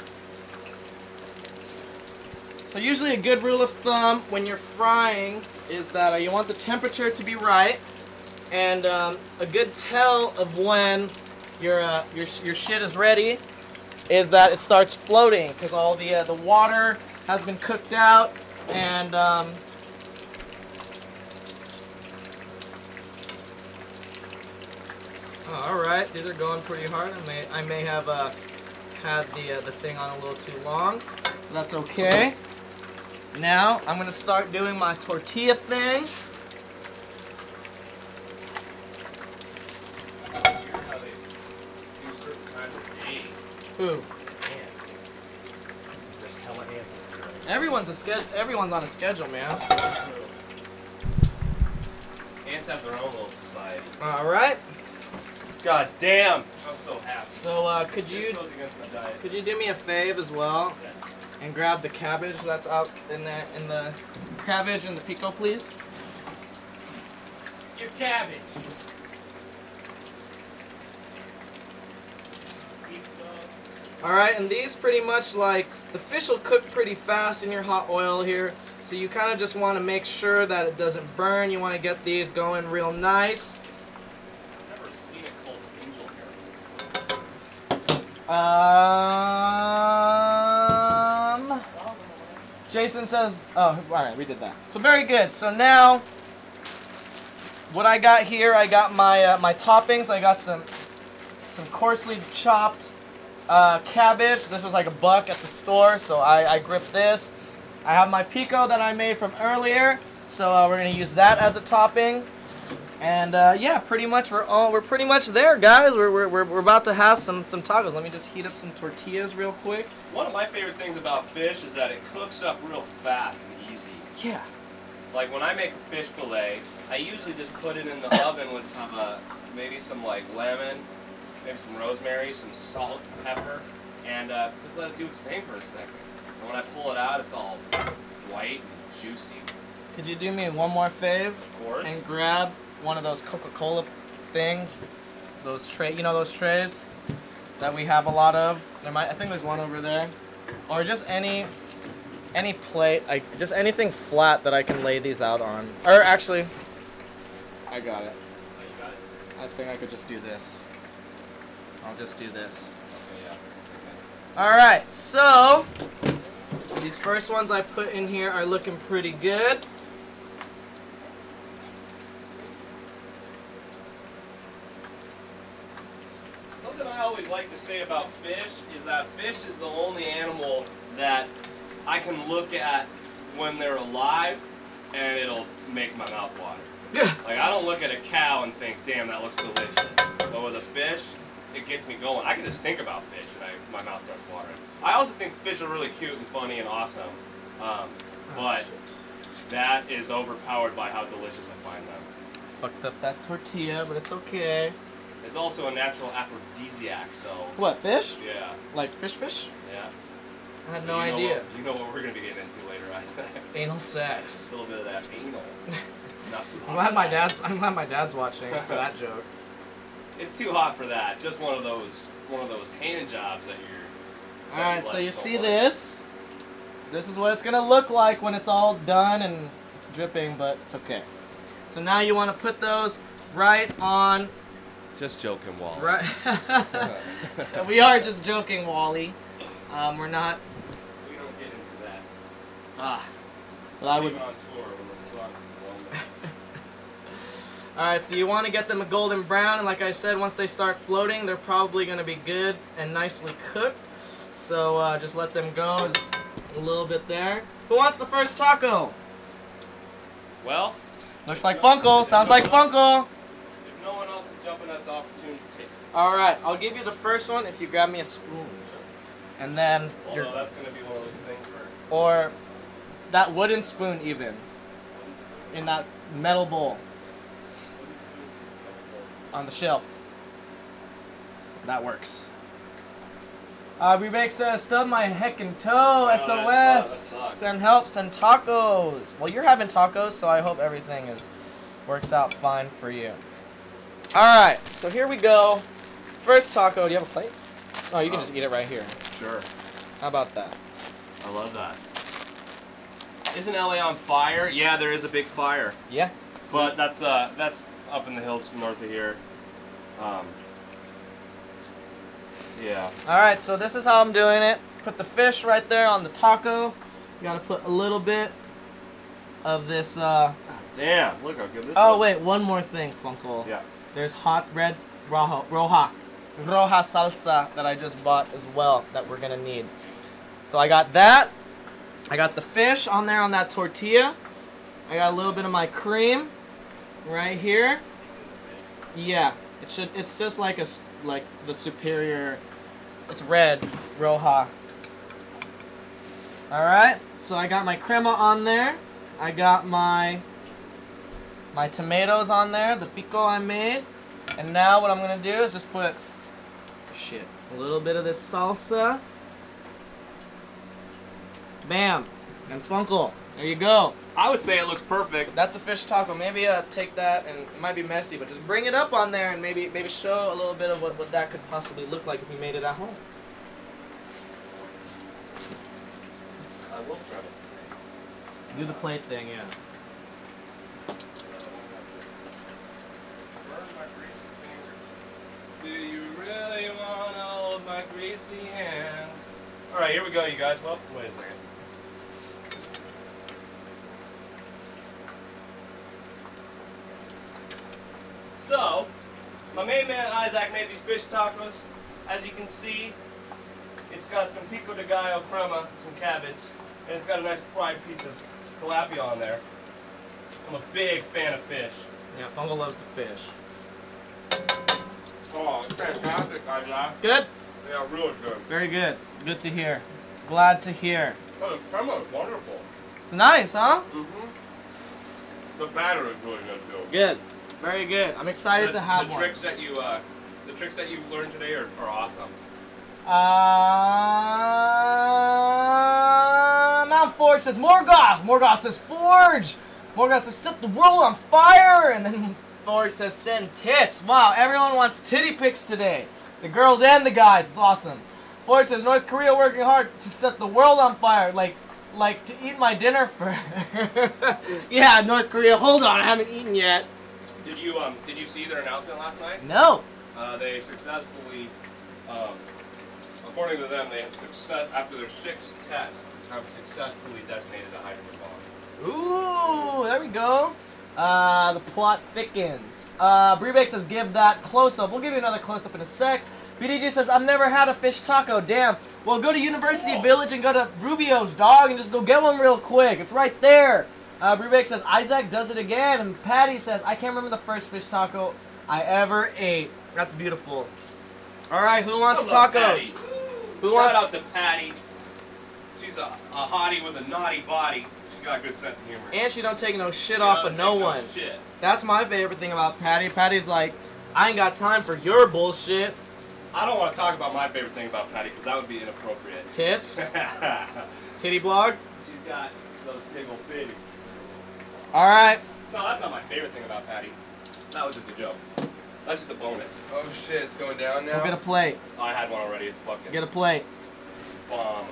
So usually a good rule of thumb when you're frying is that you want the temperature to be right, and a good tell of when your shit is ready is that it starts floating because all the water has been cooked out and all right, these are going pretty hard. I may have had the thing on a little too long. But that's okay. Now, I'm going to start doing my tortilla thing.
How they do certain times of day.
Ooh.
Ants. There's hella ants.
Everyone's on a schedule, man.
Ants have their own little society.
All right.
God damn! I'm so happy.
So, could
This
you
goes against my diet.
do me a fave as well
Yeah.
and grab the cabbage that's out in the cabbage and the pico, please?
Your cabbage.
All right, and these pretty much like the fish will cook pretty fast in your hot oil here, so you kind of just want to make sure that it doesn't burn. You want to get these going real nice.
I've never seen it called angel hair.
Jason says, oh, all right, we did that. So very good. So now, what I got here, I got my my toppings. I got some coarsely chopped cabbage. This was like $1 at the store, so I gripped this. I have my pico that I made from earlier, so we're gonna use that as a topping. And yeah, pretty much we're pretty much there, guys. We're about to have some tacos. Let me just heat up some tortillas real quick.
One of my favorite things about fish is that it cooks up real fast and easy.
Yeah.
Like when I make a fish fillet, I usually just put it in the oven with some maybe some like lemon, maybe some rosemary, some salt, pepper, and just let it do its thing for a second. And when I pull it out, it's all white and juicy.
Could you do me one more fave?
Of course.
And grab one of those Coca-Cola things, those those trays. that we have a lot of. I think there's one over there. Or just any plate, just anything flat that I can lay these out on. Or actually, I got it.
Oh, you got it?
I think I could just do this. I'll just do this.
Okay, yeah.
Alright, so these first ones I put in here are looking pretty good.
Something I always like to say about fish is that fish is the only animal that I can look at when they're alive and it'll make my mouth water.
Yeah.
Like, I don't look at a cow and think, damn, that looks delicious. But with a fish, it gets me going. I can just think about fish and my mouth starts watering. I also think fish are really cute and funny and awesome. But that is overpowered by how delicious I find them.
Fucked up that tortilla, but it's okay.
It's also a natural aphrodisiac, so...
What, fish?
Yeah.
Like fish?
Yeah.
I had
So
no
you know
idea.
You know what we're going to be getting into later, I think.
Anal sex.
A little bit of that anal. Not too
I'm
hot.
glad my dad's watching for that joke.
It's too hot for that. Just one of those hand jobs that you're...
Alright, so you see this? This is what it's gonna look like when it's all done and it's dripping, but it's okay. So now you want to put those right on...
Just joking, Wall.
Right. We are just joking, Wally. We're not...
We don't get into that.
But I would...
Even on tour when we're drunk.
Alright, so you want to get them a golden brown, and like I said, once they start floating, they're probably going to be good and nicely cooked. So just let them go. Just a little bit there. Who wants the first taco?
Well...
Looks like Funkle. Sounds like Funkle.
If no one else is jumping at the opportunity to take it.
Alright, I'll give you the first one if you grab me a spoon. And then...
Although that's going to be one of those things where...
Or that wooden spoon even. In that metal bowl. On the shelf. That works. Remake says, stub my heckin' toe,
that
SOS.
sucks.
Send help, send tacos. Well, you're having tacos, so I hope everything works out fine for you. Alright, so here we go. First taco, do you have a plate? Oh, you can just eat it right here.
Sure.
How about that?
I love that. Isn't LA on fire? Yeah, there is a big fire.
Yeah?
But that's up in the hills north of here. Yeah.
Alright, so this is how I'm doing it. Put the fish right there on the taco. You gotta put a little bit of this,
Damn, look how good this
Oh,
is.
wait, one more thing, Funkle.
Yeah.
There's hot red roja salsa that I just bought as well that we're gonna need. So I got that. I got the fish on there on that tortilla. I got a little bit of my cream right here. Yeah, it's just like the superior. It's red roja. All right. So I got my crema on there. I got my tomatoes on there, the pico I made. And now what I'm gonna do is just put a little bit of this salsa. Bam. And Funkle. There you go.
I would say it looks perfect.
That's a fish taco. Maybe take that, and it might be messy, but just bring it up on there and maybe show a little bit of what that could possibly look like if you made it at home.
I will try it.
Do the plate thing, yeah.
Do you really want to hold my greasy hand? Alright, here we go, you guys. Well, wait a second. So, my main man Isaac made these fish tacos. As you can see, it's got some pico de gallo crema, some cabbage, and it's got a nice fried piece of tilapia on there. I'm a big fan of fish.
Yeah, Funkle loves the fish.
Oh, it's fantastic, Isaac.
Good?
Yeah, really good.
Very good. Good to hear. Glad to hear.
Oh, the crema is wonderful.
It's nice, huh?
Mm-hmm. The batter is really good too.
Good. Very good. I'm excited to have
the
one.
tricks that you learned today are awesome.
Mount Forge says Morgoth. Morgoth says Forge. Morgoth says set the world on fire. And then Forge says send tits. Wow, everyone wants titty pics today. The girls and the guys. It's awesome. Floyd says, North Korea working hard to set the world on fire. Like to eat my dinner for... Yeah, North Korea. Hold on, I haven't eaten yet.
Did you see their announcement last night?
No.
They successfully, according to them, they have after their 6th test, have successfully detonated a hydrogen bomb.
Ooh, there we go. The plot thickens. Breebake says, give that close-up. We'll give you another close-up in a sec. BDG says, I've never had a fish taco. Damn. Well, go to University Village and go to Rubio's, dog, and just go get one real quick. It's right there. Breebake says, Isaac does it again. And Patty says, I can't remember the first fish taco I ever ate. That's beautiful. All right, who wants tacos?
Patty. Shout out to Patty. She's a hottie with a naughty body. She got a good sense of humor.
And she don't take no shit off of no one.
Shit.
That's my favorite thing about Patty. Patty's like, I ain't got time for your bullshit.
I don't want to talk about my favorite thing about Patty because that would be inappropriate.
Tits? Titty blog?
She's got those big old bitty.
All right.
No, that's not my favorite thing about Patty. That was just a joke. That's just a bonus.
Oh shit, it's going down now?
We'll get a plate.
Oh, I had one already. It's fucking
Get a plate.
bomb.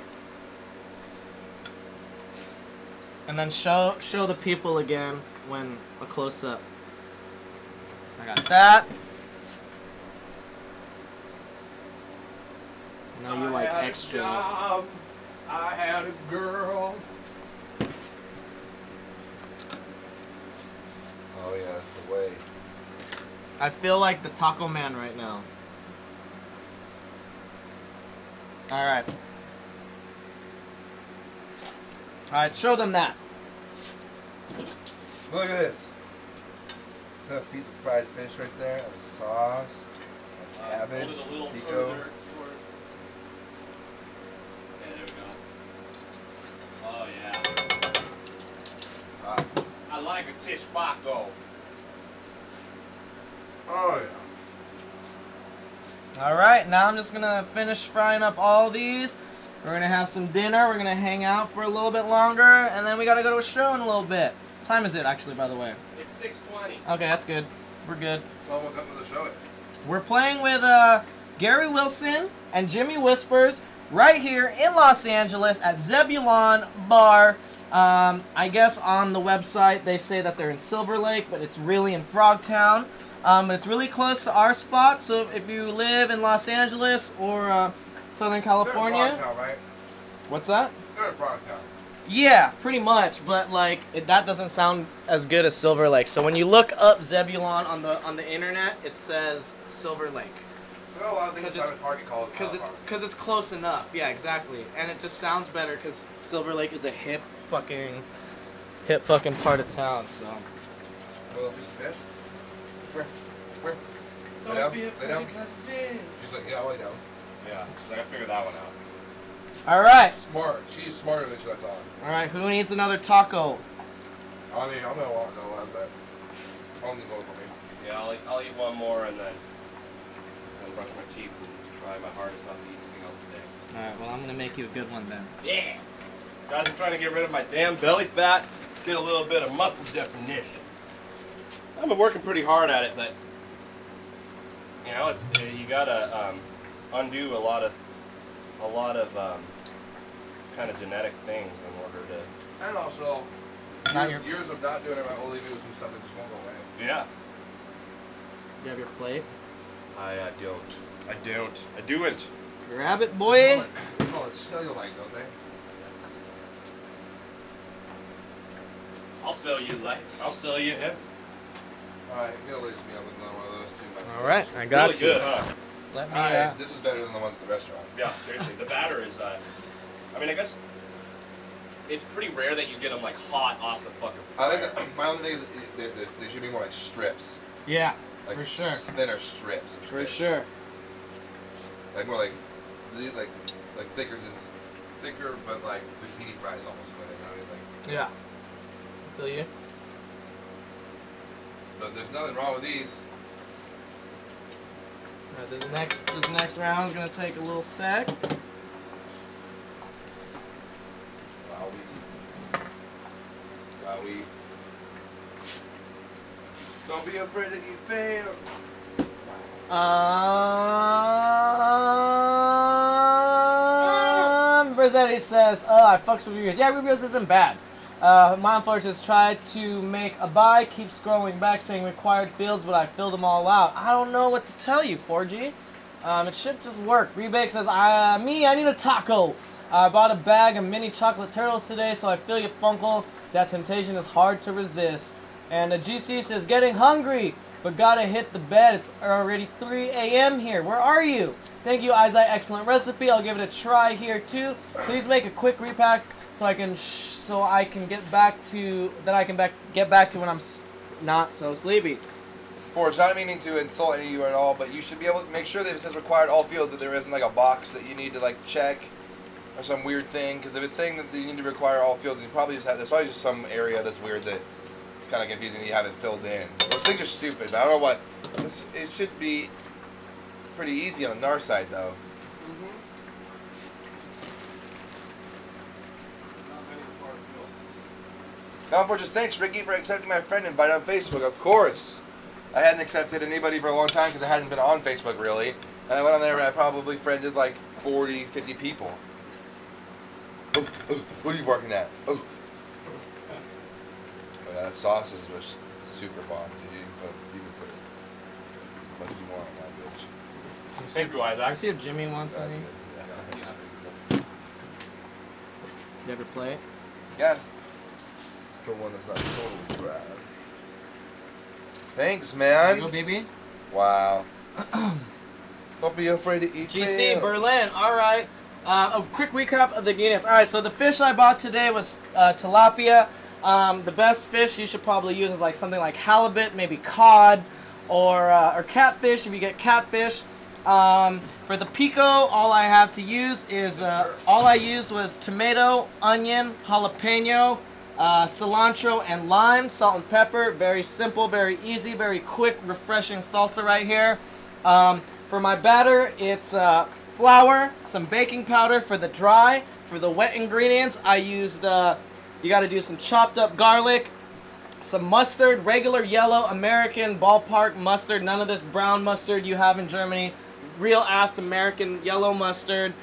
And then show the people again when a close-up. I got that. Now you like extra.
I had a girl. Oh yeah, that's the way.
I feel like the Taco Man right now. Alright. Alright, show them that.
Look at this. A piece of fried fish right there, and a sauce, a cabbage,
Hold it a little
pico.
further. Yeah, there we go. Oh yeah.
Ah.
I like a tish faco.
Oh yeah.
Alright, now I'm just gonna finish frying up all these. We're gonna have some dinner, we're gonna hang out for a little bit longer, and then we gotta go to a show in a little bit. What time is it actually, by the way?
It's 6:20.
Okay, that's good. We're good.
Well, we'll come to the show.
We're playing with Gary Wilson and Jimmy Whispers right here in Los Angeles at Zebulon Bar. I guess on the website they say that they're in Silver Lake, but it's really in Frogtown. But it's really close to our spot, so if you live in Los Angeles or Southern California...
They're in Frogtown, right?
What's that?
They're in Frogtown.
Yeah, pretty much, but like that doesn't sound as good as Silver Lake. So when you look up Zebulon on the internet, it says Silver Lake.
Well, a lot of things
Because
Simon Target call it.
Because it's close enough. Yeah, exactly. And it just sounds better because Silver Lake is a hip fucking part of town. So.
Well, a piece of fish. Where? Lay down. Lay down. She's like, yeah, I'll lay down.
Yeah, so I gotta figure that one out.
All right.
Smart. She's smarter than she lets on.
All right. Who needs another taco?
I mean, I'm gonna want no one, but only local me.
Yeah, I'll eat one more and then brush my teeth and try my hardest not to eat anything else today.
All right. Well, I'm gonna make you a good one then.
Yeah. Guys, I'm trying to get rid of my damn belly fat, get a little bit of muscle definition. I've been working pretty hard at it, but you know, it's you gotta undo a lot of kind of genetic things in order to.
And also,
Not
years of not doing it, my only news and stuff that just won't go away.
Yeah.
You have your plate.
I do it.
Grab it, boy.
They call it cellulite, don't they?
I'll sell you life. I'll sell you hip.
Alright, you're gonna lace me up with another one of those too. Man.
All right. I got
Really
you.
good, huh?
Let me.
Alright, this is better than the ones at the restaurant.
Yeah, seriously. The batter is, I mean, I guess it's pretty rare that you get them like hot off the fucking
I
fryer.
think that, my only thing is they should be more like strips.
Yeah.
Like
For sure.
Thinner strips. Of
For
fish.
sure.
Like more like thicker but like zucchini fries almost. You know what I mean? Like,
Yeah. I feel you.
but there's nothing wrong with these.
All right, this next round is gonna take a little sec.
Wowie. Don't be afraid that you fail.
Buddy says, oh, I fucks with Rubio's. Yeah, Rubio's isn't bad. Mom Forge has tried to make a buy, keeps scrolling back saying required fields, but I filled them all out. I don't know what to tell you, 4G. It should just work. Rebake says, I need a taco. I bought a bag of mini chocolate turtles today, so I feel you, Funkle. That temptation is hard to resist. And GC says, getting hungry, but gotta hit the bed. It's already 3 a.m. here. Where are you? Thank you, Isai. Excellent recipe. I'll give it a try here too. Please make a quick repack so I can get back to when I'm not so sleepy.
Forge, not meaning to insult any of you at all, but you should be able to make sure that if it says required all fields, that there isn't like a box that you need to like check or some weird thing. Because if it's saying that you need to require all fields, you probably just have there's probably just some area that's weird that it's kind of confusing that you have it filled in. Those things are stupid. But I don't know what. It should be pretty easy on the NAR side though. Now, for just thanks, Ricky, for accepting my friend invite on Facebook. Of course. I hadn't accepted anybody for a long time because I hadn't been on Facebook really. And I went on there and I probably friended like 40, 50 people. Oh, what are you barking at? Oh. But that sausage was super bomb, dude. You can put what you want on that bitch.
Thank you, Isaac.
I see if Jimmy wants
That's
any.
good.
You ever play it?
Yeah. It's the one that's not totally crap. Thanks, man.
There you go, baby.
Wow. Don't be afraid to eat
GC
fish.
Berlin. All right. A quick recap of the ingredients. All right. So the fish I bought today was tilapia. The best fish you should probably use is like something like halibut, maybe cod, or catfish if you get catfish. For the pico, all I have to use is all I used was tomato, onion, jalapeno, cilantro and lime, salt and pepper. Very simple, very easy, very quick, refreshing salsa right here. For my batter, it's flour, some baking powder for the dry. For the wet ingredients, I used, you got to do some chopped up garlic, some mustard, regular yellow American ballpark mustard, none of this brown mustard you have in Germany, real ass American yellow mustard.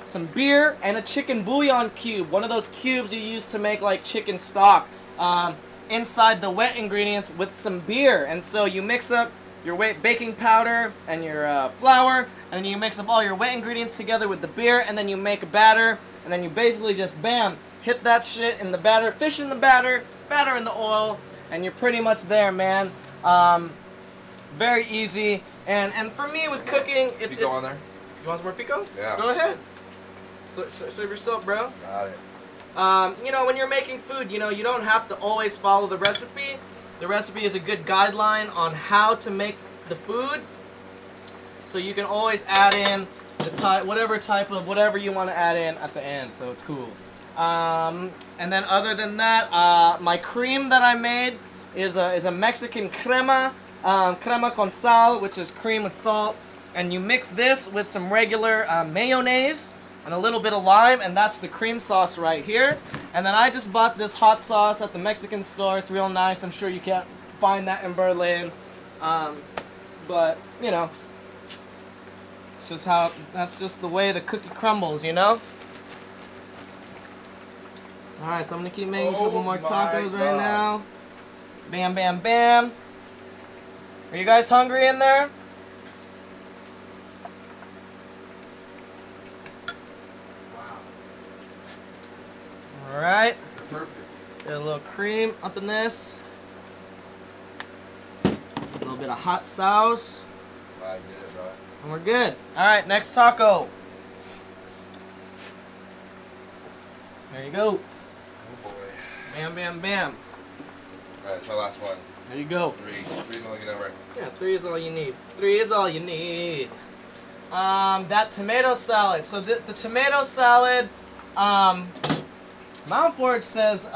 Some beer and a chicken bouillon cube, one of those cubes you use to make like chicken stock, inside the wet ingredients with some beer. And so you mix up your baking powder and your flour, and then you mix up all your wet ingredients together with the beer, and then you make a batter, and then you basically just bam, hit that shit in the batter, fish in the batter, batter in the oil, and you're pretty much there, man. Very easy. And for me with cooking, it's
Pico on there?
You want some more pico?
Yeah.
Go ahead. Serve yourself, bro.
Got it.
You know, when you're making food, you know, you don't have to always follow the recipe. The recipe is a good guideline on how to make the food. So you can always add in the whatever you want to add in at the end. So it's cool. And then other than that, my cream that I made is a Mexican crema. Crema con sal, which is cream with salt. And you mix this with some regular mayonnaise and a little bit of lime, and that's the cream sauce right here. And then I just bought this hot sauce at the Mexican store. It's real nice. I'm sure you can't find that in Berlin. But, you know, it's just that's just the way the cookie crumbles, you know? Alright, so I'm gonna keep making a couple more tacos right now. Bam, bam, bam. Are you guys hungry in there? Alright.
Perfect.
Get a little cream up in this. A little bit of hot sauce.
I did it, bro.
And we're good. Alright, next taco. There you go.
Oh boy.
Bam, bam, bam.
Alright, it's my last one.
There you go.
3. 3 and looking over.
Yeah, 3 is all you need. 3 is all you need. That tomato salad. So the tomato salad, Mount Forge says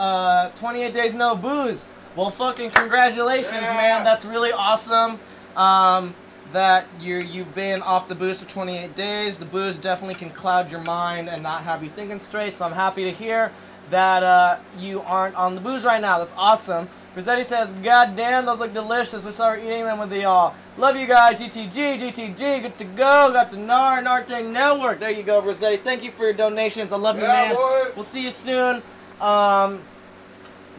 28 days no booze. Well, fucking congratulations, man. That's really awesome. That you've been off the booze for 28 days. The booze definitely can cloud your mind and not have you thinking straight. So I'm happy to hear that you aren't on the booze right now. That's awesome. Rossetti says, God damn, those look delicious. Let's start eating them with y'all. Love you guys. GTG, good to go. Got the Narting Network. There you go, Rossetti. Thank you for your donations. I love you, man.
Boy.
We'll see you soon.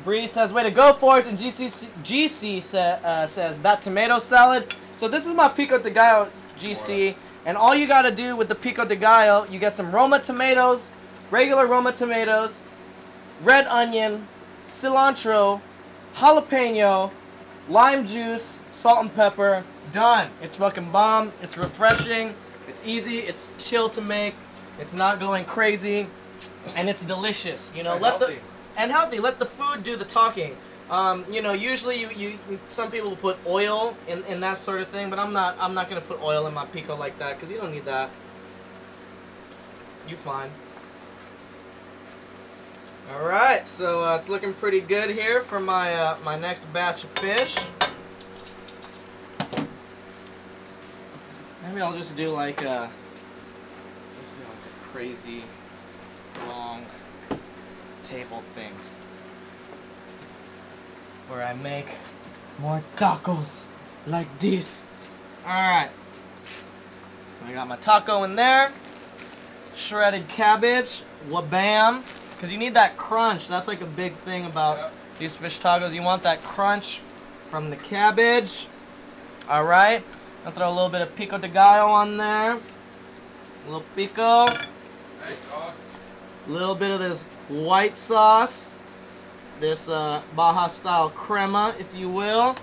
Bree says, way to go for it. And GC says, that tomato salad. So this is my pico de gallo, GC. And all you got to do with the pico de gallo, you get some Roma tomatoes, regular Roma tomatoes, red onion, cilantro, jalapeno, lime juice, salt and pepper. Done. It's fucking bomb. It's refreshing. It's easy. It's chill to make. It's not going crazy. And it's delicious. You know, healthy. Let the food do the talking. You know, usually you some people put oil in that sort of thing, but I'm not gonna put oil in my pico like that because you don't need that. You fine. All right, so it's looking pretty good here for my my next batch of fish. Maybe I'll just do like a crazy long table thing where I make more tacos like this. Alright. I got my taco in there. Shredded cabbage. Wabam. Because you need that crunch. That's like a big thing about these fish tacos. You want that crunch from the cabbage. Alright. I'll throw a little bit of pico de gallo on there. A little pico. A little bit of this white sauce. This Baja style crema, if you will.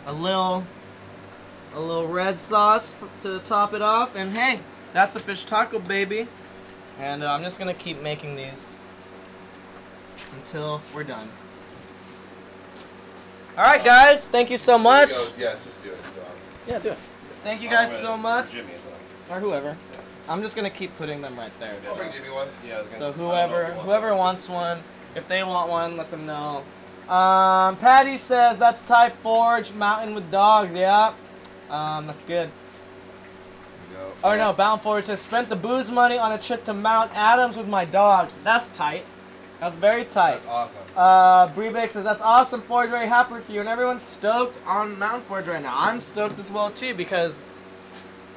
A little red sauce to top it off. And hey, that's a fish taco, baby. And I'm just gonna keep making these until we're done. Alright guys, thank you so much.
Yes, just do it.
Yeah, do it. Thank you guys so much.
Jimmy as well.
Or whoever. Yeah. I'm just gonna keep putting them right there.
I'll bring Jimmy one.
Yeah,
so whoever wants one, if they want one, let them know. Patty says that's Thai Forge Mountain with dogs. Yeah, that's good. Oh no, Bound Forward says spent the booze money on a trip to Mount Adams with my dogs. That's tight. That's very tight.
That's awesome.
Breebake says that's awesome, Forge. Very happy for you, and everyone's stoked on Mountain Forge right now. I'm stoked as well too because,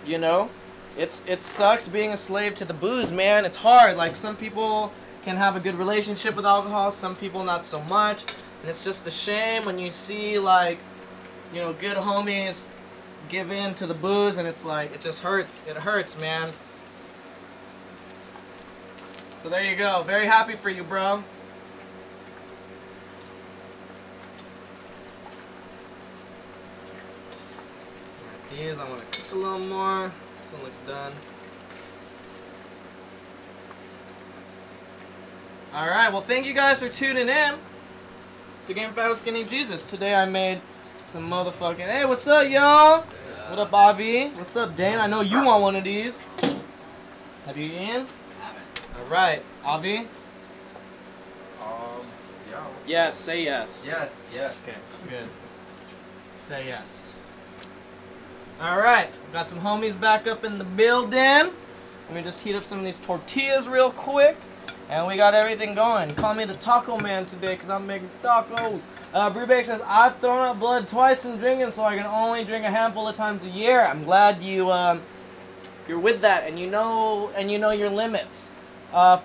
you know, it sucks being a slave to the booze, man. It's hard. Like some people can have a good relationship with alcohol, some people not so much, and it's just a shame when you see like, you know, good homies give in to the booze, and it's like it just hurts. It hurts, man. So there you go. Very happy for you, bro. These I want to cook a little more. This one looks done. Alright, well thank you guys for tuning in to Game Fat with Skinny Jesus. Today I made some motherfucking... Hey, what's up, y'all? What up, Avi? What's up, Dane? I know you want one of these. Have you eaten? Alright, Avi?
Yeah.
Yes, say yes.
Yes.
Okay, good. Say yes. Alright, got some homies back up in the building. Let me just heat up some of these tortillas real quick. And we got everything going. Call me the Taco Man today because I'm making tacos. Brewbake says, I've thrown up blood twice from drinking, so I can only drink a handful of times a year. I'm glad you're with that and you know your limits.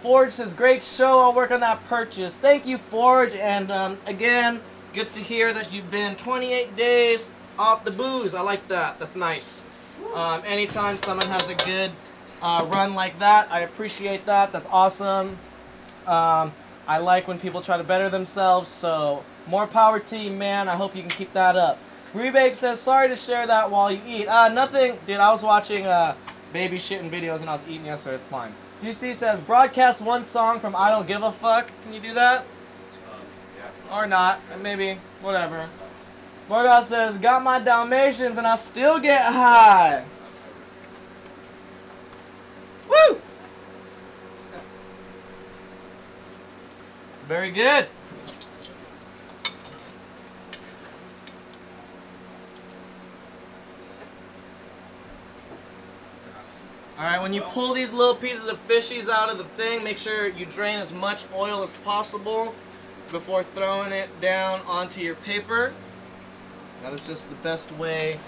Forge says, great show. I'll work on that purchase. Thank you, Forge. And again, good to hear that you've been 28 days off the booze. I like that. That's nice. Anytime someone has a good run like that, I appreciate that. That's awesome. I like when people try to better themselves, so more power to you, man. I hope you can keep that up. Rebake says, sorry to share that while you eat. Nothing. Dude, I was watching baby shitting videos and I was eating yesterday. It's fine. GC says, broadcast one song from I Don't Give a Fuck. Can you do that? Or not. Maybe. Whatever. Borgas says, got my Dalmatians and I still get high. Woo! Very good. Alright, when you pull these little pieces of fishies out of the thing, make sure you drain as much oil as possible. before throwing it down onto your paper. That is just the best way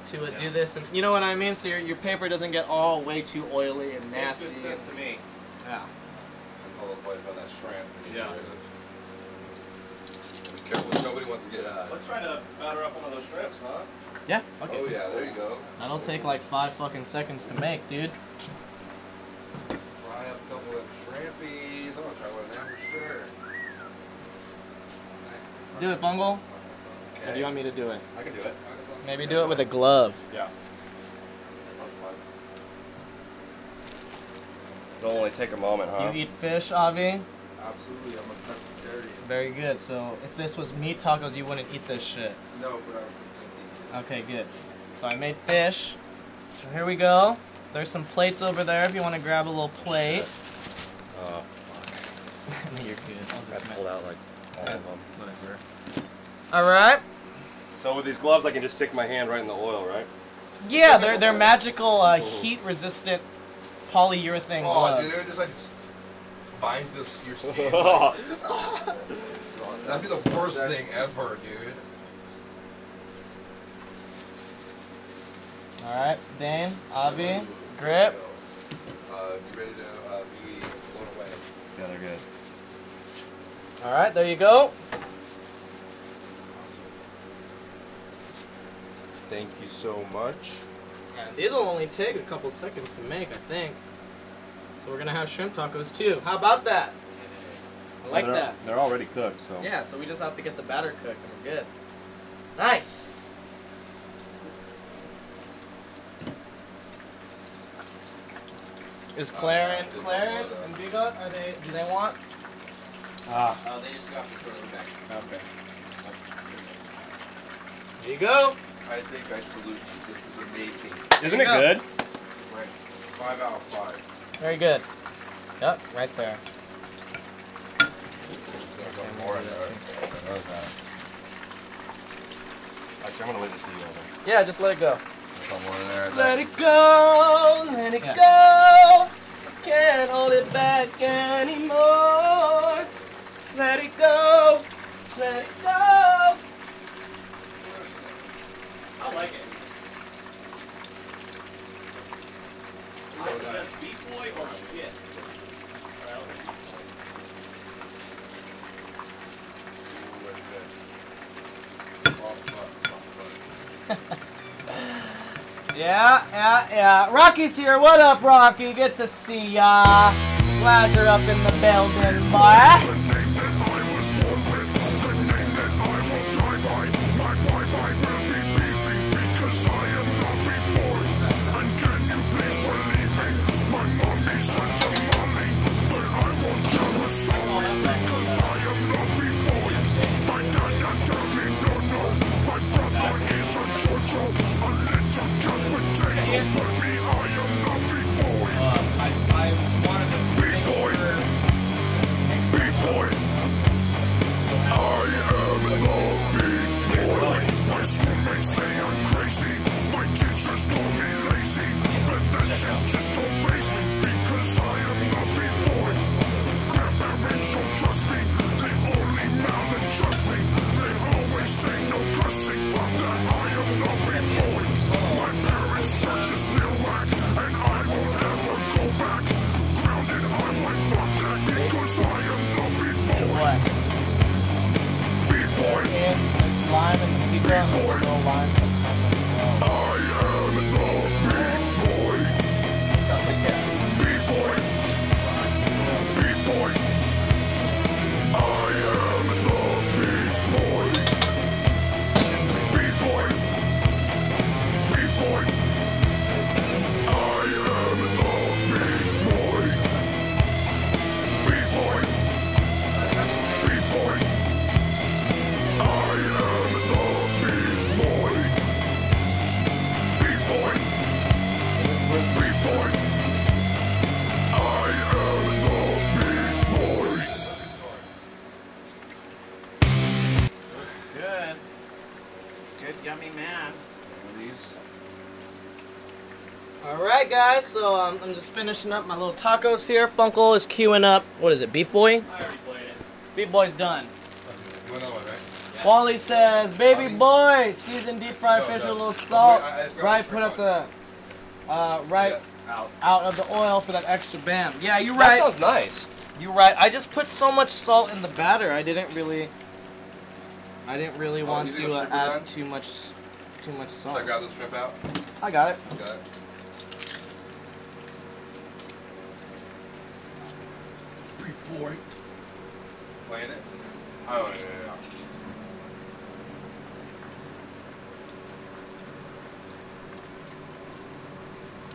to do this, and you know what I mean. So your paper doesn't get all way too oily and nasty.
Makes good sense to me.
Yeah.
That's all the point about that shrimp.
Yeah.
Be careful, nobody wants to get
Let's try to batter up one of those shrimps, huh?
Yeah. Okay.
Oh yeah, there you go.
That'll take like 5 fucking seconds to make, dude.
Fry up a couple of shrimpies. I'm gonna try one of them for sure.
Do it, Fungal.
Okay.
Or do you want me to do it?
I can do it.
Maybe do it with a glove.
Yeah.
That sounds fun.
It'll only take a moment, huh?
You eat fish, Avi?
Absolutely, I'm a pescatarian.
Very good. So if this was meat tacos, you wouldn't eat this shit.
No, but I'm
Okay, good. So I made fish. So here we go. There's some plates over there if you want to grab a little plate.
Oh, fuck.
You're good. I'll
I
just
pulled out like all of them.
whatever. All right.
So with these gloves, I can just stick my hand right in the oil, right?
Yeah, they're magical heat-resistant polyurethane
Oh,
gloves.
dude, it just like binds this your skin. That'd be the worst thing ever, dude.
All right, Dane, Avi, grip.
You ready to be blown away?
Yeah, they're good.
All right, there you go.
Thank you so much.
And these will only take a couple seconds to make, I think. So we're gonna have shrimp tacos too. How about that? I like that.
They're already cooked, so.
Yeah, so we just have to get the batter cooked and we're good. Nice. Is Claire and Bigot, do they want?
They just got to throw them back.
Okay. There you go.
I think I salute you. This is amazing.
Isn't it good?
Right. 5 out of 5.
Very good. Yep, right there.
More in there.
Actually, I'm gonna leave this to you all then.
Yeah, just let it go.
Some more in there.
Let it go, let it go. Can't hold it back anymore. Let it go, let it go.
I like it. I suggest Beat Boy or shit.
Yeah. Rocky's here. What up, Rocky? Good to see ya. Glad you're up in the building, boy. Alright guys, so I'm just finishing up my little tacos here. Funkle is queuing up, what is it, Beef Boy?
I already played it.
Beef Boy's done.
You want another one, right?
Wally says, baby boy, seasoned deep fried fish with a little salt. Right, put up the, out of the oil for that extra bam. Yeah, you're right.
That sounds nice.
You're right. I just put so much salt in the batter. I didn't really want
you
to
think the shrimp are
add
done?
too much
Should I
salt.
grab the shrimp out?
I got it.
Got it. Pre-boy. Playing it?
Oh, yeah.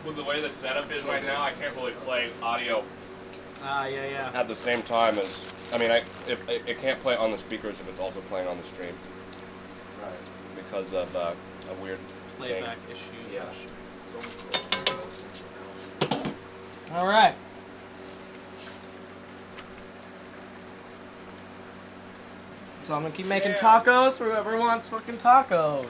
With the way the setup is right now, I can't really play audio
Yeah.
at the same time as, I mean, it can't play on the speakers if it's also playing on the stream
Right.
because of a weird
Playback
thing.
issues.
Yeah.
All right. So I'm gonna keep making tacos for whoever wants fucking tacos.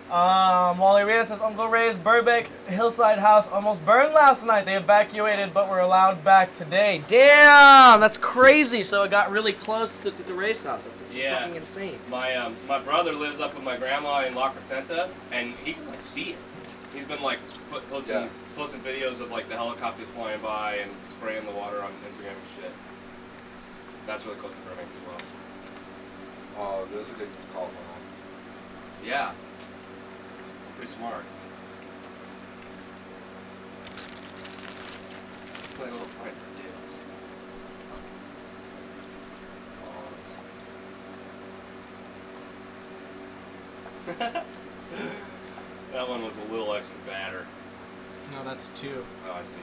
Wally Reyes says Uncle Ray's Burbank hillside house almost burned last night. They evacuated but were allowed back today. Damn, that's crazy. So it got really close to the Ray's house. That's fucking insane.
My brother lives up with my grandma in La Crescenta, and he can like see it. He's been like posting videos of like the helicopters flying by and spraying the water on Instagram and shit. That's really close to Burbank as well.
Oh, those are good call from home.
Yeah. Pretty smart. It's like a little fight for deals. That one was a little extra batter.
No, that's two.
Oh, I see.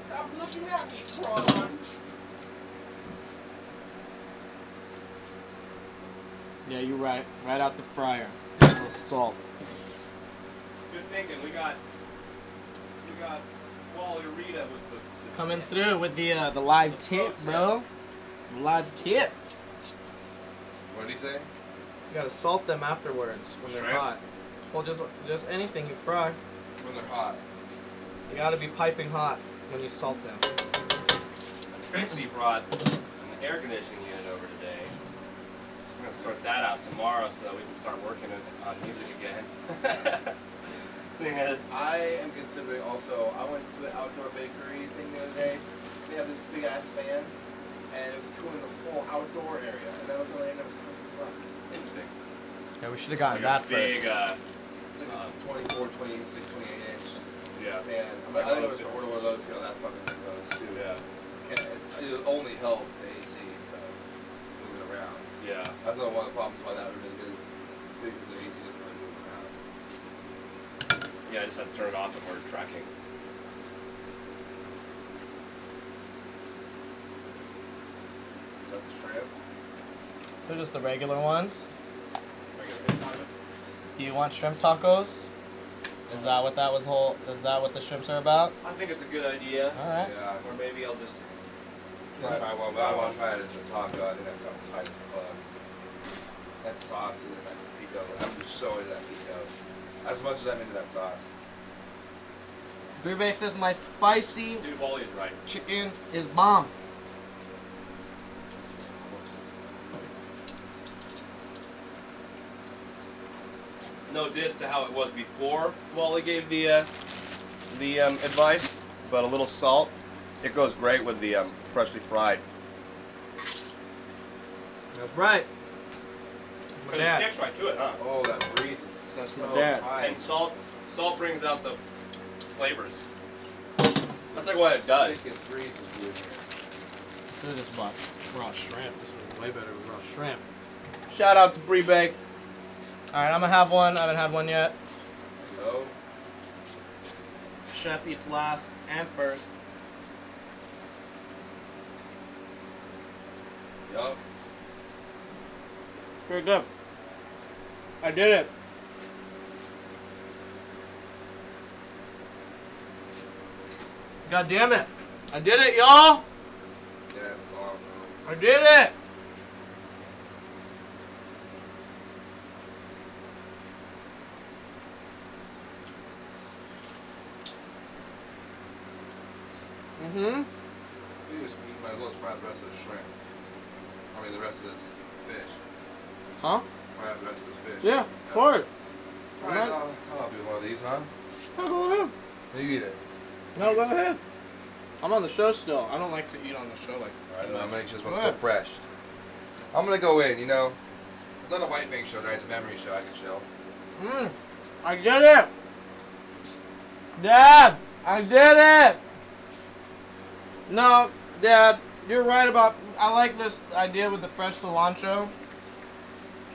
Stop looking at me, prawn!
Yeah, you're right. Right out the fryer. A little salt.
Good thinking. We got Wally Rita with the
Coming through with the live tip, bro. Live tip.
What did he say?
You gotta salt them afterwards when they're
Shrimps?
hot. Well, just anything you fry.
When they're hot.
You gotta be piping hot when you salt them.
Trixie brought an air conditioning unit over today. I'm gonna sort that out tomorrow so that we can start working on music again. Seeing as
I am considering also, I went to an outdoor bakery thing the other day. They have this big ass fan, and it was cooling the whole outdoor area, and that was only $100.
interesting.
Yeah, we should have gotten
Like
that
a big,
first.
It's like a 24, 26, 28 inch
yeah.
fan. I mean, I think I was gonna order one of those, see how that fucking thing goes too.
Yeah.
It'll only help the AC, so moving around.
Yeah.
That's another one of the problems why that really good because the AC doesn't really move around.
Yeah, I just have to turn it off and we're tracking.
Is that the shrimp?
They're just the regular ones. Do you want shrimp tacos? Is that what that was whole? Is that what the shrimps are about?
I think it's a good idea.
All right.
Yeah.
Or maybe I'll just.
I'll try one, but I want to try it as a taco. I think that sounds tight as fuck. That sauce and that pico. I'm just so into that pico. As much as I'm into that sauce.
Beerbake says my spicy
Dude, Wally's right.
chicken is bomb.
No diss to how it was before Wally gave the advice, but a little salt. It goes great with the freshly fried.
That's right.
Because it sticks right to it, huh?
Oh, that breeze is
That's
so
my dad.
tight.
And salt brings out the flavors. That's like what it does.
Thickest breeze is good here.
Should have just bought raw shrimp. This was way better with raw shrimp. Shout out to Pre-Bake. Alright, I'm gonna have one. I haven't had one yet.
Go.
Chef eats last and first.
Yup.
Pretty good. I did it. God damn it. I did it, y'all.
Yeah, long
I did it.
You just might as well fry the rest of the shrimp. I mean, the rest of this fish.
Huh?
Fry the rest of this fish.
Yeah, of course.
Alright, I'll help you with one of these, huh?
Oh, go ahead.
You eat it.
No, go ahead. I'm on the show still. I don't like to eat on the show like
Alright, then I'll make sure this one's
Go
still
ahead.
fresh. I'm gonna go in, you know. It's not a white thing show tonight, it's a memory show. I can chill.
I did it! Dad! I did it! No, Dad, you're right about, I like this idea with the fresh cilantro.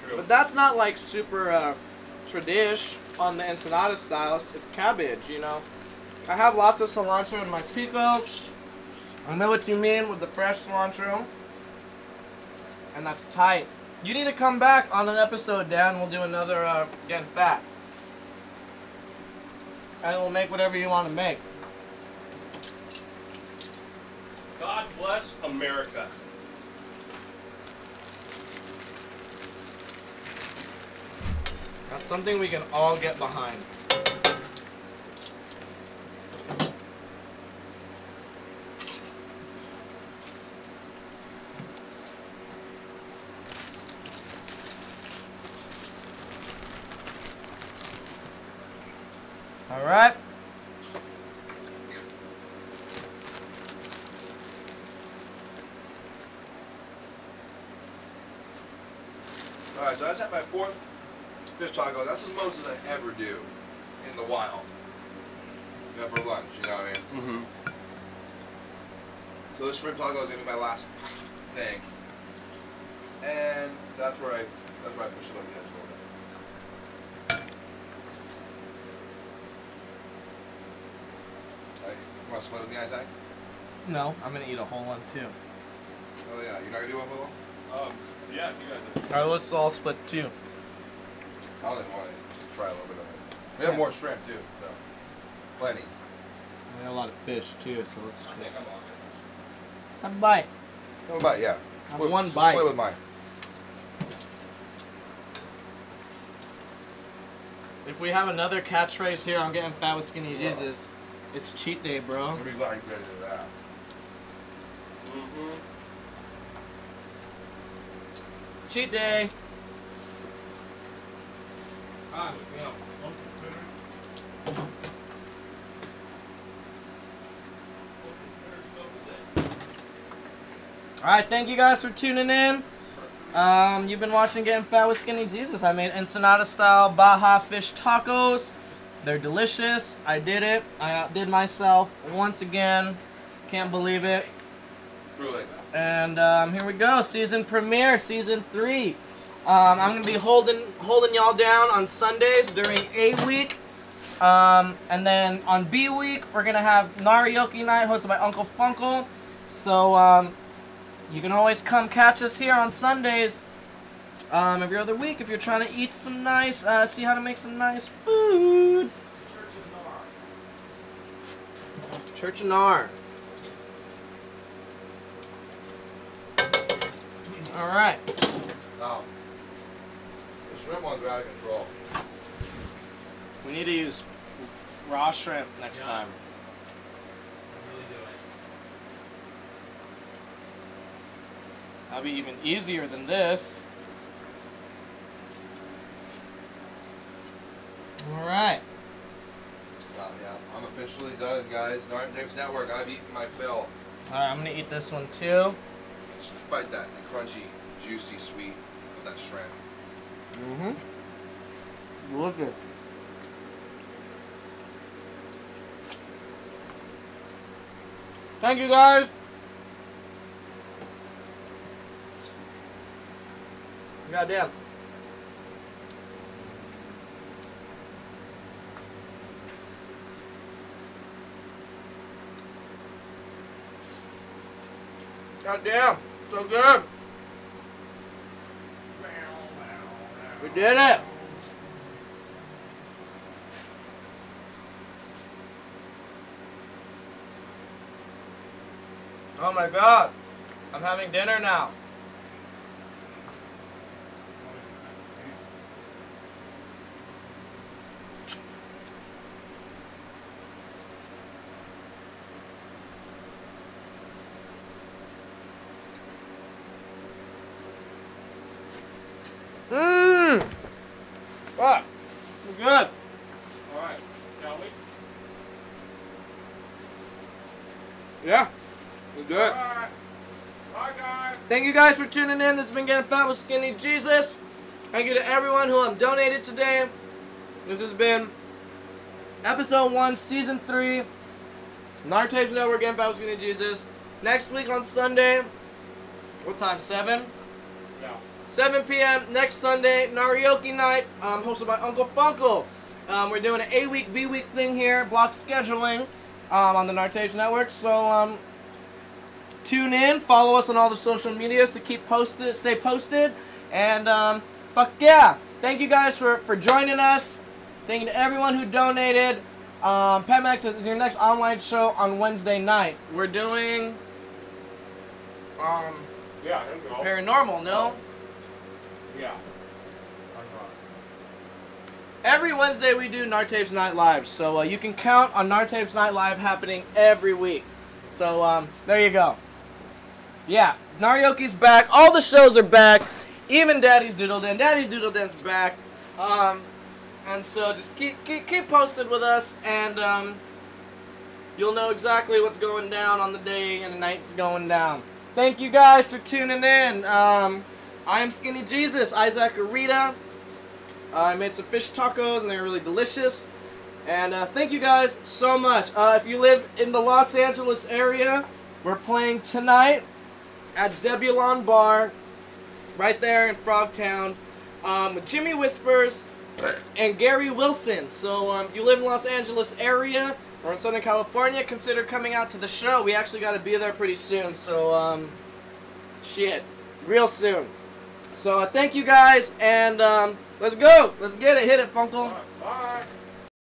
True.
But that's not like super tradish on the enchilada style. It's cabbage, you know. I have lots of cilantro in my pico. I know what you mean with the fresh cilantro. And that's tight. You need to come back on an episode, Dan. We'll do another Gettin' Fat. And we'll make whatever you want to make.
God bless America.
That's something we can all get behind. All right.
Alright, so I just had my 4th fish taco. That's as much as I ever do in the wild. You know, for lunch, you know what I mean?
Mm-hmm.
So this shrimp taco is gonna be my last thing. And that's where I push it on the edge a little bit. Alright, you want to split with me, Isaac?
No, I'm gonna eat a whole one too.
Oh yeah, you're not gonna do one for them?
Yeah, if you guys
All right, let's all split two.
I don't even want it. Just try a little bit of it. We have more shrimp too, so plenty.
We have a lot of fish too, so let's
I think I'm all good.
let's have a bite.
One bite, yeah.
Have
Split-
one
just
bite.
Split with mine.
If we have another catchphrase here on Getting Fat with Skinny Jesus, it's cheat day, bro.
I'm pretty glad you ready to that.
Mm-hmm.
Cheat day. Alright, thank you guys for tuning in. You've been watching Getting Fat with Skinny Jesus. I made Ensenada style Baja fish tacos. They're delicious. I did it. I outdid myself once again. Can't believe it.
Truly.
And here we go, season premiere, season 3. I'm gonna be holding y'all down on Sundays during A week, and then on B week we're gonna have Narioki night hosted by Uncle Funkle. So you can always come catch us here on Sundays every other week if you're trying to eat some nice, see how to make some nice food. Church and R. All right.
Now, the shrimp ones are out of control.
We need to use raw shrimp next time. That'll be even easier than this. All right.
Well, yeah, I'm officially done, guys. Norton James Network, I've eaten my fill.
All right, I'm gonna eat this one too.
Just bite that, the crunchy, juicy, sweet of that shrimp.
Mm-hmm. Look at. Thank you guys. Goddamn. Goddamn, so good. We did it. Oh my God, I'm having dinner now. Mmm. Fuck. We're good.
Alright, shall we?
Yeah. We're good.
Alright. Bye, guys.
Thank you guys for tuning in. This has been Getting Fat with Skinny Jesus. Thank you to everyone who donated today. This has been episode 1, season 3. Nar Tapes Network, Getting Fat with Skinny Jesus. Next week on Sunday. What time? 7?
Yeah.
7 p.m. next Sunday, Narioki night, hosted by Uncle Funkle. We're doing an A-week, B-week thing here, block scheduling on the Nar Tapes Network. So tune in, follow us on all the social medias to keep posted, stay posted, and fuck yeah! Thank you guys for joining us. Thank you to everyone who donated. Pemex is your next online show on Wednesday night. We're doing
Yeah, here we go.
paranormal, no?
Yeah.
Every Wednesday we do Nar Tapes Night Live, so you can count on Nar Tapes Night Live happening every week. So there you go. Yeah, Narioki's back. All the shows are back. Even Daddy's Doodle Den. Daddy's Doodle Den's back. And so just keep posted with us, and you'll know exactly what's going down on the day and the night's going down. Thank you guys for tuning in. I am Skinny Jesus, Isaac Arita. I made some fish tacos and they're really delicious. And thank you guys so much. If you live in the Los Angeles area, we're playing tonight at Zebulon Bar, right there in Frogtown, with Jimmy Whispers and Gary Wilson. So if you live in the Los Angeles area or in Southern California, consider coming out to the show. We actually got to be there pretty soon. So shit, real soon. So thank you guys, and let's go. Let's get it. Hit it, Funkle.
Bye.